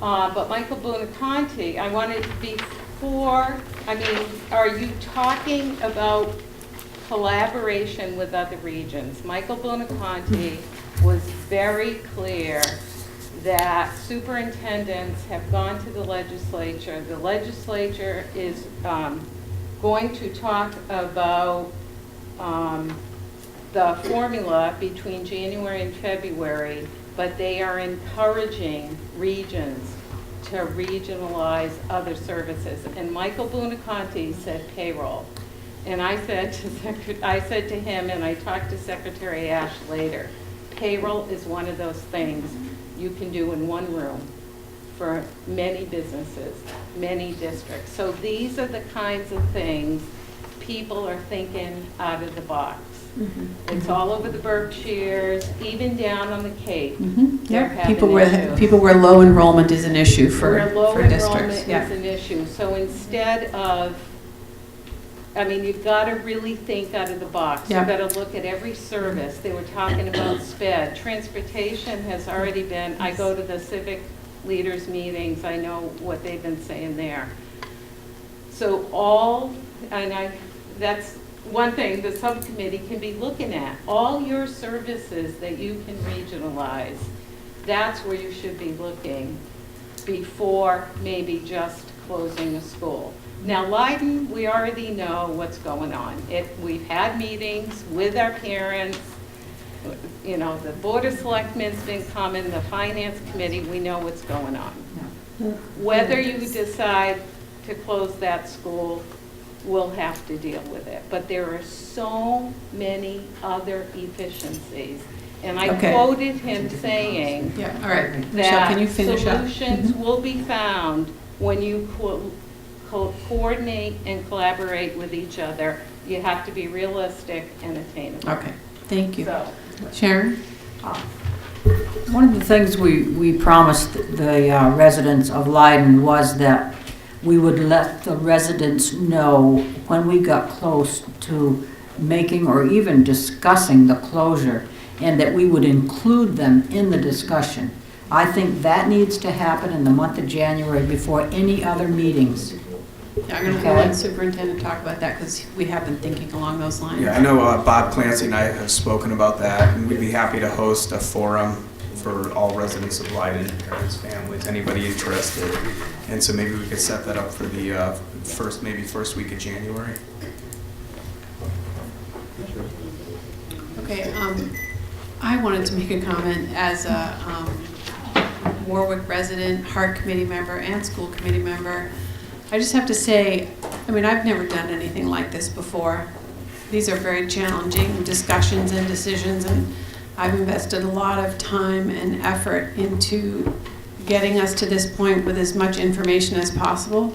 But Michael Buonaconti, I wanted are you talking about collaboration with other regions? Michael Buonaconti was very clear that superintendents have gone to the legislature. The legislature is going to talk about the formula between January and February, but they are encouraging regions to regionalize other services. And Michael Buonaconti said payroll. And I said to him, and I talked to Secretary Ash later, payroll is one of those things you can do in one room for many businesses, many districts. So these are the kinds of things people are thinking out of the box. It's all over the Berkshires, even down on the Cape. They're having People where low enrollment is an issue for districts. Enrollment is an issue. So instead of, you've got to really think out of the box. You've got to look at every service. They were talking about SPED. Transportation has already been, I go to the civic leaders meetings, I know what they've been saying there. So that's one thing the subcommittee can be looking at. All your services that you can regionalize, that's where you should be looking before maybe just closing a school. Now, Leiden, we already know what's going on. We've had meetings with our parents. You know, the Board of Selectmen's been coming, the Finance Committee, we know what's going on. Whether you decide to close that school, we'll have to deal with it. But there are so many other efficiencies. And I quoted him saying Michelle, can you finish up? Solutions will be found when you coordinate and collaborate with each other. You have to be realistic and attainable. Okay, thank you. So, Sharon? One of the things we promised the residents of Leiden was that we would let the residents know when we got close to making or even discussing the closure, and that we would include them in the discussion. I think that needs to happen in the month of January before any other meetings. Yeah, I'm going to let the superintendent talk about that because we have been thinking along those lines. Yeah, I know Bob Clancy and I have spoken about that, and we'd be happy to host a forum for all residents of Leiden, parents, families, anybody interested. And so maybe we could set that up for the first week of January. Okay, I wanted to make a comment as a Warwick resident, Heart Committee member, and school committee member. I just have to say, I mean, I've never done anything like this before. These are very challenging discussions and decisions, and I've invested a lot of time and effort into getting us to this point with as much information as possible.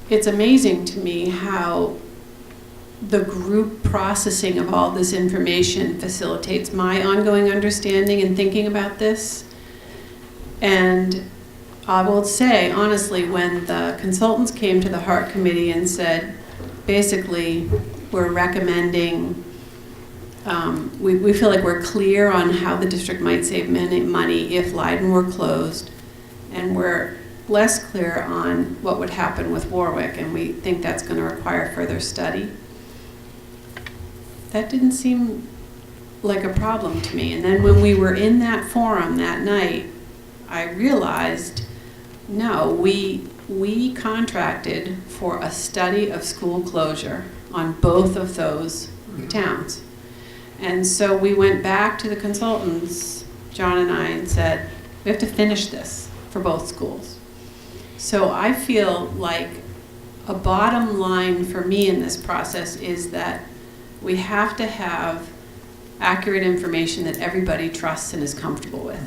It's amazing to me how the group processing of all this information facilitates my ongoing understanding and thinking about this. And I will say, honestly, when the consultants came to the Heart Committee and said, basically, we're recommending, we feel like we're clear on how the district might save money if Leiden were closed, and we're less clear on what would happen with Warwick, and we think that's going to require further study. That didn't seem like a problem to me. And then when we were in that forum that night, I realized, no, we contracted for a study of school closure on both of those towns. And so we went back to the consultants, John and I, and said, we have to finish this for both schools. So I feel like a bottom line for me in this process is that we have to have accurate information that everybody trusts and is comfortable with.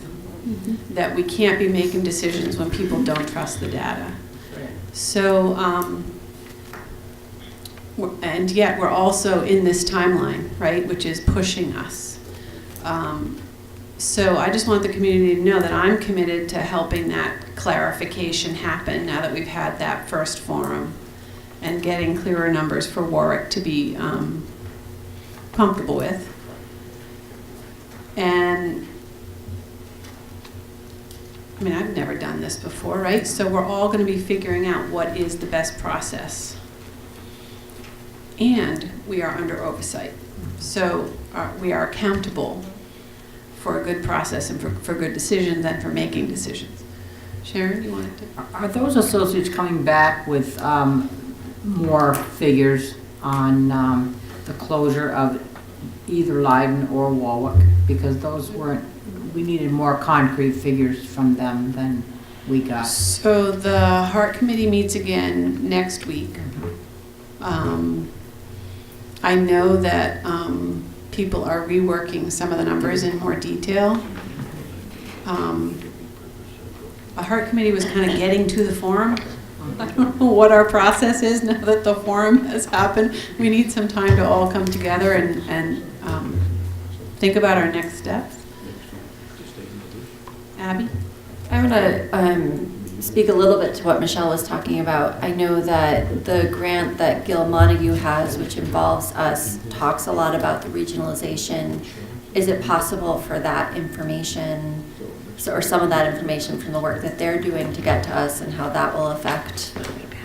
Mm-hmm. That we can't be making decisions when people don't trust the data. So, and yet we're also in this timeline, right, which is pushing us. So I just want the community to know that I'm committed to helping that clarification happen now that we've had that first forum and getting clearer numbers for Warwick to be comfortable with. And I mean, I've never done this before, right? So we're all going to be figuring out what is the best process. And we are under oversight. So we are accountable for a good process and for good decisions and for making decisions. Sharon, you wanted to? Are those associates coming back with more figures on the closure of either Leiden or Warwick? Because those weren't, we needed more concrete figures from them than we got. So the Heart Committee meets again next week. I know that people are reworking some of the numbers in more detail. A Heart Committee was kind of getting to the forum. I don't know what our process is now that the forum has happened. We need some time to all come together and think about our next steps. Abby? I want to speak a little bit to what Michelle was talking about. I know that the grant that Gil Montague has, which involves us, talks a lot about the regionalization. Is it possible for that information, or some of that information from the work that they're doing to get to us and how that will affect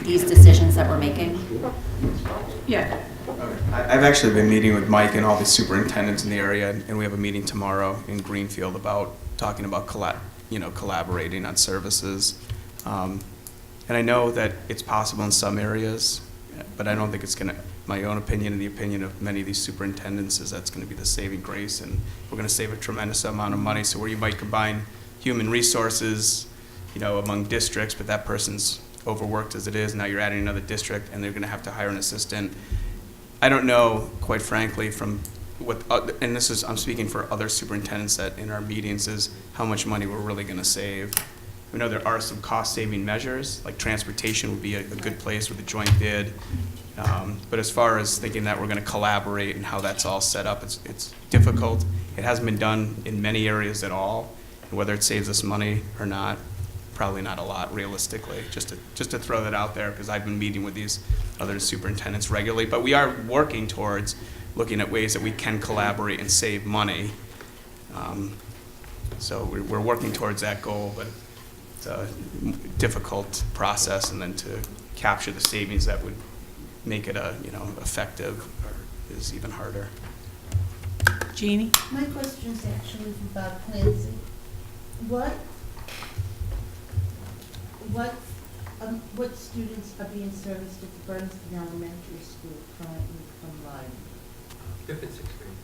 these decisions that we're making? Yeah. I've actually been meeting with Mike and all the superintendents in the area, and we have a meeting tomorrow in Greenfield about talking about collaborating on services. And I know that it's possible in some areas, but I don't think it's going to, my own opinion and the opinion of many of these superintendents is that's going to be the saving grace, and we're going to save a tremendous amount of money. So where you might combine human resources, among districts, but that person's overworked as it is, now you're adding another district and they're going to have to hire an assistant. I don't know, quite frankly, from what, and this is, I'm speaking for other superintendents that in our meetings, is how much money we're really going to save. We know there are some cost-saving measures, like transportation would be a good place with a joint bid. But as far as thinking that we're going to collaborate and how that's all set up, it's difficult. It hasn't been done in many areas at all. And whether it saves us money or not, probably not a lot realistically, just to throw that out there, because I've been meeting with these other superintendents regularly. But we are working towards looking at ways that we can collaborate and save money. So we're working towards that goal, but it's a difficult process, and then to capture the savings that would make it effective is even harder. Jeannie? My question is actually about Clancy. What students are being serviced at the Bernardston Elementary School currently from Lyme? 5th and 6th grade.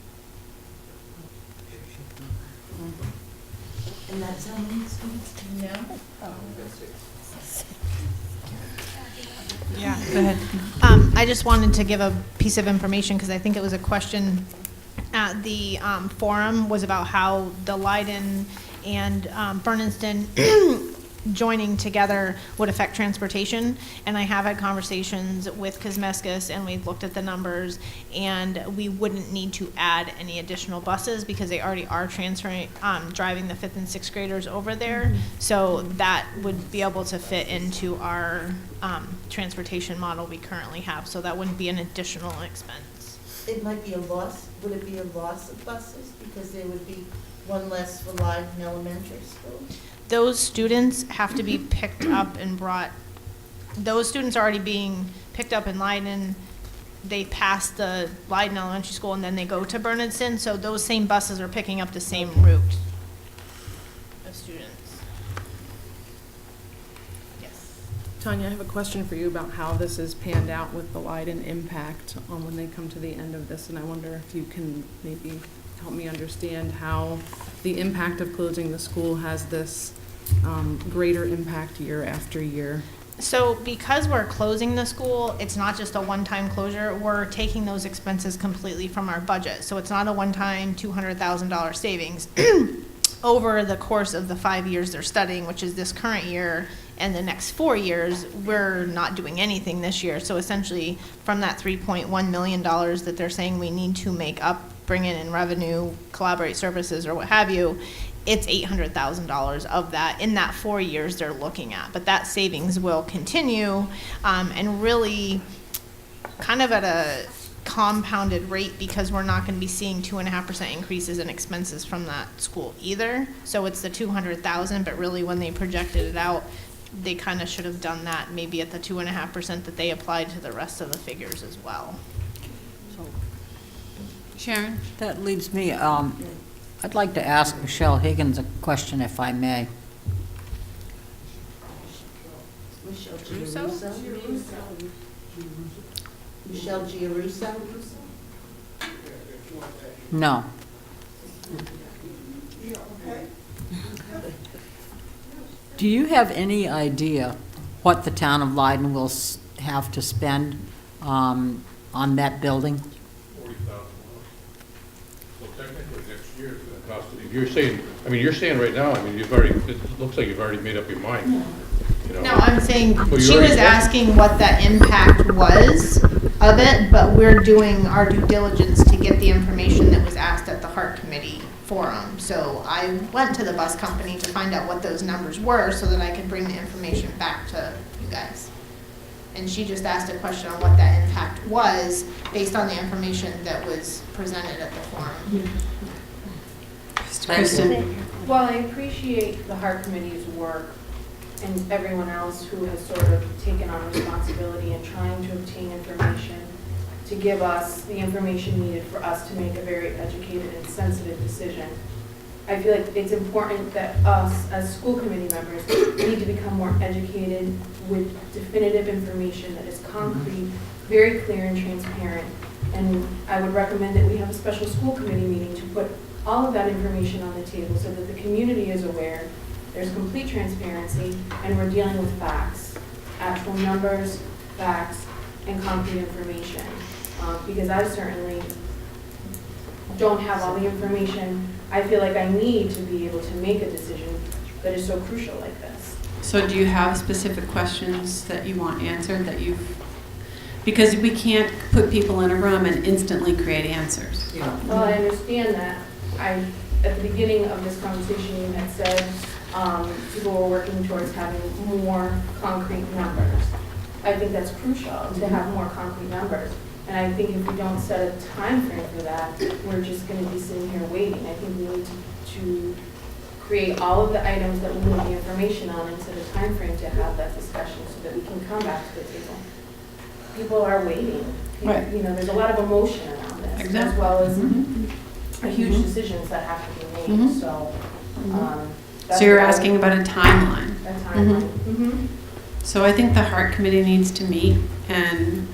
And that's how many students do you know? Yeah, go ahead. I just wanted to give a piece of information because I think it was a question at the forum, was about how the Leiden and Bernardston joining together would affect transportation. And I have had conversations with Kosmeskis, and we've looked at the numbers, and we wouldn't need to add any additional buses because they already are transferring, driving the 5th and 6th graders over there. So that would be able to fit into our transportation model we currently have. So that wouldn't be an additional expense. It might be a loss. Would it be a loss of buses because there would be one less for Lyden Elementary School? Those students have to be picked up and brought. Those students are already being picked up in Leiden. They pass the Leiden Elementary School and then they go to Bernardston. So those same buses are picking up the same route of students. Yes. Tanya, I have a question for you about how this is panned out with the Leiden impact on when they come to the end of this, and I wonder if you can maybe help me understand how the impact of closing the school has this greater impact year after year. So because we're closing the school, it's not just a one-time closure. We're taking those expenses completely from our budget. So it's not a one-time $200,000 savings. Over the course of the 5 years they're studying, which is this current year and the next 4 years, we're not doing anything this year. So essentially from that $3.1 million that they're saying we need to make up, bring in revenue, collaborate services, or what have you, it's $800,000 of that in that 4 years they're looking at. But that savings will continue and really kind of at a compounded rate, because we're not going to be seeing 2.5% increases in expenses from that school either. So it's the $200,000, but really when they projected it out, they kind of should have done that maybe at the 2.5% that they applied to the rest of the figures as well. Sharon? That leaves me, I'd like to ask Michelle Higgins a question, if I may. Michelle Giarusso? Michelle Giarusso? No. Do you have any idea what the town of Leiden will have to spend on that building? Well, technically, next year, the cost of, you're saying right now, it looks like you've already made up your mind. No, I'm saying Well, she was already- asking what the impact was of it, but we're doing our due diligence to get the information that was asked at the Heart Committee forum. So I went to the bus company to find out what those numbers were so that I could bring the information back to you guys. And she just asked a question on what that impact was based on the information that was presented at the forum. Kristen? Well, I appreciate the Heart Committee's work and everyone else who has sort of taken on responsibility in trying to obtain information to give us the information needed for us to make a very educated and sensitive decision. I feel like it's important that us, as school committee members, need to become more educated with definitive information that is concrete, very clear and transparent. And I would recommend that we have a special school committee meeting to put all of that information on the table so that the community is aware, there's complete transparency, and we're dealing with facts, actual numbers, facts, and concrete information. Because I certainly don't have all the information I feel like I need to be able to make a decision that is so crucial like this. So do you have specific questions that you want answered because we can't put people in a room and instantly create answers. Well, I understand that. At the beginning of this conversation, you had said people were working towards having more concrete numbers. I think that's crucial, to have more concrete numbers. And I think if we don't set a time frame for that, we're just gonna be sitting here waiting. I think we need to create all of the items that we need the information on and set a time frame to have that discussion so that we can come back to the table. People are waiting. Right. You know, there's a lot of emotion around this, as Exactly. well as Mhm. huge decisions that have to be made, Mhm. so. So you're asking about a timeline? A timeline. Mhm. So I think the Heart Committee needs to meet and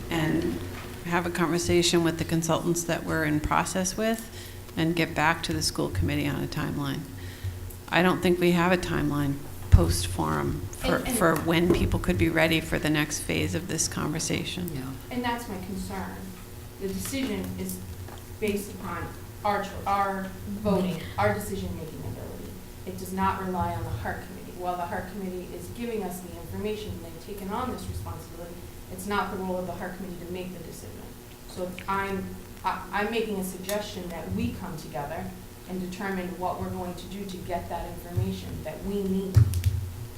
have a conversation with the consultants that we're in process with and get back to the school committee on a timeline. I don't think we have a timeline post-forum for when people could be ready for the next phase of this conversation. And that's my concern. The decision is based upon our voting, our decision-making ability. It does not rely on the Heart Committee. While the Heart Committee is giving us the information and they've taken on this responsibility, it's not the role of the Heart Committee to make the decision. So I'm making a suggestion that we come together and determine what we're going to do to get that information that we need.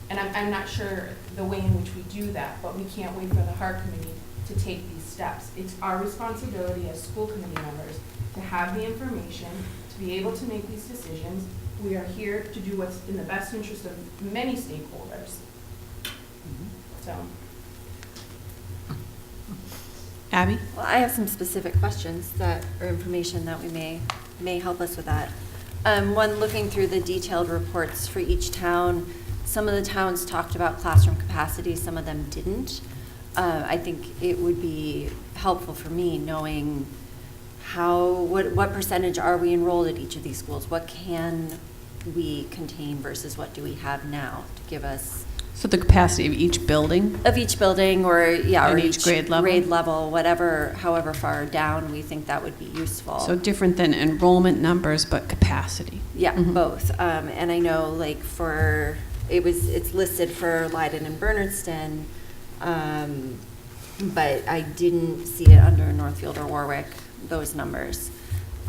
And I'm not sure the way in which we do that, but we can't wait for the Heart Committee to take these steps. It's our responsibility as school committee members to have the information, to be able to make these decisions. We are here to do what's in the best interest of many stakeholders. So. Abby? Well, I have some specific questions that, or information that we may help us with that. One, looking through the detailed reports for each town, some of the towns talked about classroom capacity, some of them didn't. I think it would be helpful for me knowing what percentage are we enrolled at each of these schools? What can we contain versus what do we have now to give us? So the capacity of each building? Of each building, or And or each grade level? Grade level, whatever, however far down we think that would be useful. So different than enrollment numbers, but capacity? Yeah, Mhm. both. And I know, like, it's listed for Leiden and Bernardston, but I didn't see it under Northfield or Warwick, those numbers.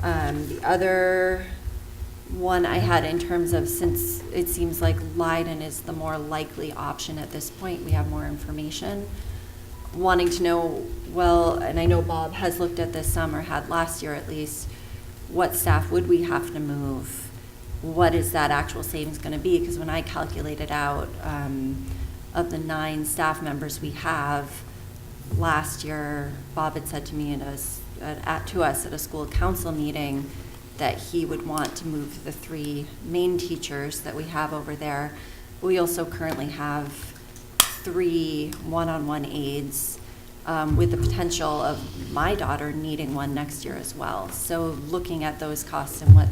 The other one I had in terms of, since it seems like Leiden is the more likely option at this point, we have more information, wanting to know, well, and I know Bob has looked at this some, or had last year at least, what staff would we have to move? What is that actual savings going to be? Because when I calculated out of the 9 staff members we have, last year, Bob had said to me to us at a school council meeting that he would want to move the 3 main teachers that we have over there. We also currently have 3 one-on-one aides, with the potential of my daughter needing one next year as well. So looking at those costs and what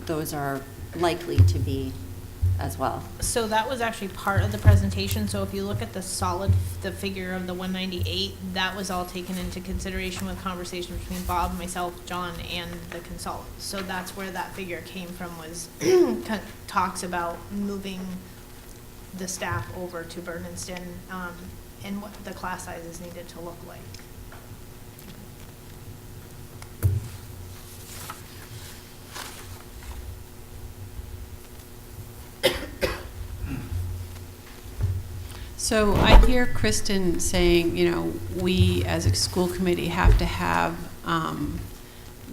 those are likely to be as well. So that was actually part of the presentation. So if you look at the figure of the 198, that was all taken into consideration with conversation between Bob, myself, John, and the consultants. So that's where that figure came from, was talks about moving the staff over to Bernardston, and what the class sizes needed to look like. So I hear Kristen saying, we as a school committee have to have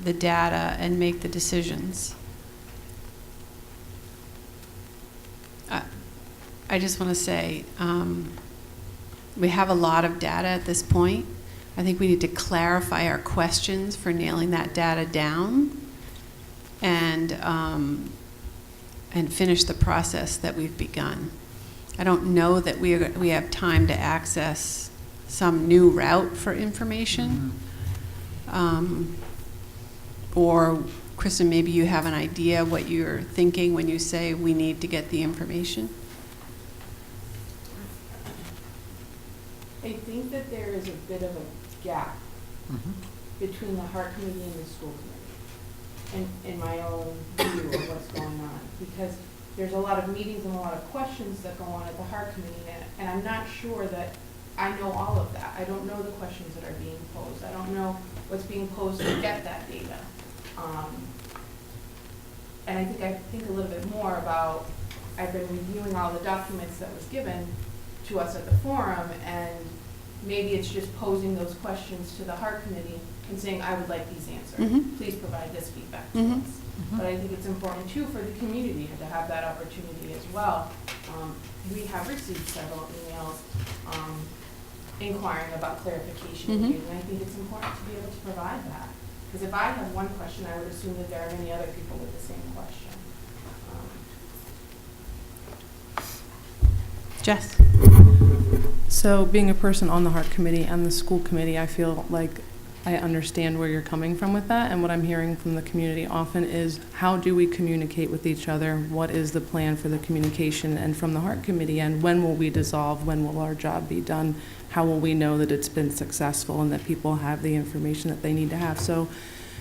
the data and make the decisions. I just want to say, we have a lot of data at this point. I think we need to clarify our questions for nailing that data down and finish the process that we've begun. I don't know that we have time to access some new route for information. Or, Kristen, maybe you have an idea what you're thinking when you say we need to get the information? I think that there is a bit of a gap between the Heart Committee and the school committee, in my own view of what's going on, because there's a lot of meetings and a lot of questions that go on at the Heart Committee, and I'm not sure that I know all of that. I don't know the questions that are being posed. I don't know what's being posed to get that data. And I think a little bit more about I've been reviewing all the documents that was given to us at the forum, and maybe it's just posing those questions to the Heart Committee and saying, I would like these answered. Mhm. Please provide this feedback to Mhm. us. But I think it's important too for the community to have that opportunity as well. We have received several emails inquiring about clarification Mhm. needed, and I think it's important to be able to provide that. Because if I have one question, I would assume that there are many other people with the same question. Jess? So being a person on the Heart Committee and the school committee, I feel like I understand where you're coming from with that. And what I'm hearing from the community often is, how do we communicate with each other? What is the plan for the communication? And from the Heart Committee, and when will we dissolve? When will our job be done? How will we know that it's been successful and that people have the information that they need to have? So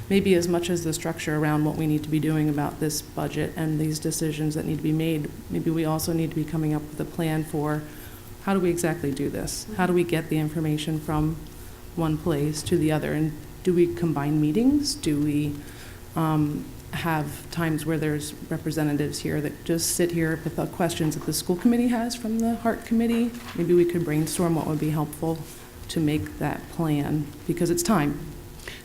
maybe as much as the structure around what we need to be doing about this budget and these decisions that need to be made, maybe we also need to be coming up with a plan for how do we exactly do this? How do we get the information from one place to the other? And do we combine meetings? Do we have times where there's representatives here that just sit here with the questions that the school committee has from the Heart Committee? Maybe we could brainstorm what would be helpful to make that plan, because it's time.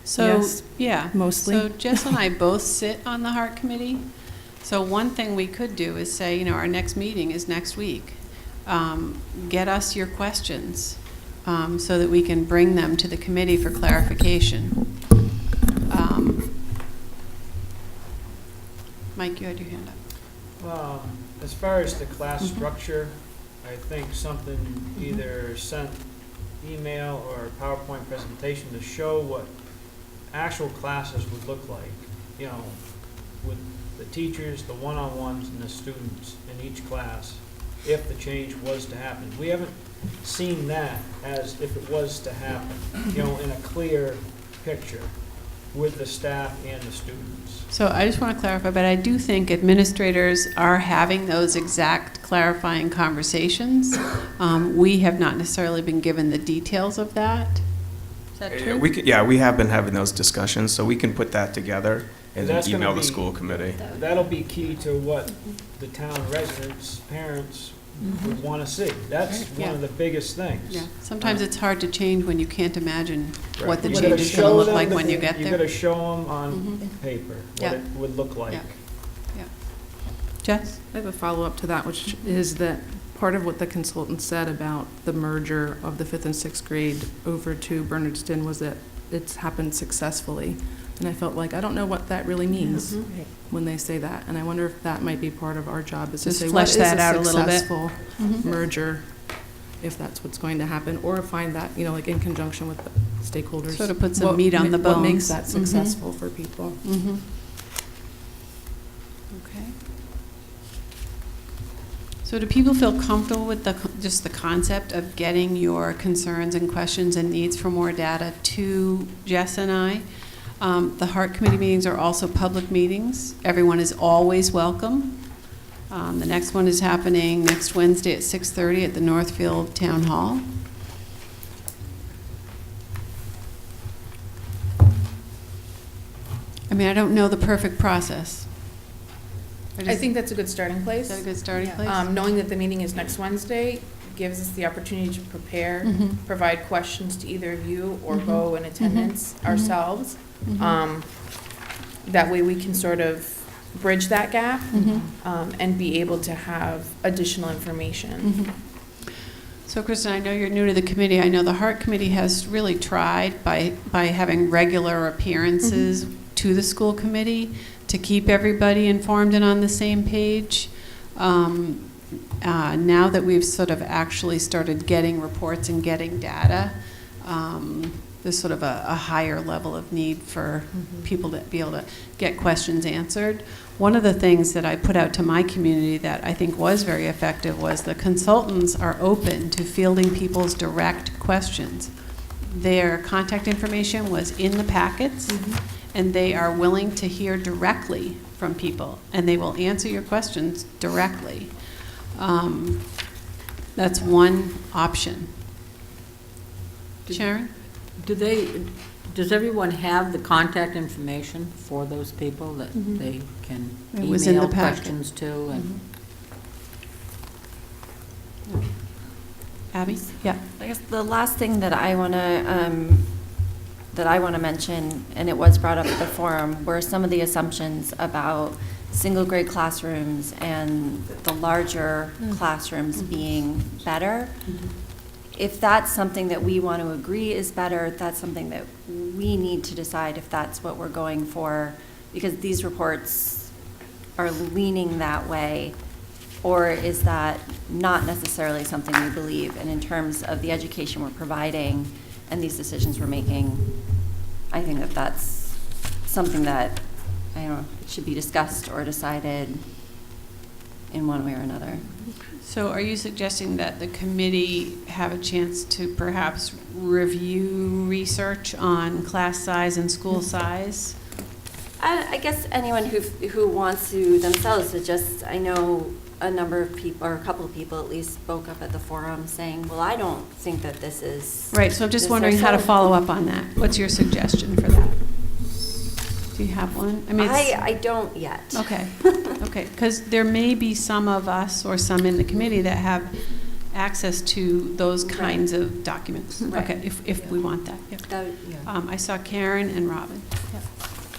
So, Yes, yeah. mostly. So Jess and I both sit on the Heart Committee. So one thing we could do is say, you know, our next meeting is next week. Get us your questions so that we can bring them to the committee for clarification. Mike, you had your hand up. As far as the class structure, I think something either sent email or PowerPoint presentation to show what actual classes would look like, you know, with the teachers, the one-on-ones, and the students in each class, if the change was to happen. We haven't seen that as if it was to happen, you know, in a clear picture with the staff and the students. So I just want to clarify, but I do think administrators are having those exact clarifying conversations. We have not necessarily been given the details of that. Is that true? We have been having those discussions, so we can put that together and then That's gonna email the be- school committee. That'll be key to what the town residents, parents would want to see. That's Yeah. one of the biggest things. Yeah, sometimes it's hard to change when you can't imagine Right. what the You change gotta is going to show look them like the- when you get You there. gotta show them on paper Yeah. what it would look like. Yeah. Yeah. Jess? I have a follow-up to that, which is that part of what the consultant said about the merger of the 5th and 6th grade over to Bernardston was that it's happened successfully. And I felt like, I don't know what that really means when they say that. And I wonder if that might be part of our job, is to Just say, what flesh is that a out a little bit. successful Mhm. merger, if that's what's going to happen, or find that, you know, like in conjunction with the stakeholders. Sort of put some what meat on the What makes bones. that Mhm. successful for people? Mm-hmm. Okay. So do people feel comfortable with just the concept of getting your concerns and questions and needs for more data to Jess and I? The Heart Committee meetings are also public meetings. Everyone is always welcome. The next one is happening next Wednesday at 6:30 at the Northfield Town Hall. I mean, I don't know the perfect process. I think that's a good starting place. Is that a good starting place? Knowing that the meeting is next Wednesday gives us the opportunity to prepare, Mhm. provide questions to either of you, or Mhm. go in attendance Mhm. ourselves. Mhm. That way we can sort of bridge that gap Mhm. and be able to have additional information. So, Kristen, I know you're new to the committee. I know the Heart Committee has really tried by having regular appearances to the school committee to keep everybody informed and on the same page. Now that we've sort of actually started getting reports and getting data, there's sort of a higher level of need for people to be able to get questions answered. One of the things that I put out to my community that I think was very effective was the consultants are open to fielding people's direct questions. Their contact information was in the packets, and they are willing to hear directly from people, and they will answer your questions directly. That's one option. Sharon? Does everyone have the contact information for those people that they can It was in the email packet. questions to? And Abby? Yeah. I guess the last thing that I want to mention, and it was brought up at the forum, were some of the assumptions about single grade classrooms and the larger classrooms being better. If that's something that we want to agree is better, that's something that we need to decide if that's what we're going for, because these reports are leaning that way. Or is that not necessarily something we believe? And in terms of the education we're providing and these decisions we're making, I think that that's something that, I don't know, it should be discussed or decided in one way or another. So are you suggesting that the committee have a chance to perhaps review research on class size and school size? I guess anyone who wants to themselves suggest, I know a number of people, or a couple of people at least, spoke up at the forum saying, well, I don't think that this is... Right, so I'm just wondering how to follow up on that. What's your suggestion for that? Do you have one? I mean, I don't yet. Okay, okay, because there may be some of us or some in the committee that have access to those kinds of documents. Right. Okay, if we want that. Yeah. I saw Karen and Robin. Yeah.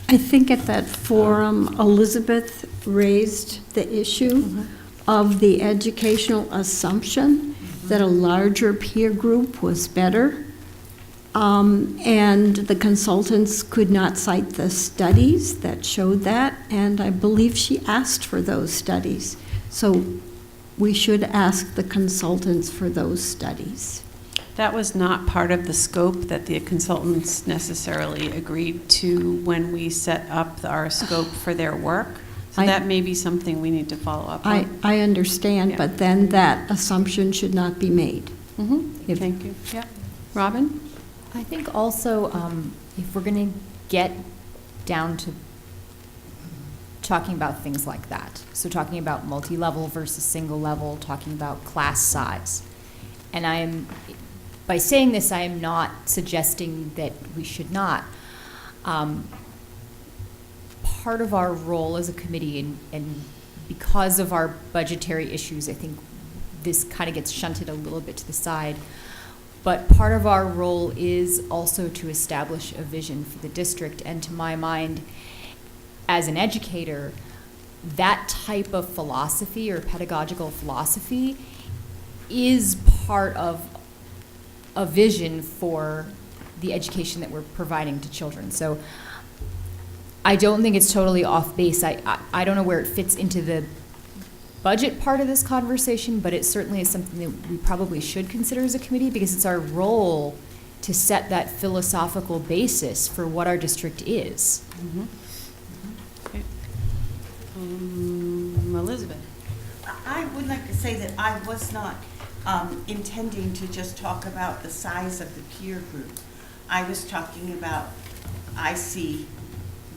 I think at that forum, Elizabeth raised the issue of the educational assumption that a larger peer group was better. And the consultants could not cite the studies that showed that, and I believe she asked for those studies. So we should ask the consultants for those studies. That was not part of the scope that the consultants necessarily agreed to when we set up our scope for their work. So that may be something we need to follow up on. I understand, Yeah. but then that assumption should not be made. Thank you. Yeah. Robin? I think also, if we're going to get down to talking about things like that, so talking about multi-level versus single level, talking about class size, and by saying this, I am not suggesting that we should not. Part of our role as a committee, and because of our budgetary issues, I think this kind of gets shunted a little bit to the side. But part of our role is also to establish a vision for the district. And to my mind, as an educator, that type of philosophy or pedagogical philosophy is part of a vision for the education that we're providing to children. So I don't think it's totally off base. I don't know where it fits into the budget part of this conversation, but it certainly is something that we probably should consider as a committee, because it's our role to set that philosophical basis for what our district is. Okay. Elizabeth? I would like to say that I was not intending to just talk about the size of the peer group. I was talking about, I see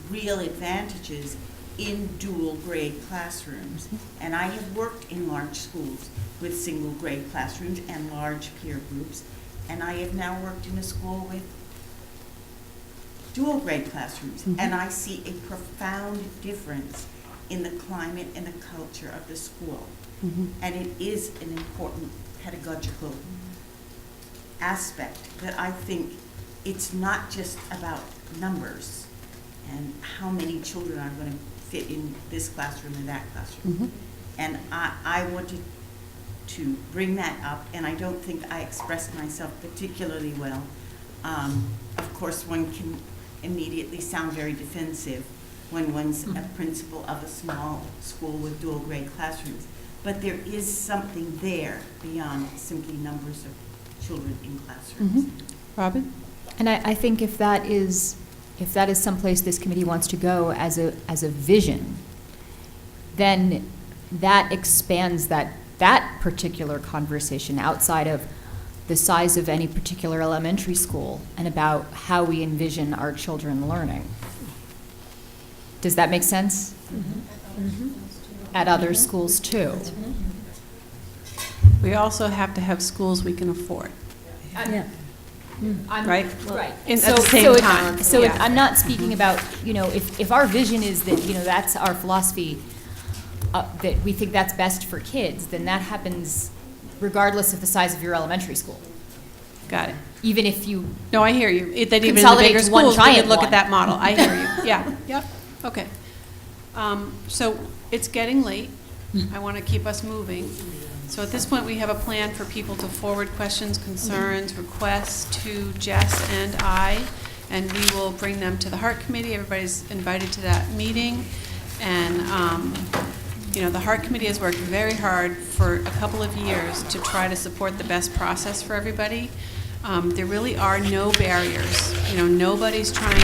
real advantages in dual grade classrooms. And I have worked in large schools with single grade classrooms and large peer groups. And I have now worked in a school with dual grade classrooms. And I see a profound difference in the climate and the culture of the school. And it is an important pedagogical aspect that I think it's not just about numbers and how many children are going to fit in this classroom and that classroom. And I wanted to bring that up, and I don't think I expressed myself particularly well. Of course, one can immediately sound very defensive when one's a principal of a small school with dual grade classrooms. But there is something there beyond simply numbers of children in classrooms. Robin? And I think if that is someplace this committee wants to go as a vision, then that expands that particular conversation outside of the size of any particular elementary school and about how we envision our children learning. Does that make sense? At other schools too. We also have to have schools we can afford. Yeah. Right? Right. At the same time. I'm not speaking about, if our vision is that, that's our philosophy, that we think that's best for kids, then that happens regardless of the size of your elementary school. Got it. Even if you No, I hear you. That even in the consolidate bigger to one schools, we could giant look one. at that model. I hear you. Yeah, yep, okay. So it's getting late. I want to keep us moving. So at this point, we have a plan for people to forward questions, concerns, requests to Jess and I, and we will bring them to the Heart Committee. Everybody's invited to that meeting. And, you know, the Heart Committee has worked very hard for a couple of years to try to support the best process for everybody. There really are no barriers. You know, nobody's trying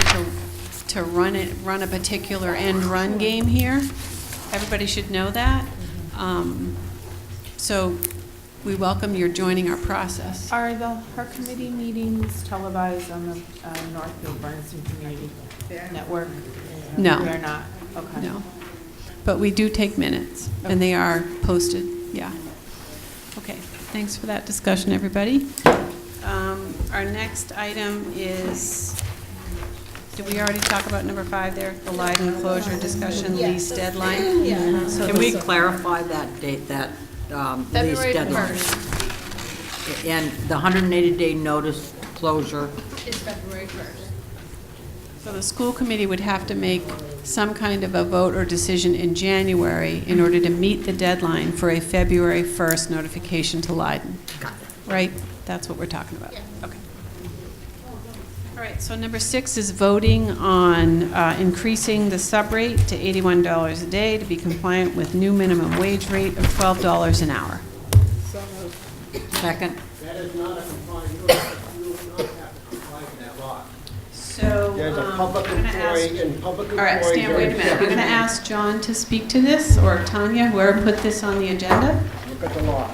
to run a particular end run game here. Everybody should know that. So we welcome your joining our process. Are the Heart Committee meetings televised on the Northfield Bernardston Community Network? No. They're not, okay. No. But we do take minutes, and they are posted, yeah. Okay, thanks for that discussion, everybody. Our next item is, did we already talk about number 5 there? The Leiden closure discussion, lease deadline? Yeah. So Can we the- clarify that date, that lease February deadline? 1st. And the 180-day notice closure, It's February 1st. So the school committee would have to make some kind of a vote or decision in January in order to meet the deadline for a February 1st notification to Leiden. Got it. Right? That's what we're talking about? Okay. All right, so number 6 is voting on increasing the subrate to $81 a day to be compliant with new minimum wage rate of $12 an hour. second. That is not a compliant, you do not have to comply with that law. So, There's a public I'm gonna employee, ask- and public All right, employees Stan, are wait a minute. I'm going to ask John to speak to this, or Tanya, whoever put this on the agenda. Look at the law.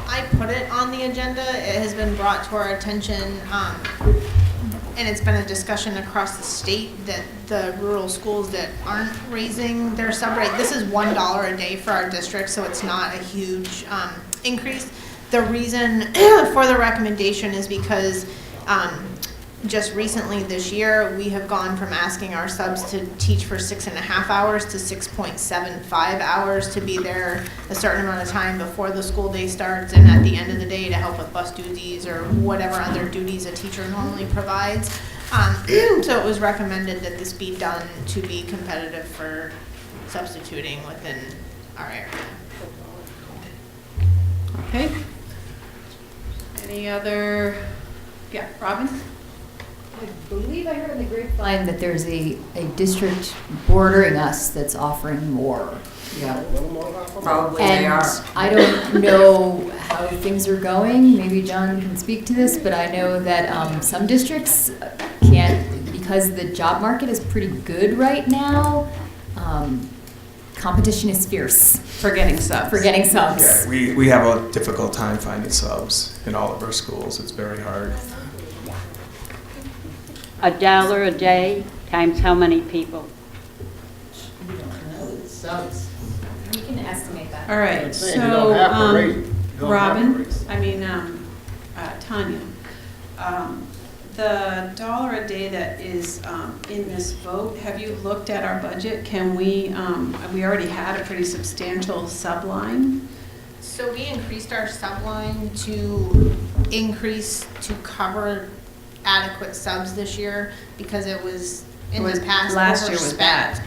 I put it on the agenda, it has been brought to our attention, and it's been a discussion across the state that the rural schools that aren't raising their subrate, this is $1 a day for our district, so it's not a huge increase. The reason for the recommendation is because just recently this year, we have gone from asking our subs to teach for 6.5 hours to 6.75 hours to be there a certain amount of time before the school day starts and at the end of the day to help with bus duties or whatever other duties a teacher normally provides. So it was recommended that this be done to be competitive for substituting within our area. Okay. Any other, yeah, Robin? I believe I heard in the grapevine that there's a district bordering us that's offering more. Yeah, probably they And are. I don't know how things are going, maybe John can speak to this, but I know that some districts can't, because the job market is pretty good right now, competition is fierce. For getting subs. For getting subs. Yeah, we have a difficult time finding subs in all of our schools. It's very hard. $1 a day times how many people? Subs. You can estimate that. All right, You so, don't have to raise it. You don't have to Robin, raise Tanya, the dollar a day that is in this vote, have you looked at our budget? Can we already had a pretty substantial subline. So we increased our subline to increase to cover adequate subs this year because it was in the past Last year was bad.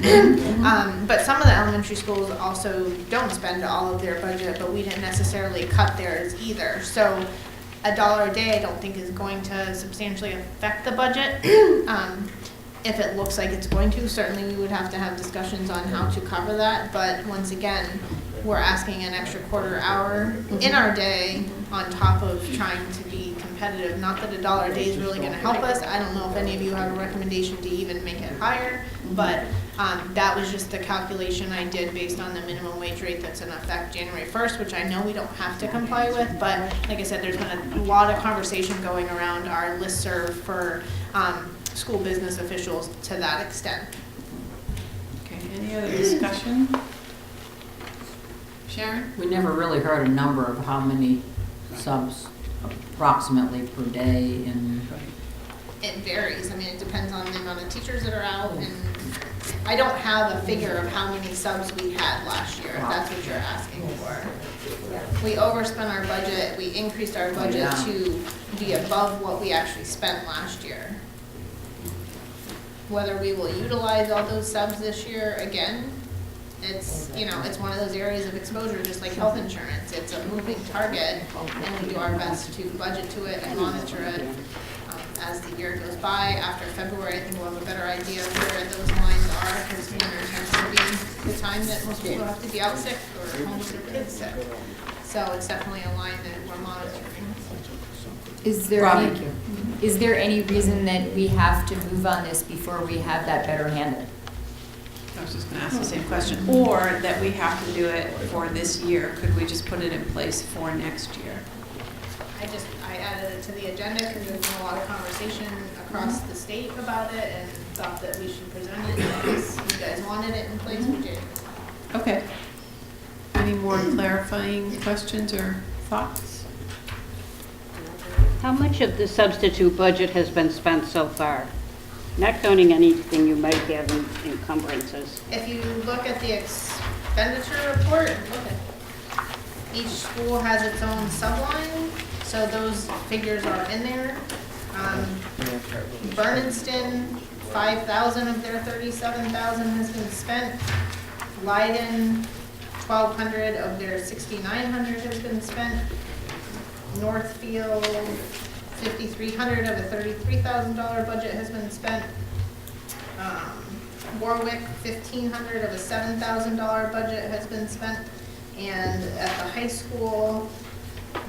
But some of the elementary schools also don't spend all of their budget, but we didn't necessarily cut theirs either. So $1 a day I don't think is going to substantially affect the budget. If it looks like it's going to, certainly we would have to have discussions on how to cover that. But once again, we're asking an extra quarter hour in our day on top of trying to be competitive. Not that $1 a day is really gonna help us. I don't know if any of you have a recommendation to even make it higher, but that was just the calculation I did based on the minimum wage rate that's in effect January 1st, which I know we don't have to comply with, but like I said, there's been a lot of conversation going around our listserv for school business officials to that extent. Okay, any other discussion? Sharon? We never really heard a number of how many subs approximately per day and. It varies. I mean, it depends on the amount of teachers that are out, and I don't have a figure of how many subs we had last year, if that's what you're asking for. we overspent our budget, we increased our budget yeah. to be above what we actually spent last year. Whether we will utilize all those subs this year again, it's, you know, it's one of those areas of exposure, just like health insurance. It's a moving target, and we do our best to budget to it and monitor it. As the year goes by, after February, I think we'll have a better idea of where those lines are, because winter tends to be the time that most people have to be out sick or home with their kids sick. So it's definitely a line that we're monitoring. Is there any, is there any reason that we have to move on this before we have that better handled? I was just going to ask the same question. Or that we have to do it for this year. Could we just put it in place for next year? I added it to the agenda because there's been a lot of conversation across the state about it, and thought that we should present it because you guys wanted it in place, we did. Okay. Any more clarifying questions or thoughts? How much of the substitute budget has been spent so far? Not counting anything you might have in encumbrances. If you look at the expenditure report, each school has its own subline, so those figures are in there. Bernardston, 5,000 of their 37,000 has been spent. Leiden, 1,200 of their 6,900 has been spent. Northfield, 5,300 of a $33,000 budget has been spent. Warwick, 1,500 of a $7,000 budget has been spent. And at the high school,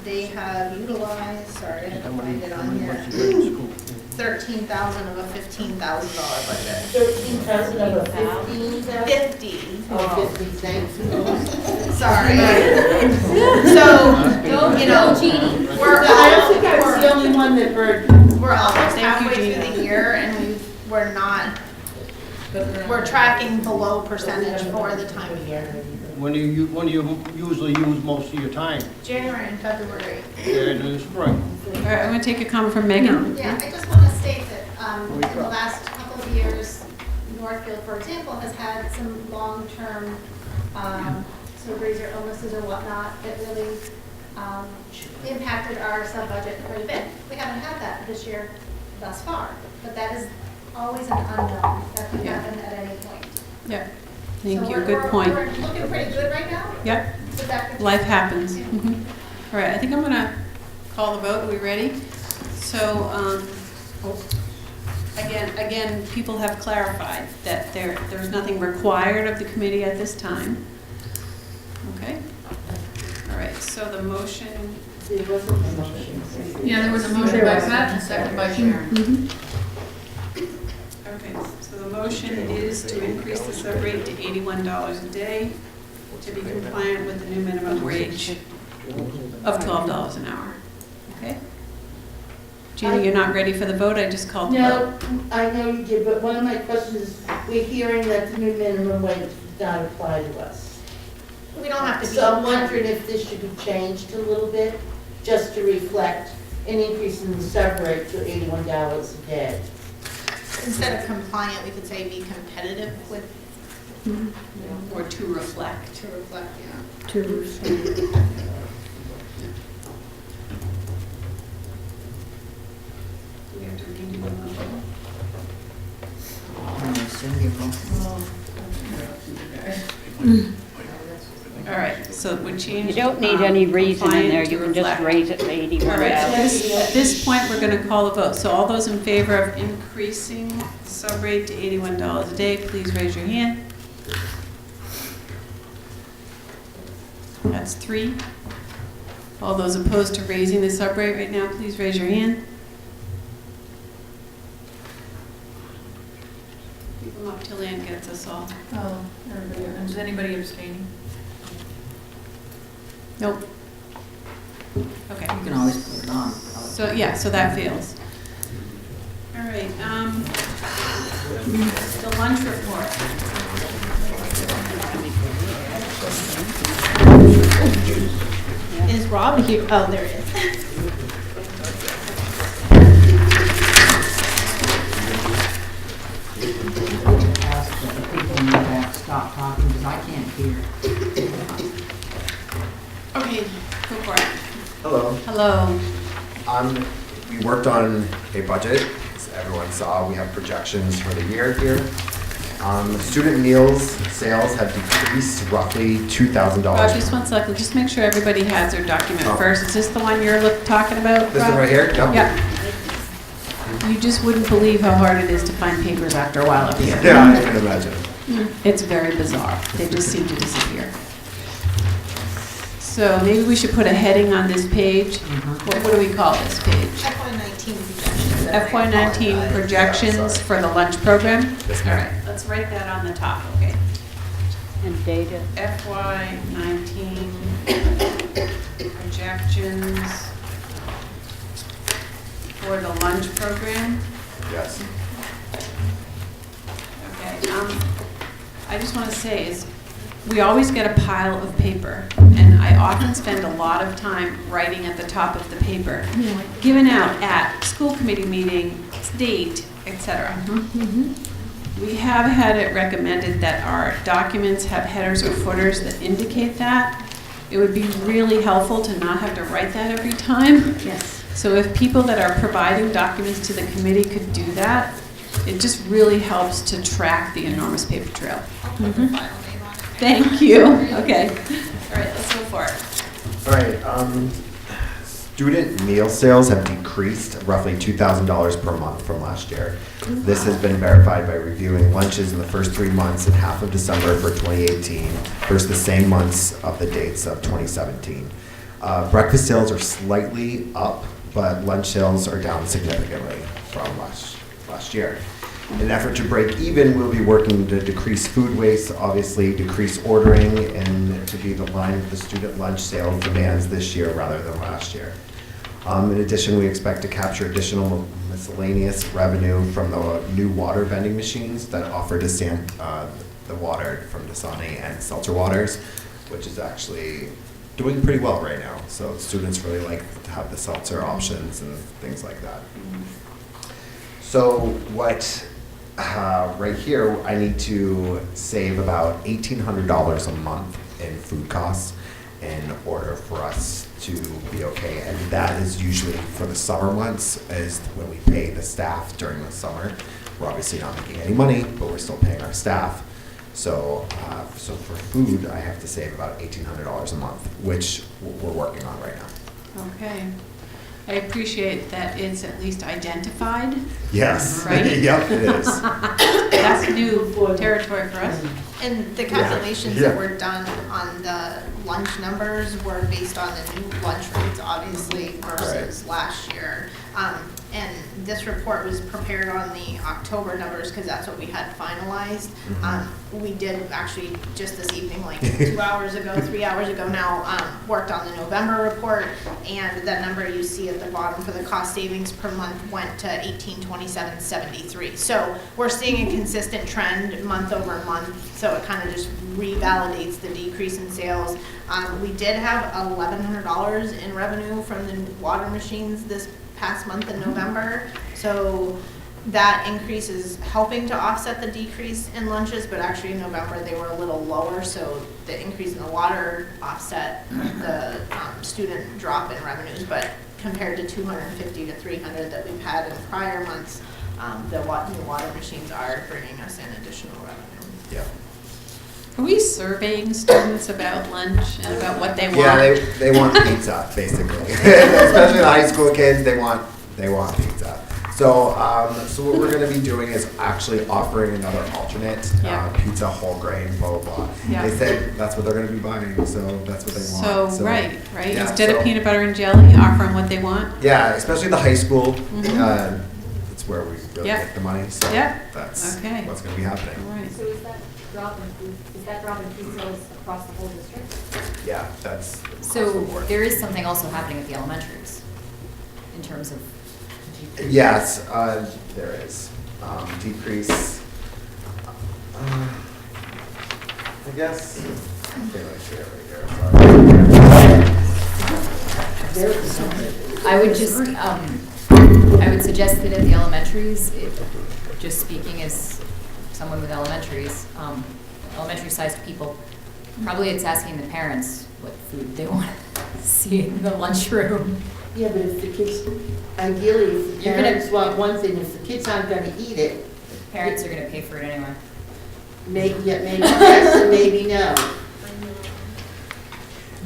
they have utilized, sorry, I have to find it on here, 13,000 of a $15,000 budget. 13,000 of a 15,000? 50. Oh, 50, thanks. Sorry. So, you know, I don't think I was the only one that heard. we're almost halfway through the year, and we're tracking below percentage for the time of year. When do you usually use most of your time? January and February. In the spring. All right, I'm going to take a comment from Megan. Yeah, I just want to state that in the last couple of years, Northfield, for example, has had some long-term surgeries or illnesses or whatnot that really impacted our sub-budget quite a bit. We haven't had that this year thus far, but that is always an unknown. That could happen at any point. Yeah, thank So you, we're- good point. We're looking pretty good right now. Yep, So that could life change. happens. Yeah. Mhm. All right, I think I'm going to call the vote. Are we ready? So, again, people have clarified that there's nothing required of the committee at this time. Okay? All right, so the motion. There wasn't a motion. Yeah, there was a motion by Pat and second by Sharon. Okay, so the motion is to increase the sub rate to $81 a day to be compliant with the new minimum wage of $12 an hour. Okay? Jeannie, you're not ready for the vote? I just called the vote. No, I know you did, but one of my questions is, we're hearing that the new minimum wage does not apply to us. We don't have to be. So I'm wondering if this should be changed a little bit, just to reflect an increase in the sub rate to $81 a day. Instead of compliant, we could say be competitive with. Or to reflect. To reflect, yeah. To reflect. We have to redo the motion. All right, so we changed. You don't need any reason in there, compliant you to can just reflect. raise it to 81 All right, dollars. at this point, we're going to call the vote. So all those in favor of increasing sub rate to $81 a day, please raise your hand. That's 3. All those opposed to raising the sub rate right now, please raise your hand. Keep them up till Ann gets us all. Oh, everybody, is anybody abstaining? Nope. Okay. You can always put it on. So, yeah, so that fails. All right, the lunch report. Is Rob here? Oh, there he is. Ask the people in the back, stop talking, because I can't hear. Okay, go for it. Hello. Hello. We worked on a budget, as everyone saw. We have projections for the year here. Student meals sales have decreased roughly $2,000. Rob, just one second, just make sure everybody has their document Oh. first. Is this the one you're talking about, This one Rob? right here? Yep. Yep. You just wouldn't believe how hard it is to find papers after a while up here. Yeah, I can imagine. It's very bizarre. They just seem to disappear. So maybe we should put a heading on this page. What do we call this page? FY19 projections. FY19 projections for the lunch program? Yes, All right, let's write that on the top, okay? And data. FY19 projections for the lunch program. Yes. Okay, I just want to say is, we always get a pile of paper, and I often spend a lot of time writing at the top of the paper, given out at school committee meeting, date, etc. We have had it recommended that our documents have headers or footers that indicate that. It would be really helpful to not have to write that every time. Yes. So if people that are providing documents to the committee could do that, it just really helps to track the enormous paper trail. Thank you. Okay. All right, let's go for it. All right. Student meal sales have decreased roughly $2,000 per month from last year. This has been verified by reviewing lunches in the first 3 months and half of December for 2018 versus the same months of the dates of 2017. Breakfast sales are slightly up, but lunch sales are down significantly from last year. In an effort to break even, we'll be working to decrease food waste, obviously decrease ordering, and to be the line of the student lunch sales demands this year rather than last year. In addition, we expect to capture additional miscellaneous revenue from the new water vending machines that offer the water from Dasani and Seltzer Waters, which is actually doing pretty well right now. So students really like to have the seltzer options and things like that. So right here, I need to save about $1,800 a month in food costs in order for us to be okay. And that is usually for the summer months, is when we pay the staff during the summer. We're obviously not making any money, but we're still paying our staff. So, so for food, I have to save about $1,800 a month, which we're working on right now. Okay. I appreciate that it's at least identified. Yes. Right? Yep, it is. That's new territory for us. And the calculations that were done on the lunch numbers were based on the new lunch rates, obviously, versus last year. And this report was prepared on the October numbers because that's what we had finalized. We did actually just this evening, like 2 hours ago, 3 hours ago now, worked on the November report, and that number you see at the bottom for the cost savings per month went to $1,827.73. So we're seeing a consistent trend month over month, so it kind of just revalidates the decrease in sales. We did have $1,100 in revenue from the water machines this past month in November, so that increase is helping to offset the decrease in lunches, but actually in November they were a little lower, so the increase in the water offset the student drop in revenues, but compared to 250 to 300 that we've had in prior months, the new water machines are bringing us in additional revenue. Yeah. Are we surveying students about lunch and about what they want? Yeah, they want pizza, basically. Especially the high school kids, they want pizza. So, so what we're going to be doing is actually offering another alternate, pizza, whole grain, blah, blah, blah. Yeah. They said that's what they're going to be buying, so that's what they want. So, right. Yeah, Instead so- of peanut butter and jelly, offer them what they want? Yeah, especially the high school. It's where we really Yep. get the money, so Yep. that's Okay. what's going to be happening. All right. So is that drop in food sales across the whole district? Yeah, that's So there is something also happening at the elementaries in terms of. Yes, there is. Decrease. I guess. Okay, let's see right here. I would just, I would suggest that at the elementaries, just speaking as someone with elementaries, elementary-sized people, probably it's asking the parents, what food they want to see in the lunchroom. Yeah, but if the kids, ideally, if the You're gonna- parents want one thing, if the kids aren't gonna eat it, Parents are gonna pay for it anyway. maybe yes and maybe no.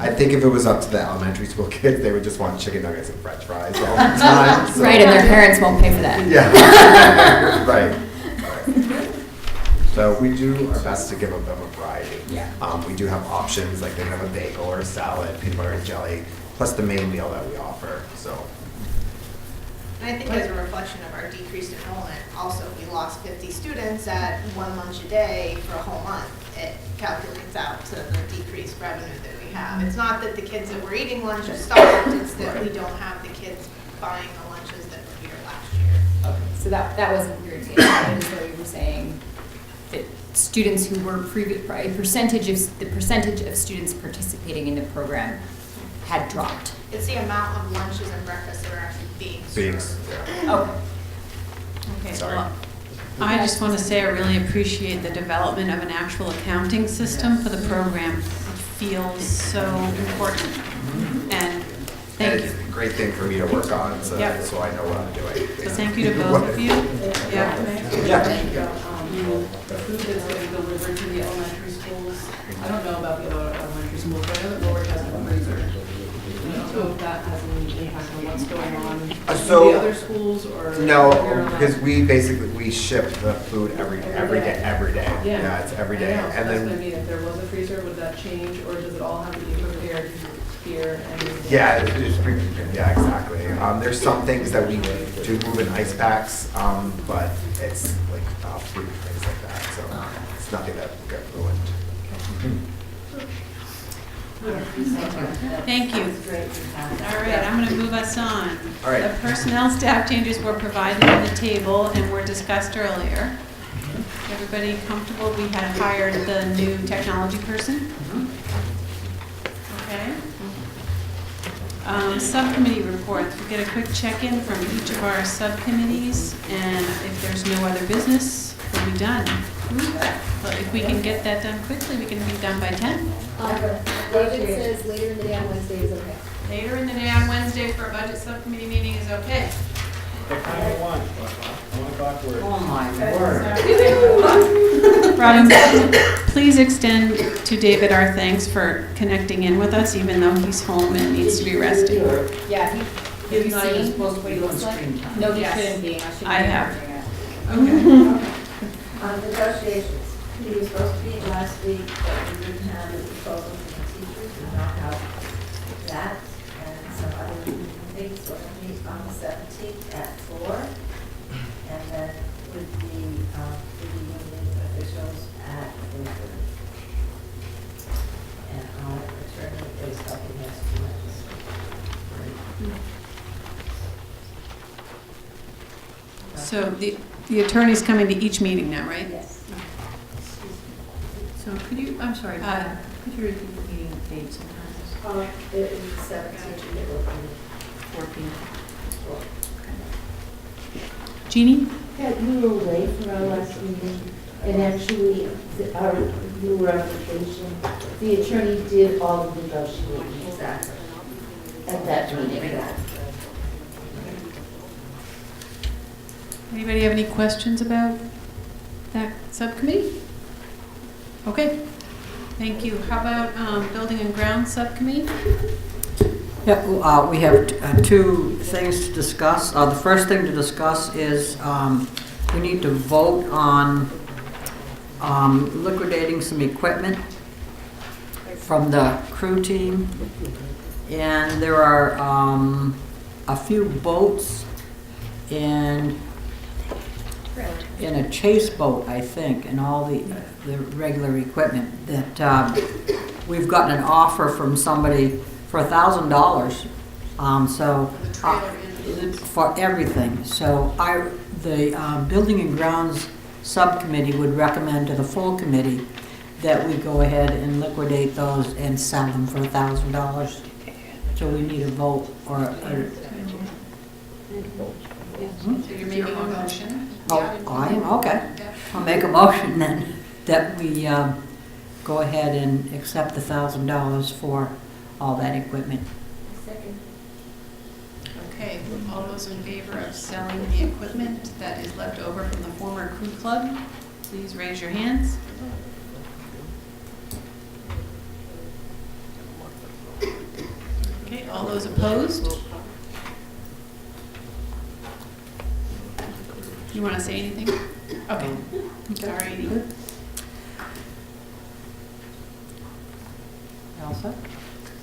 I think if it was up to the elementary school kids, they would just want chicken nuggets and french fries all the time. So- Right, and their parents won't pay for that. Yeah, right. So we do our best to give them a variety. Yeah. We do have options, like they can have a bagel or a salad, peanut butter and jelly, plus the main meal that we offer, so. And I think as a reflection of our decreased enrollment, also if we lost 50 students at one lunch a day for a whole month, it calculates out to the decreased revenue that we have. It's not that the kids that were eating lunch have stopped, it's that we don't have the kids buying the lunches that were here last year. Okay, so that wasn't your example, so you were saying that students who were the percentage of students participating in the program had dropped. It's the amount of lunches and breakfasts that are actually being served. Okay. Okay, Sorry. well, I just want to say I really appreciate the development of an actual accounting system for the program. It feels so important, and thank And you. it's a great thing for me to work on, so, Yep. so I know what I'm doing. So thank you to both of you. Yeah. The food that's getting delivered to the elementary schools, I don't know about the other elementary schools, but I know that Norwich has a freezer. I don't know if that has any impact on what's going on in So- the other schools or. No, your because we ship the food every day. Yeah, it's every day. I know, And that's what I then, mean, if there was a freezer, would that change, or does it all have to be prepared here and? yeah, yeah, exactly. There's some things that we do move in ice packs, but it's like fruit, things like that, so it's nothing that will get ruined. Thank you. All right, I'm going to move us on. All right. The personnel staff changes were provided on the table and were discussed earlier. Everybody comfortable? We had hired the new technology person. Okay. Subcommittee reports. We get a quick check-in from each of our subcommittees, and if there's no other business, we'll be done. But if we can get that done quickly, we can be done by 10. David says later in the day on Wednesday is okay. Later in the day on Wednesday for a budget subcommittee meeting is okay. What time do you want? 1 o'clock work. Oh, my word. Robin, please extend to David our thanks for connecting in with us, even though he's home and needs to be rested. Yeah, He's not even supposed to be on screen time. No, he Yes. shouldn't be. I have. Okay. Negotiations, he was supposed to be last week, but we didn't have a proposal from the teachers, we don't have that, and some other things, so we'll meet on the 17th at 4, and then with the union officials at 3:30. And our attorney is helping us tremendously. So the attorney's coming to each meeting now, right? Yes. So could you, I'm sorry, could you repeat the meeting date sometimes? It is 17th, it will be 14. Jeannie? Yeah, you were away for our last meeting, and actually, you were on vacation. The attorney did all the negotiating. Exactly. At that meeting. Anybody have any questions about that subcommittee? Okay, thank you. How about Building and Grounds Subcommittee? Yeah, we have two things to discuss. The first thing to discuss is we need to vote on liquidating some equipment from the crew team. And there are a few boats and a chase boat, I think, and all the regular equipment that we've gotten an offer from somebody for $1,000. For everything. So the Building and Grounds Subcommittee would recommend to the full committee that we go ahead and liquidate those and sell them for $1,000. So we need a vote or a So you're making a motion? Oh, I am, okay. I'll make a motion then that we go ahead and accept the $1,000 for all that equipment. Second. Okay, all those in favor of selling the equipment that is left over from the former crew club, please raise your hands. Okay, all those opposed? You want to say anything? Okay, all righty. Elsa?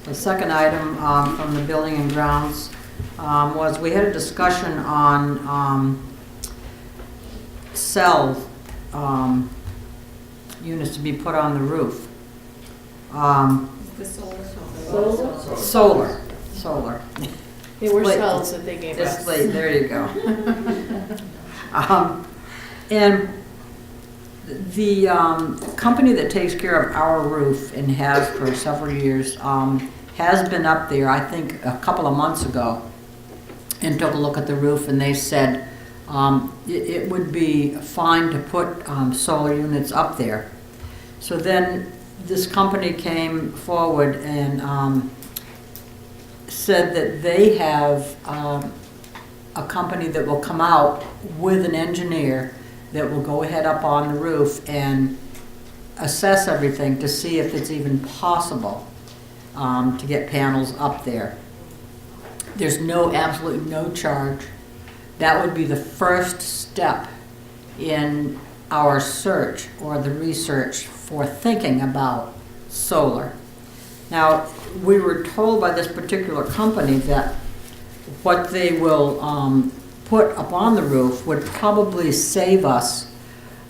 The second item from the Building and Grounds was we had a discussion on cell units to be put on the roof. The Solar. They were Split. cells that they gave us. Display, there you go. And the company that takes care of our roof and has for several years has been up there, I think, a couple of months ago and took a look at the roof, and they said it would be fine to put solar units up there. So then this company came forward and said that they have a company that will come out with an engineer that will go ahead up on the roof and assess everything to see if it's even possible to get panels up there. There's absolutely no charge. That would be the first step in our search or the research for thinking about solar. Now, we were told by this particular company that what they will put up on the roof would probably save us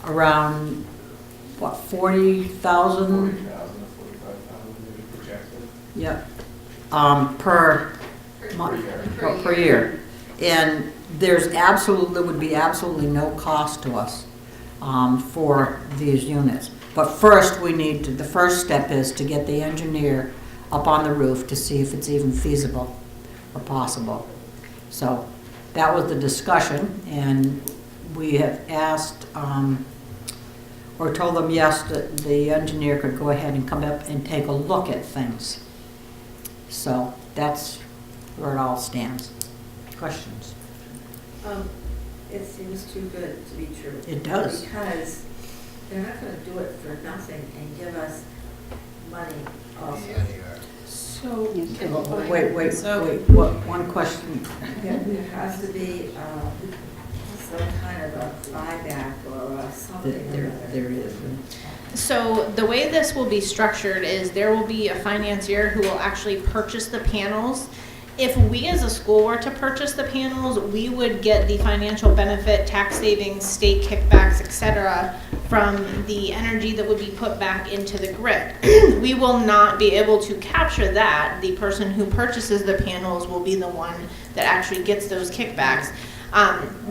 around, what, 40,000? 40,000 to 45,000 maybe projected. Yep. Per year. And there would be absolutely no cost to us for these units. But first, the first step is to get the engineer up on the roof to see if it's even feasible or possible. So that was the discussion, and we have asked, or told them yes, that the engineer could go ahead and come up and take a look at things. So that's where it all stands. Questions? It seems too good to be true. It does. Because they're not gonna do it for nothing and give us money also. So, Wait, one question. There has to be some kind of a buyback or something. There is. So the way this will be structured is there will be a financier who will actually purchase the panels. If we as a school were to purchase the panels, we would get the financial benefit, tax savings, state kickbacks, etc., from the energy that would be put back into the grid. We will not be able to capture that. The person who purchases the panels will be the one that actually gets those kickbacks.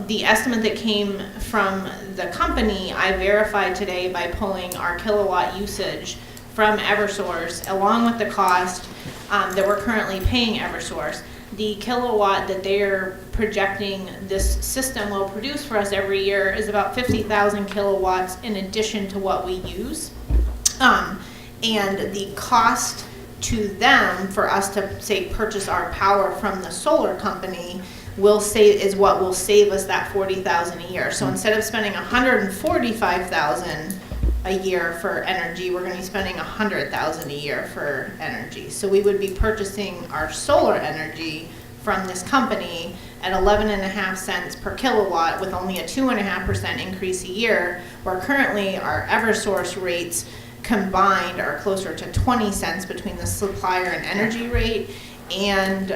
The estimate that came from the company, I verified today by pulling our kilowatt usage from Eversource, along with the cost that we're currently paying Eversource. The kilowatt that they're projecting this system will produce for us every year is about 50,000 kilowatts in addition to what we use. And the cost to them for us to, say, purchase our power from the solar company is what will save us that 40,000 a year. So instead of spending 145,000 a year for energy, we're going to be spending 100,000 a year for energy. So we would be purchasing our solar energy from this company at 11.5 cents per kilowatt with only a 2.5% increase a year, where currently our Eversource rates combined are closer to 20 cents between the supplier and energy rate. And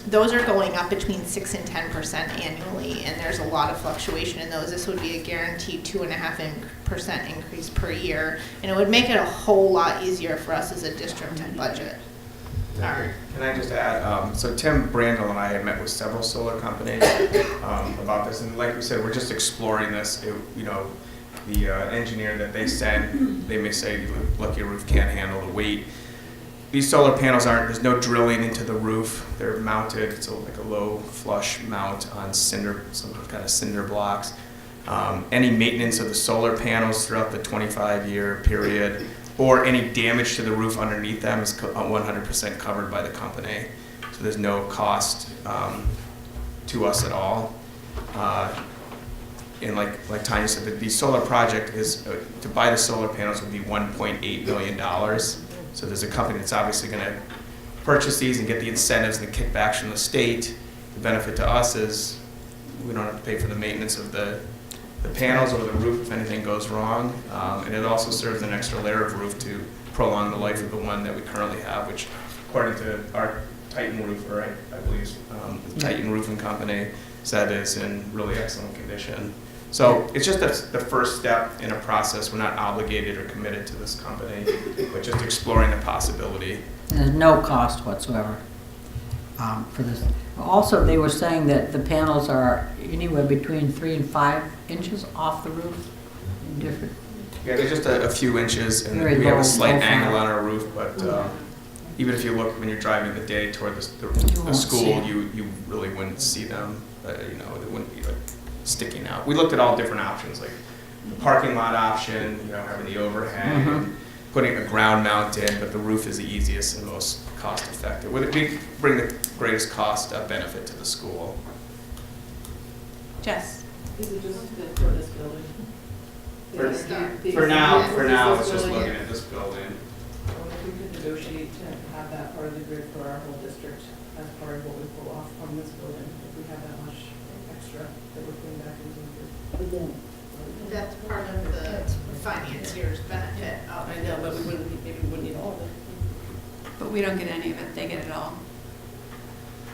those are going up between 6 and 10% annually, and there's a lot of fluctuation in those. This would be a guaranteed 2.5% increase per year, and it would make it a whole lot easier for us as a district to budget. All right. Can I just add, so Tim Brandel and I had met with several solar companies about this, and like we said, we're just exploring this. The engineer that they send, they may say, look, your roof can't handle the weight. These solar panels there's no drilling into the roof. They're mounted, it's like a low flush mount on some kind of cinder blocks. Any maintenance of the solar panels throughout the 25-year period or any damage to the roof underneath them is 100% covered by the company. So there's no cost to us at all. And like Tanya said, the solar project is, to buy the solar panels would be $1.8 million. So there's a company that's obviously going to purchase these and get the incentives and the kickbacks from the state. The benefit to us is we don't have to pay for the maintenance of the panels or the roof if anything goes wrong. And it also serves an extra layer of roof to prolong the life of the one that we currently have, which according to our Titan roofer, I believe, the Titan Roofing Company, said is in really excellent condition. So it's just the first step in a process. We're not obligated or committed to this company, but just exploring the possibility. There's no cost whatsoever for this. Also, they were saying that the panels are anywhere between 3 and 5 inches off the roof. Different. Yeah, they're just a few inches, and Very we have low a slight profile. angle on our roof, but even if you look when you're driving the day toward the won't see school, it. you really wouldn't see them. You know, they wouldn't be like sticking out. We looked at all different options, like the parking lot option, you know, having the overhang, and putting a ground mount in, but the roof is the easiest and most cost effective. Would it bring the greatest cost benefit to the school? Jess? Is it just for this building? For now, it's just looking at this building. If we could negotiate to have that part of the grid for our whole district as part of what we pull off from this building, if we have that much extra that we're putting back into the grid. That's part of the financier's benefit of I know, but we wouldn't, maybe we wouldn't need all of it. But we don't get any of it, they get it all.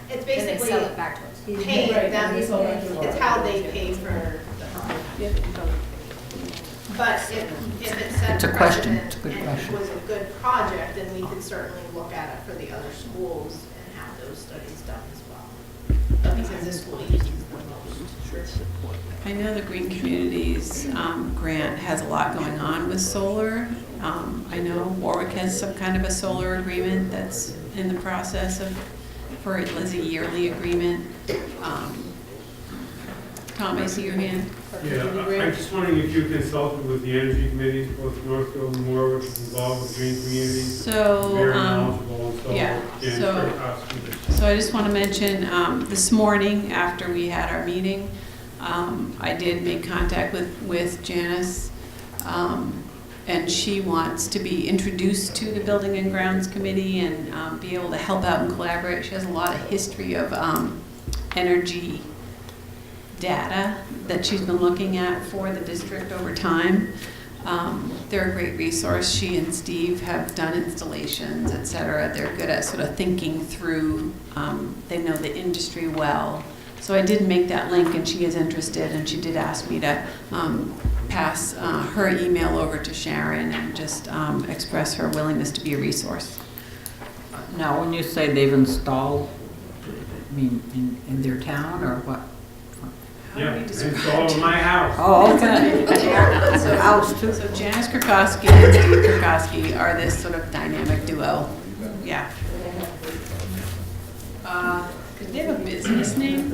It's And they basically sell it back to us. paying Right, them, and they sell it to us. it's how they pay for the product. Yeah. But if it set It's a a question. precedent It's a good and question. it was a good project, then we could certainly look at it for the other schools and have those studies done as well. But because this school uses the most. I know the Green Communities grant has a lot going on with solar. I know Warwick has some kind of a solar agreement that's in the process of, for it as a yearly agreement. Tom, I see your hand. Yeah, I'm just wondering if you consulted with the energy committees, both Northfield and Warwick, involved with green communities. So, Very knowledgeable and so. yeah, Jan so- Kurkowski. So I just want to mention, this morning, after we had our meeting, I did make contact with Janice, and she wants to be introduced to the Building and Grounds Committee and be able to help out and collaborate. She has a lot of history of energy data that she's been looking at for the district over time. They're a great resource. She and Steve have done installations, et cetera. They're good at sort of thinking through, they know the industry well. So I did make that link and she is interested, and she did ask me to pass her email over to Sharon and just express her willingness to be a resource. Now, when you say they've installed, I mean, in their town or what? Yeah, it's all in my house. Oh, okay. So, House too. So Janice Kurkowski and Steve Kurkowski are this sort of dynamic duo. Yeah. Could they have a business name?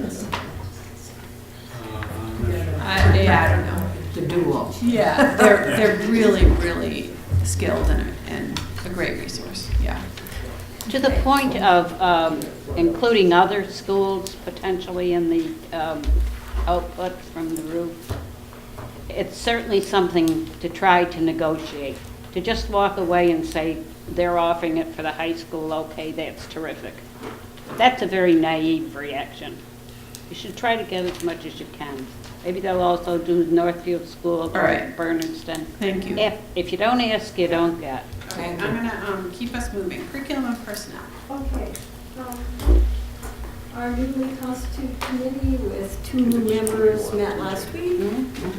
Yeah, I don't know. The duo. Yeah, they're really, really skilled and a great resource, yeah. To the point of including other schools potentially in the output from the roof, it's certainly something to try to negotiate. To just walk away and say, they're offering it for the high school, okay, that's terrific. That's a very naive reaction. You should try to get as much as you can. Maybe they'll also do Northfield School or right. Bernardston. Thank you. If you don't ask, you don't get. Okay, I'm gonna keep us moving. Curriculum and personnel. Okay. Our newly constituted committee with 2 new members met last week. Can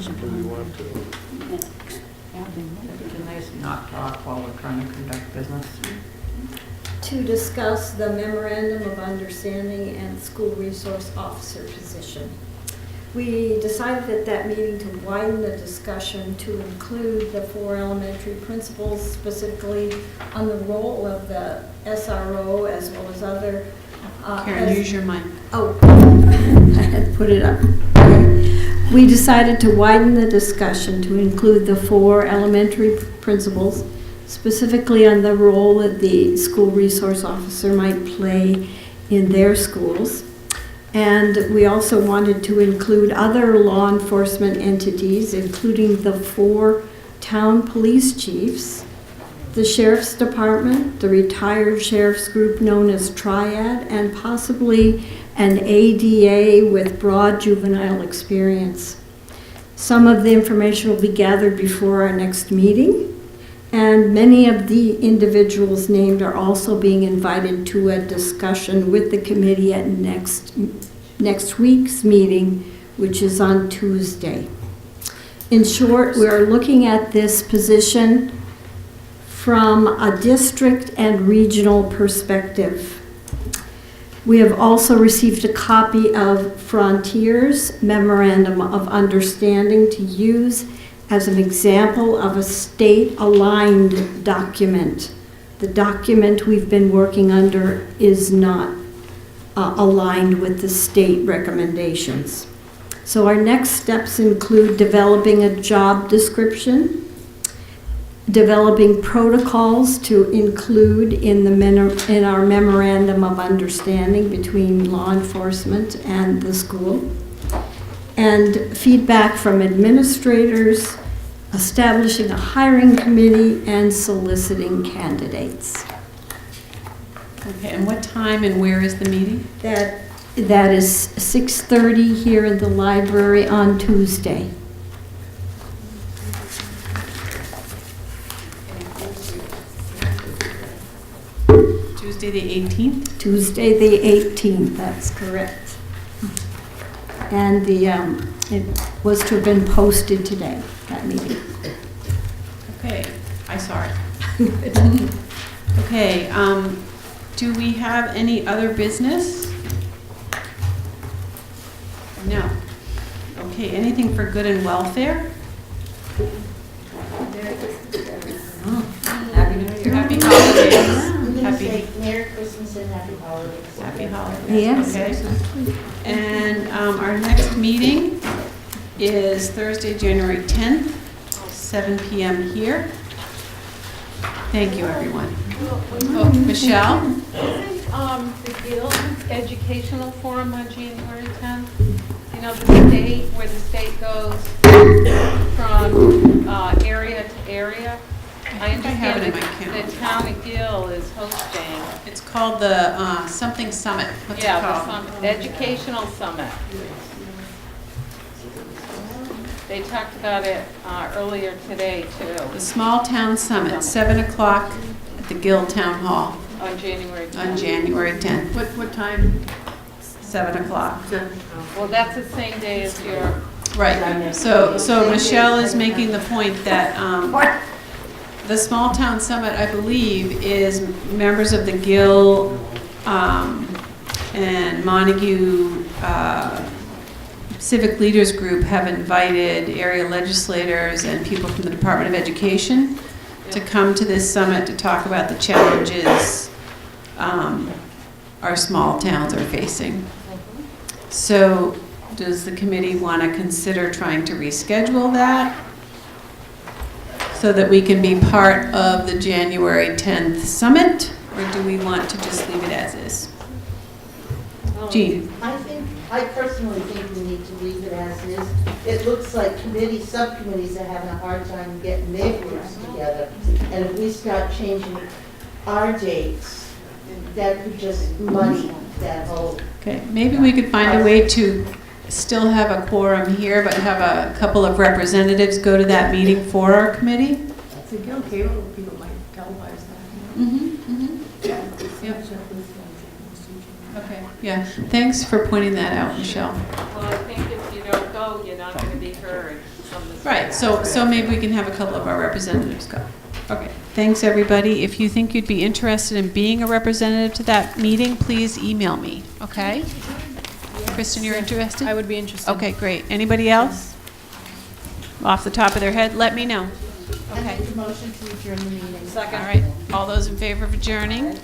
they not talk while we're trying to conduct business? To discuss the memorandum of understanding and school resource officer position. We decided at that meeting to widen the discussion to include the 4 elementary principals, specifically on the role of the SRO as well as other. Karen, use your mic. Oh, I had to put it up. We decided to widen the discussion to include the 4 elementary principals, specifically on the role that the school resource officer might play in their schools. And we also wanted to include other law enforcement entities, including the 4 town police chiefs, the sheriff's department, the retired sheriff's group known as Triad, and possibly an ADA with broad juvenile experience. Some of the information will be gathered before our next meeting, and many of the individuals named are also being invited to a discussion with the committee at next week's meeting, which is on Tuesday. In short, we are looking at this position from a district and regional perspective. We have also received a copy of Frontier's Memorandum of Understanding to use as an example of a state-aligned document. The document we've been working under is not aligned with the state recommendations. So our next steps include developing a job description, developing protocols to include in our memorandum of understanding between law enforcement and the school, and feedback from administrators, establishing a hiring committee, and soliciting candidates. Okay, and what time and where is the meeting? That is 6:30 here in the library on Tuesday. Tuesday the 18th? Tuesday the 18th, that's correct. And it was to have been posted today, that meeting. Okay, I saw it. Okay, do we have any other business? No. Okay, anything for good and welfare? Happy New Year. Happy holidays. I'm gonna Happy, say Merry Christmas and Happy Holidays. happy holidays. Yes, Okay. exactly. And our next meeting is Thursday, January 10th, 7 p.m. here. Thank you, everyone. Oh, Michelle? The Guild Educational Forum on January 10th, you know, the state, where the state goes from area to area. I have it in understand my that calendar. the town of Gill is hosting. It's called the something summit. What's it Yeah, called? the Educational Summit. They talked about it earlier today, too. The Small Town Summit, 7 o'clock at the Gill Town Hall On January 10th. on January 10th. What time? 7 o'clock. Well, that's the same day as your. Right. So Michelle is making the point that the Small Town Summit, I believe, is members of the Gill and Montague Civic Leaders Group have invited area legislators and people from the Department of Education to come to this summit to talk about the challenges our small towns are facing. So does the committee want to consider trying to reschedule that so that we can be part of the January 10th summit, or do we want to just leave it as is? Jean? I personally think we need to leave it as is. It looks like subcommittees are having a hard time getting their groups together. And if we start changing our dates, that could just muddy that whole. Okay, maybe we could find a way to still have a quorum here, but have a couple of representatives go to that meeting for our committee. The Gill cable people might televise that. Yep. Okay, yeah, thanks for pointing that out, Michelle. Well, I think if you don't go, you're not going to be heard. Right, so maybe we can have a couple of our representatives go. Okay, thanks, everybody. If you think you'd be interested in being a representative to that meeting, please email me, okay? Kristen, you're interested? I would be interested. Okay, great. Anybody else? Off the top of their head, let me know. I make a motion to adjourn the meeting. All right, all those in favor of adjourning?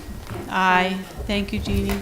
Aye. Thank you, Jeannie.